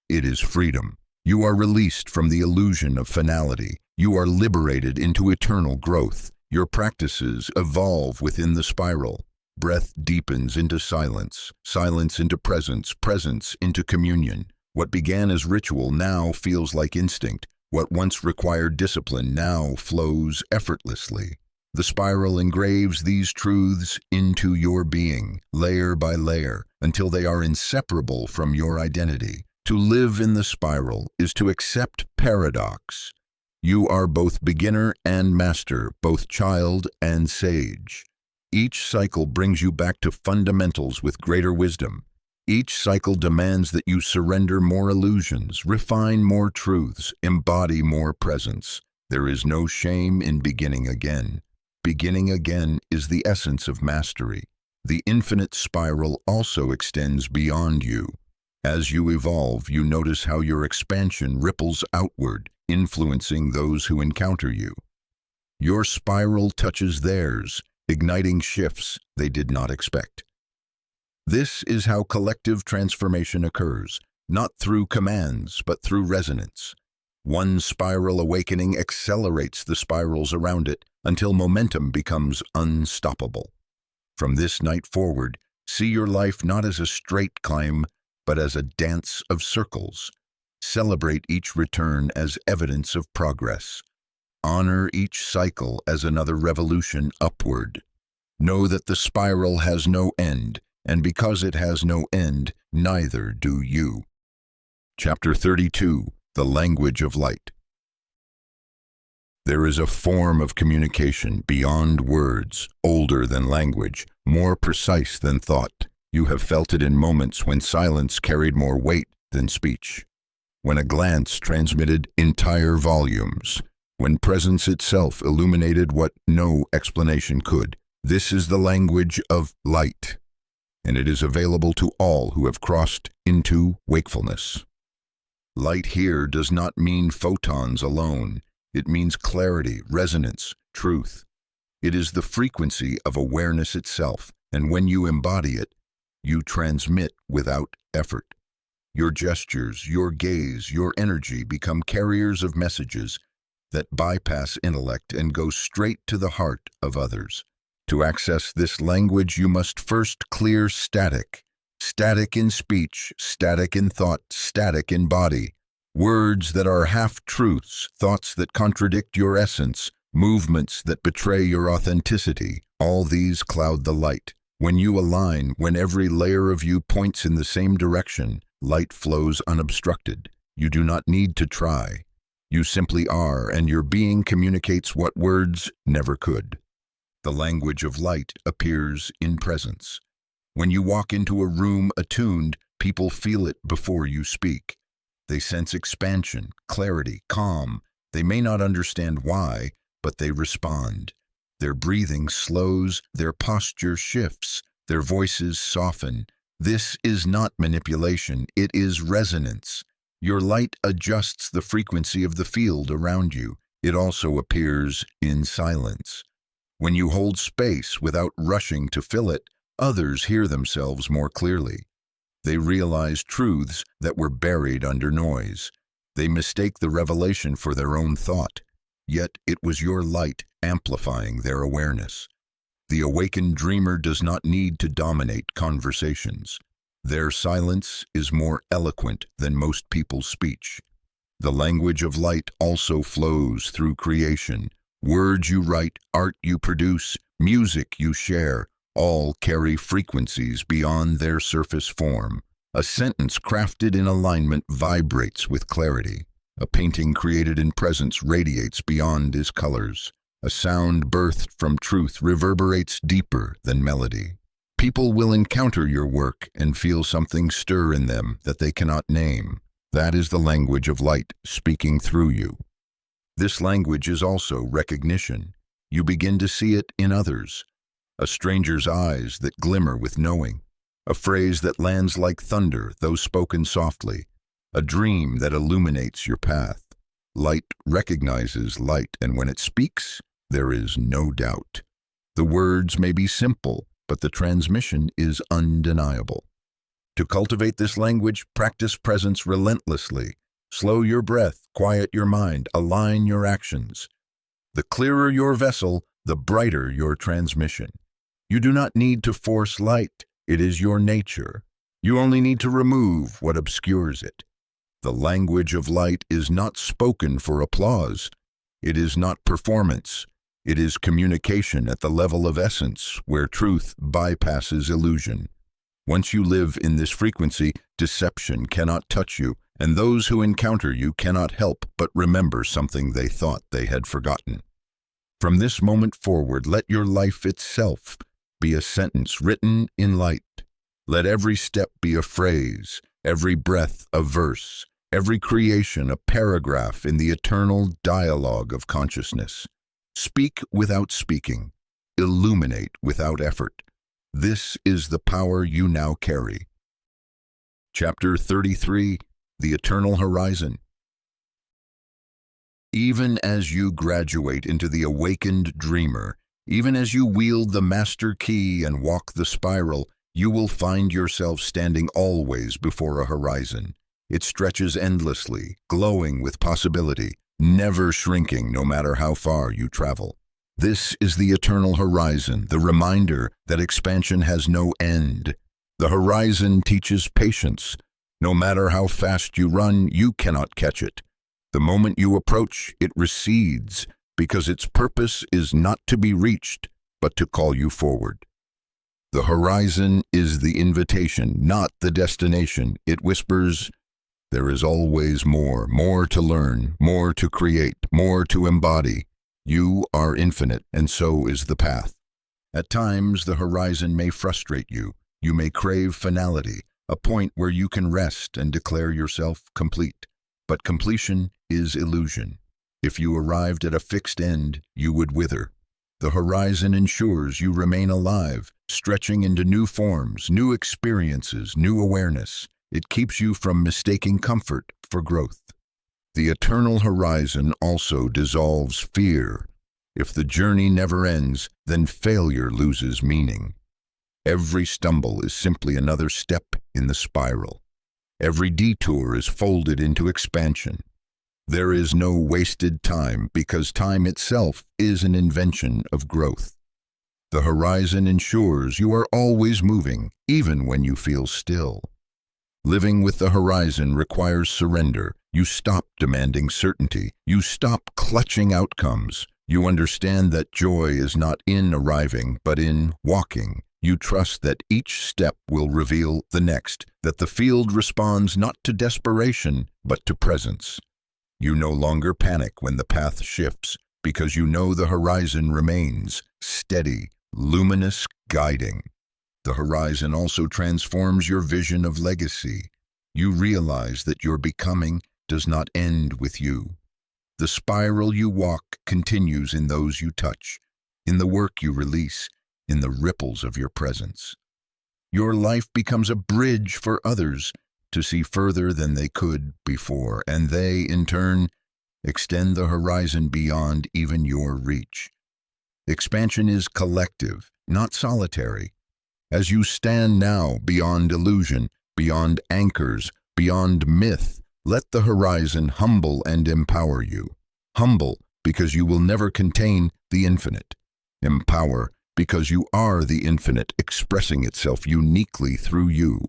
It is freedom. You are released from the illusion of finality. You are liberated into eternal growth. Your practices evolve within the spiral. Breath deepens into silence, silence into presence, presence into communion. What began as ritual now feels like instinct. What once required discipline now flows effortlessly. The spiral engraves these truths into your being, layer by layer, until they are inseparable from your identity. To live in the spiral is to accept paradox. You are both beginner and master, both child and sage. Each cycle brings you back to fundamentals with greater wisdom. Each cycle demands that you surrender more illusions, refine more truths, embody more presence. There is no shame in beginning again. Beginning again is the essence of mastery. The infinite spiral also extends beyond you. As you evolve, you notice how your expansion ripples outward, influencing those who encounter you. Your spiral touches theirs, igniting shifts they did not expect. This is how collective transformation occurs, not through commands, but through resonance. One spiral awakening accelerates the spirals around it until momentum becomes unstoppable. From this night forward, see your life not as a straight climb, but as a dance of circles. Celebrate each return as evidence of progress. Honor each cycle as another revolution upward. Know that the spiral has no end, and because it has no end, neither do you. Chapter 32, The Language of Light. There is a form of communication beyond words, older than language, more precise than thought. You have felt it in moments when silence carried more weight than speech, when a glance transmitted entire volumes, when presence itself illuminated what no explanation could. This is the language of light, and it is available to all who have crossed into wakefulness. Light here does not mean photons alone. It means clarity, resonance, truth. It is the frequency of awareness itself, and when you embody it, you transmit without effort. Your gestures, your gaze, your energy become carriers of messages that bypass intellect and go straight to the heart of others. To access this language, you must first clear static. Static in speech, static in thought, static in body. Words that are half-truths, thoughts that contradict your essence, movements that betray your authenticity. All these cloud the light. When you align, when every layer of you points in the same direction, light flows unobstructed. You do not need to try. You simply are, and your being communicates what words never could. The language of light appears in presence. When you walk into a room attuned, people feel it before you speak. They sense expansion, clarity, calm. They may not understand why, but they respond. Their breathing slows, their posture shifts, their voices soften. This is not manipulation, it is resonance. Your light adjusts the frequency of the field around you. It also appears in silence. When you hold space without rushing to fill it, others hear themselves more clearly. They realize truths that were buried under noise. They mistake the revelation for their own thought. Yet it was your light amplifying their awareness. The awakened dreamer does not need to dominate conversations. Their silence is more eloquent than most people's speech. The language of light also flows through creation. Words you write, art you produce, music you share, all carry frequencies beyond their surface form. A sentence crafted in alignment vibrates with clarity. A painting created in presence radiates beyond its colors. A sound birthed from truth reverberates deeper than melody. People will encounter your work and feel something stir in them that they cannot name. That is the language of light speaking through you. This language is also recognition. You begin to see it in others. A stranger's eyes that glimmer with knowing. A phrase that lands like thunder, though spoken softly. A dream that illuminates your path. Light recognizes light, and when it speaks, there is no doubt. The words may be simple, but the transmission is undeniable. To cultivate this language, practice presence relentlessly. Slow your breath, quiet your mind, align your actions. The clearer your vessel, the brighter your transmission. You do not need to force light. It is your nature. You only need to remove what obscures it. The language of light is not spoken for applause. It is not performance. It is communication at the level of essence, where truth bypasses illusion. Once you live in this frequency, deception cannot touch you, and those who encounter you cannot help but remember something they thought they had forgotten. From this moment forward, let your life itself be a sentence written in light. Let every step be a phrase, every breath a verse, every creation a paragraph in the eternal dialogue of consciousness. Speak without speaking. Illuminate without effort. This is the power you now carry. Chapter 33, The Eternal Horizon. Even as you graduate into the awakened dreamer, even as you wield the master key and walk the spiral, you will find yourself standing always before a horizon. It stretches endlessly, glowing with possibility, never shrinking no matter how far you travel. This is the eternal horizon, the reminder that expansion has no end. The horizon teaches patience. No matter how fast you run, you cannot catch it. The moment you approach, it recedes, because its purpose is not to be reached, but to call you forward. The horizon is the invitation, not the destination. It whispers, there is always more, more to learn, more to create, more to embody. You are infinite, and so is the path. At times, the horizon may frustrate you. You may crave finality, a point where you can rest and declare yourself complete. But completion is illusion. If you arrived at a fixed end, you would wither. The horizon ensures you remain alive, stretching into new forms, new experiences, new awareness. It keeps you from mistaking comfort for growth. The eternal horizon also dissolves fear. If the journey never ends, then failure loses meaning. Every stumble is simply another step in the spiral. Every detour is folded into expansion. There is no wasted time because time itself is an invention of growth. The horizon ensures you are always moving, even when you feel still. Living with the horizon requires surrender. You stop demanding certainty. You stop clutching outcomes. You understand that joy is not in arriving, but in walking. You trust that each step will reveal the next, that the field responds not to desperation, but to presence. You no longer panic when the path shifts, because you know the horizon remains steady, luminous, guiding. The horizon also transforms your vision of legacy. You realize that your becoming does not end with you. The spiral you walk continues in those you touch, in the work you release, in the ripples of your presence. Your life becomes a bridge for others to see further than they could before, and they, in turn, extend the horizon beyond even your reach. Expansion is collective, not solitary. As you stand now beyond illusion, beyond anchors, beyond myth, let the horizon humble and empower you. Humble because you will never contain the infinite. Empower because you are the infinite expressing itself uniquely through you.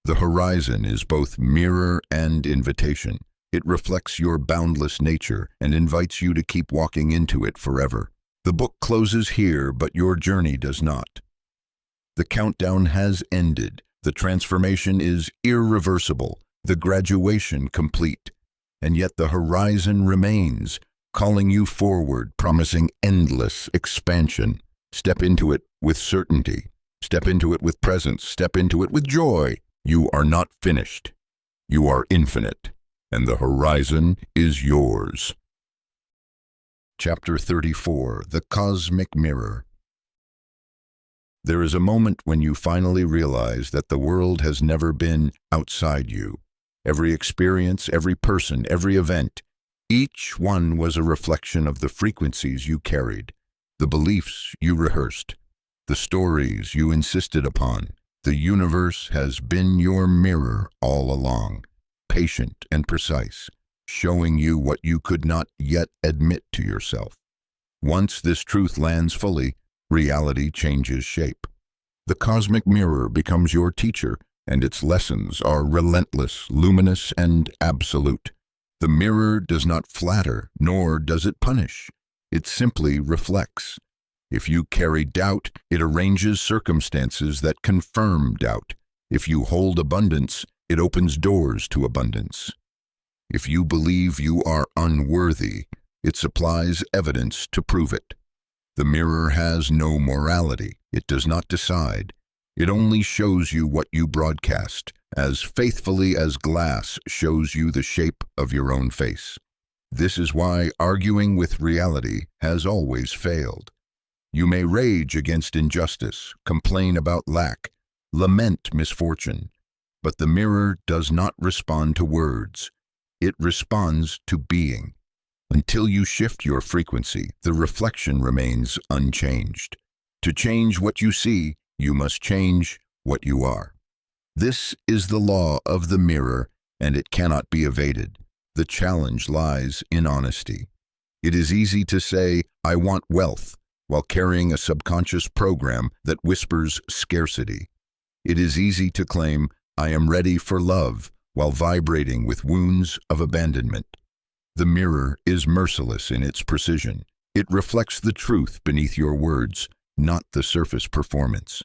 The horizon is both mirror and invitation. It reflects your boundless nature and invites you to keep walking into it forever. The book closes here, but your journey does not. The countdown has ended. The transformation is irreversible, the graduation complete, and yet the horizon remains, calling you forward, promising endless expansion. Step into it with certainty. Step into it with presence. Step into it with joy. You are not finished. You are infinite, and the horizon is yours. Chapter 34, The Cosmic Mirror. There is a moment when you finally realize that the world has never been outside you. Every experience, every person, every event, each one was a reflection of the frequencies you carried, the beliefs you rehearsed, the stories you insisted upon. The universe has been your mirror all along, patient and precise, showing you what you could not yet admit to yourself. Once this truth lands fully, reality changes shape. The cosmic mirror becomes your teacher, and its lessons are relentless, luminous, and absolute. The mirror does not flatter, nor does it punish. It simply reflects. If you carry doubt, it arranges circumstances that confirm doubt. If you hold abundance, it opens doors to abundance. If you believe you are unworthy, it supplies evidence to prove it. The mirror has no morality. It does not decide. It only shows you what you broadcast, as faithfully as glass shows you the shape of your own face. This is why arguing with reality has always failed. You may rage against injustice, complain about lack, lament misfortune, but the mirror does not respond to words. It responds to being. Until you shift your frequency, the reflection remains unchanged. To change what you see, you must change what you are. This is the law of the mirror, and it cannot be evaded. The challenge lies in honesty. It is easy to say, "I want wealth," while carrying a subconscious program that whispers scarcity. It is easy to claim, "I am ready for love," while vibrating with wounds of abandonment. The mirror is merciless in its precision. It reflects the truth beneath your words, not the surface performance.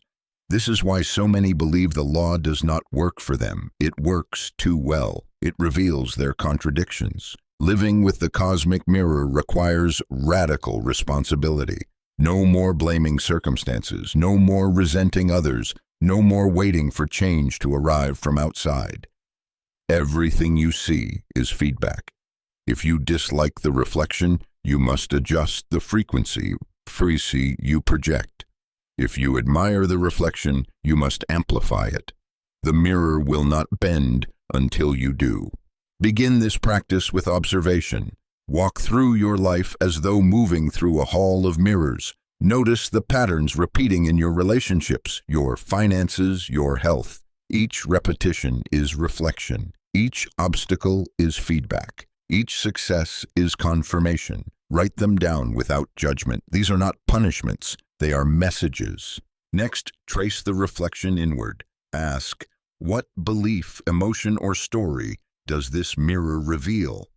This is why so many believe the law does not work for them. It works too well. It reveals their contradictions. Living with the cosmic mirror requires radical responsibility. No more blaming circumstances, no more resenting others, no more waiting for change to arrive from outside. Everything you see is feedback. If you dislike the reflection, you must adjust the frequency you project. If you admire the reflection, you must amplify it. The mirror will not bend until you do. Begin this practice with observation. Walk through your life as though moving through a hall of mirrors. Notice the patterns repeating in your relationships, your finances, your health. Each repetition is reflection. Each obstacle is feedback. Each success is confirmation. Write them down without judgment. These are not punishments. They are messages. Next, trace the reflection inward. Ask, what belief, emotion, or story does this mirror reveal?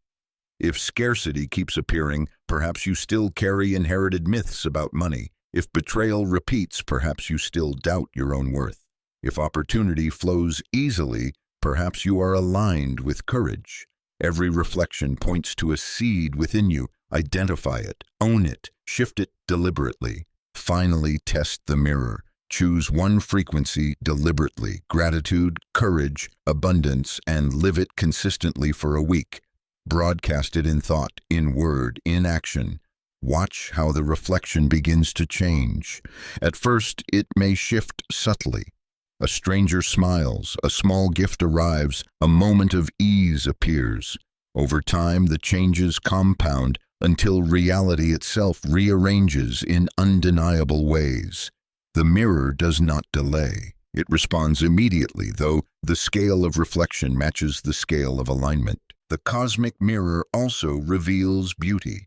If scarcity keeps appearing, perhaps you still carry inherited myths about money. If betrayal repeats, perhaps you still doubt your own worth. If opportunity flows easily, perhaps you are aligned with courage. Every reflection points to a seed within you. Identify it, own it, shift it deliberately. Finally, test the mirror. Choose one frequency deliberately, gratitude, courage, abundance, and live it consistently for a week. Broadcast it in thought, in word, in action. Watch how the reflection begins to change. At first, it may shift subtly. A stranger smiles, a small gift arrives, a moment of ease appears. Over time, the changes compound until reality itself rearranges in undeniable ways. The mirror does not delay. It responds immediately, though the scale of reflection matches the scale of alignment. The cosmic mirror also reveals beauty.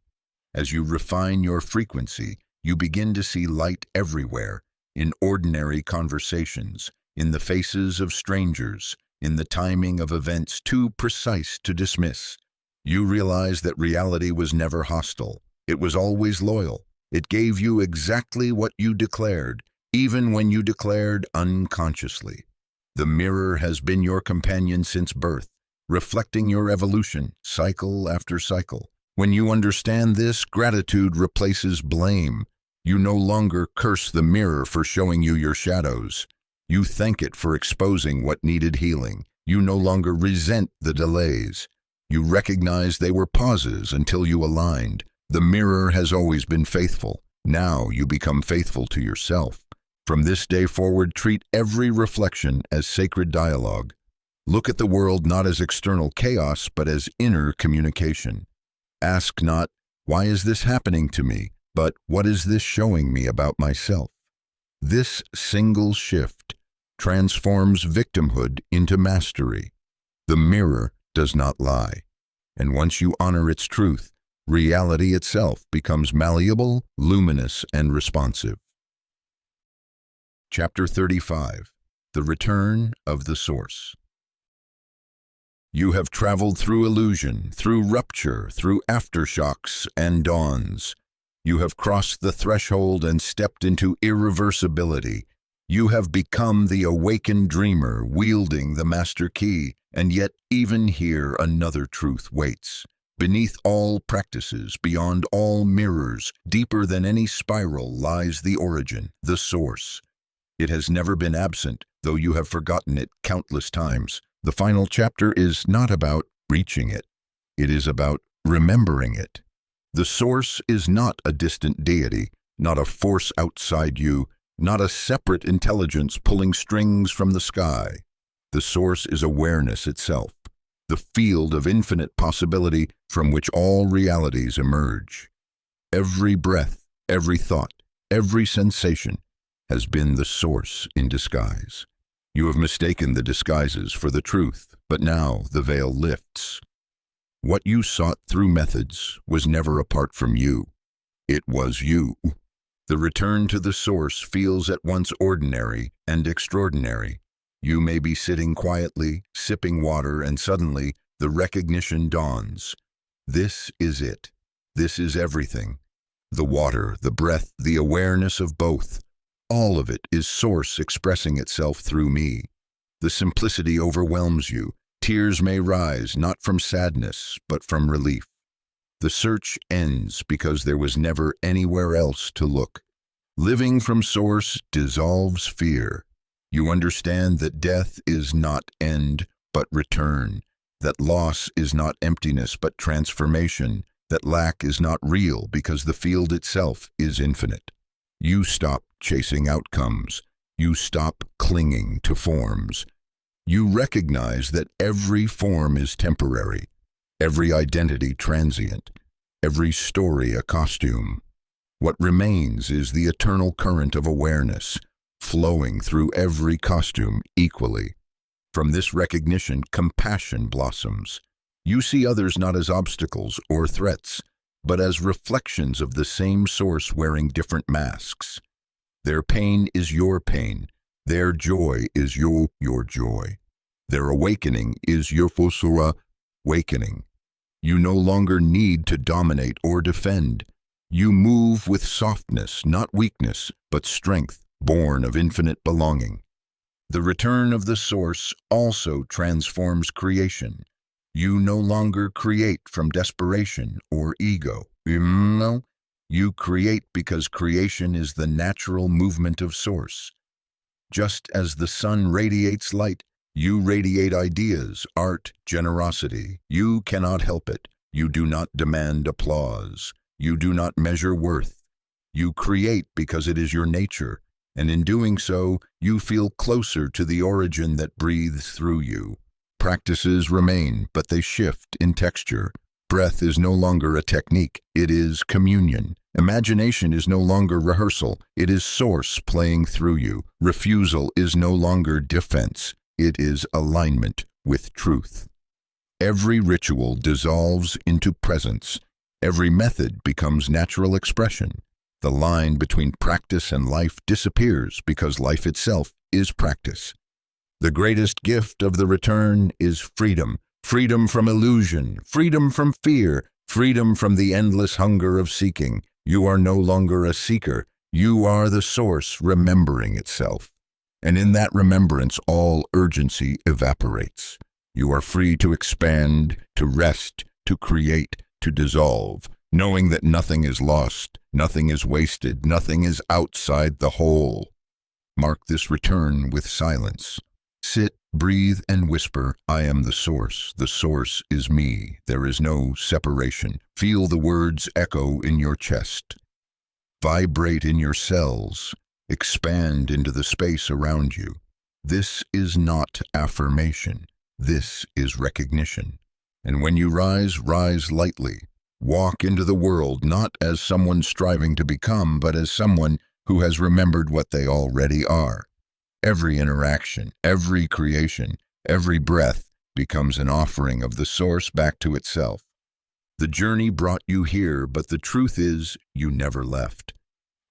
As you refine your frequency, you begin to see light everywhere, in ordinary conversations, in the faces of strangers, in the timing of events too precise to dismiss. You realize that reality was never hostile. It was always loyal. It gave you exactly what you declared, even when you declared unconsciously. The mirror has been your companion since birth, reflecting your evolution, cycle after cycle. When you understand this, gratitude replaces blame. You no longer curse the mirror for showing you your shadows. You thank it for exposing what needed healing. You no longer resent the delays. You recognize they were pauses until you aligned. The mirror has always been faithful. Now you become faithful to yourself. From this day forward, treat every reflection as sacred dialogue. Look at the world not as external chaos, but as inner communication. Ask not, why is this happening to me? But what is this showing me about myself? This single shift transforms victimhood into mastery. The mirror does not lie. And once you honor its truth, reality itself becomes malleable, luminous, and responsive. Chapter 35. The Return of the Source. You have traveled through illusion, through rupture, through aftershocks and dawns. You have crossed the threshold and stepped into irreversibility. You have become the awakened dreamer, wielding the master key, and yet even here another truth waits. Beneath all practices, beyond all mirrors, deeper than any spiral lies the origin, the source. It has never been absent, though you have forgotten it countless times. The final chapter is not about reaching it. It is about remembering it. The source is not a distant deity, not a force outside you, not a separate intelligence pulling strings from the sky. The source is awareness itself, the field of infinite possibility from which all realities emerge. Every breath, every thought, every sensation has been the source in disguise. You have mistaken the disguises for the truth, but now the veil lifts. What you sought through methods was never apart from you. It was you. The return to the source feels at once ordinary and extraordinary. You may be sitting quietly, sipping water, and suddenly the recognition dawns. This is it. This is everything. The water, the breath, the awareness of both. All of it is source expressing itself through me. The simplicity overwhelms you. Tears may rise, not from sadness, but from relief. The search ends because there was never anywhere else to look. Living from source dissolves fear. You understand that death is not end, but return. That loss is not emptiness, but transformation. That lack is not real because the field itself is infinite. You stop chasing outcomes. You stop clinging to forms. You recognize that every form is temporary, every identity transient, every story a costume. What remains is the eternal current of awareness, flowing through every costume equally. From this recognition, compassion blossoms. You see others not as obstacles or threats, but as reflections of the same source wearing different masks. Their pain is your pain. Their joy is your joy. Their awakening is your awakening. You no longer need to dominate or defend. You move with softness, not weakness, but strength, born of infinite belonging. The return of the source also transforms creation. You no longer create from desperation or ego. No, you create because creation is the natural movement of source. Just as the sun radiates light, you radiate ideas, art, generosity. You cannot help it. You do not demand applause. You do not measure worth. You create because it is your nature, and in doing so, you feel closer to the origin that breathes through you. Practices remain, but they shift in texture. Breath is no longer a technique, it is communion. Imagination is no longer rehearsal, it is source playing through you. Refusal is no longer defense, it is alignment with truth. Every ritual dissolves into presence. Every method becomes natural expression. The line between practice and life disappears because life itself is practice. The greatest gift of the return is freedom. Freedom from illusion, freedom from fear, freedom from the endless hunger of seeking. You are no longer a seeker. You are the source remembering itself. And in that remembrance, all urgency evaporates. You are free to expand, to rest, to create, to dissolve, knowing that nothing is lost, nothing is wasted, nothing is outside the whole. Mark this return with silence. Sit, breathe, and whisper, I am the source is me, there is no separation. Feel the words echo in your chest. Vibrate in your cells, expand into the space around you. This is not affirmation, this is recognition. And when you rise, rise lightly. Walk into the world not as someone striving to become, but as someone who has remembered what they already are. Every interaction, every creation, every breath becomes an offering of the source back to itself. The journey brought you here, but the truth is, you never left.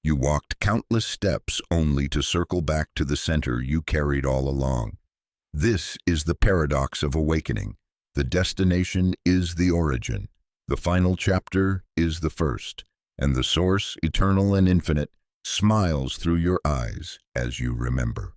You walked countless steps only to circle back to the center you carried all along. This is the paradox of awakening. The destination is the origin. The final chapter is the first, and the source, eternal and infinite, smiles through your eyes as you remember.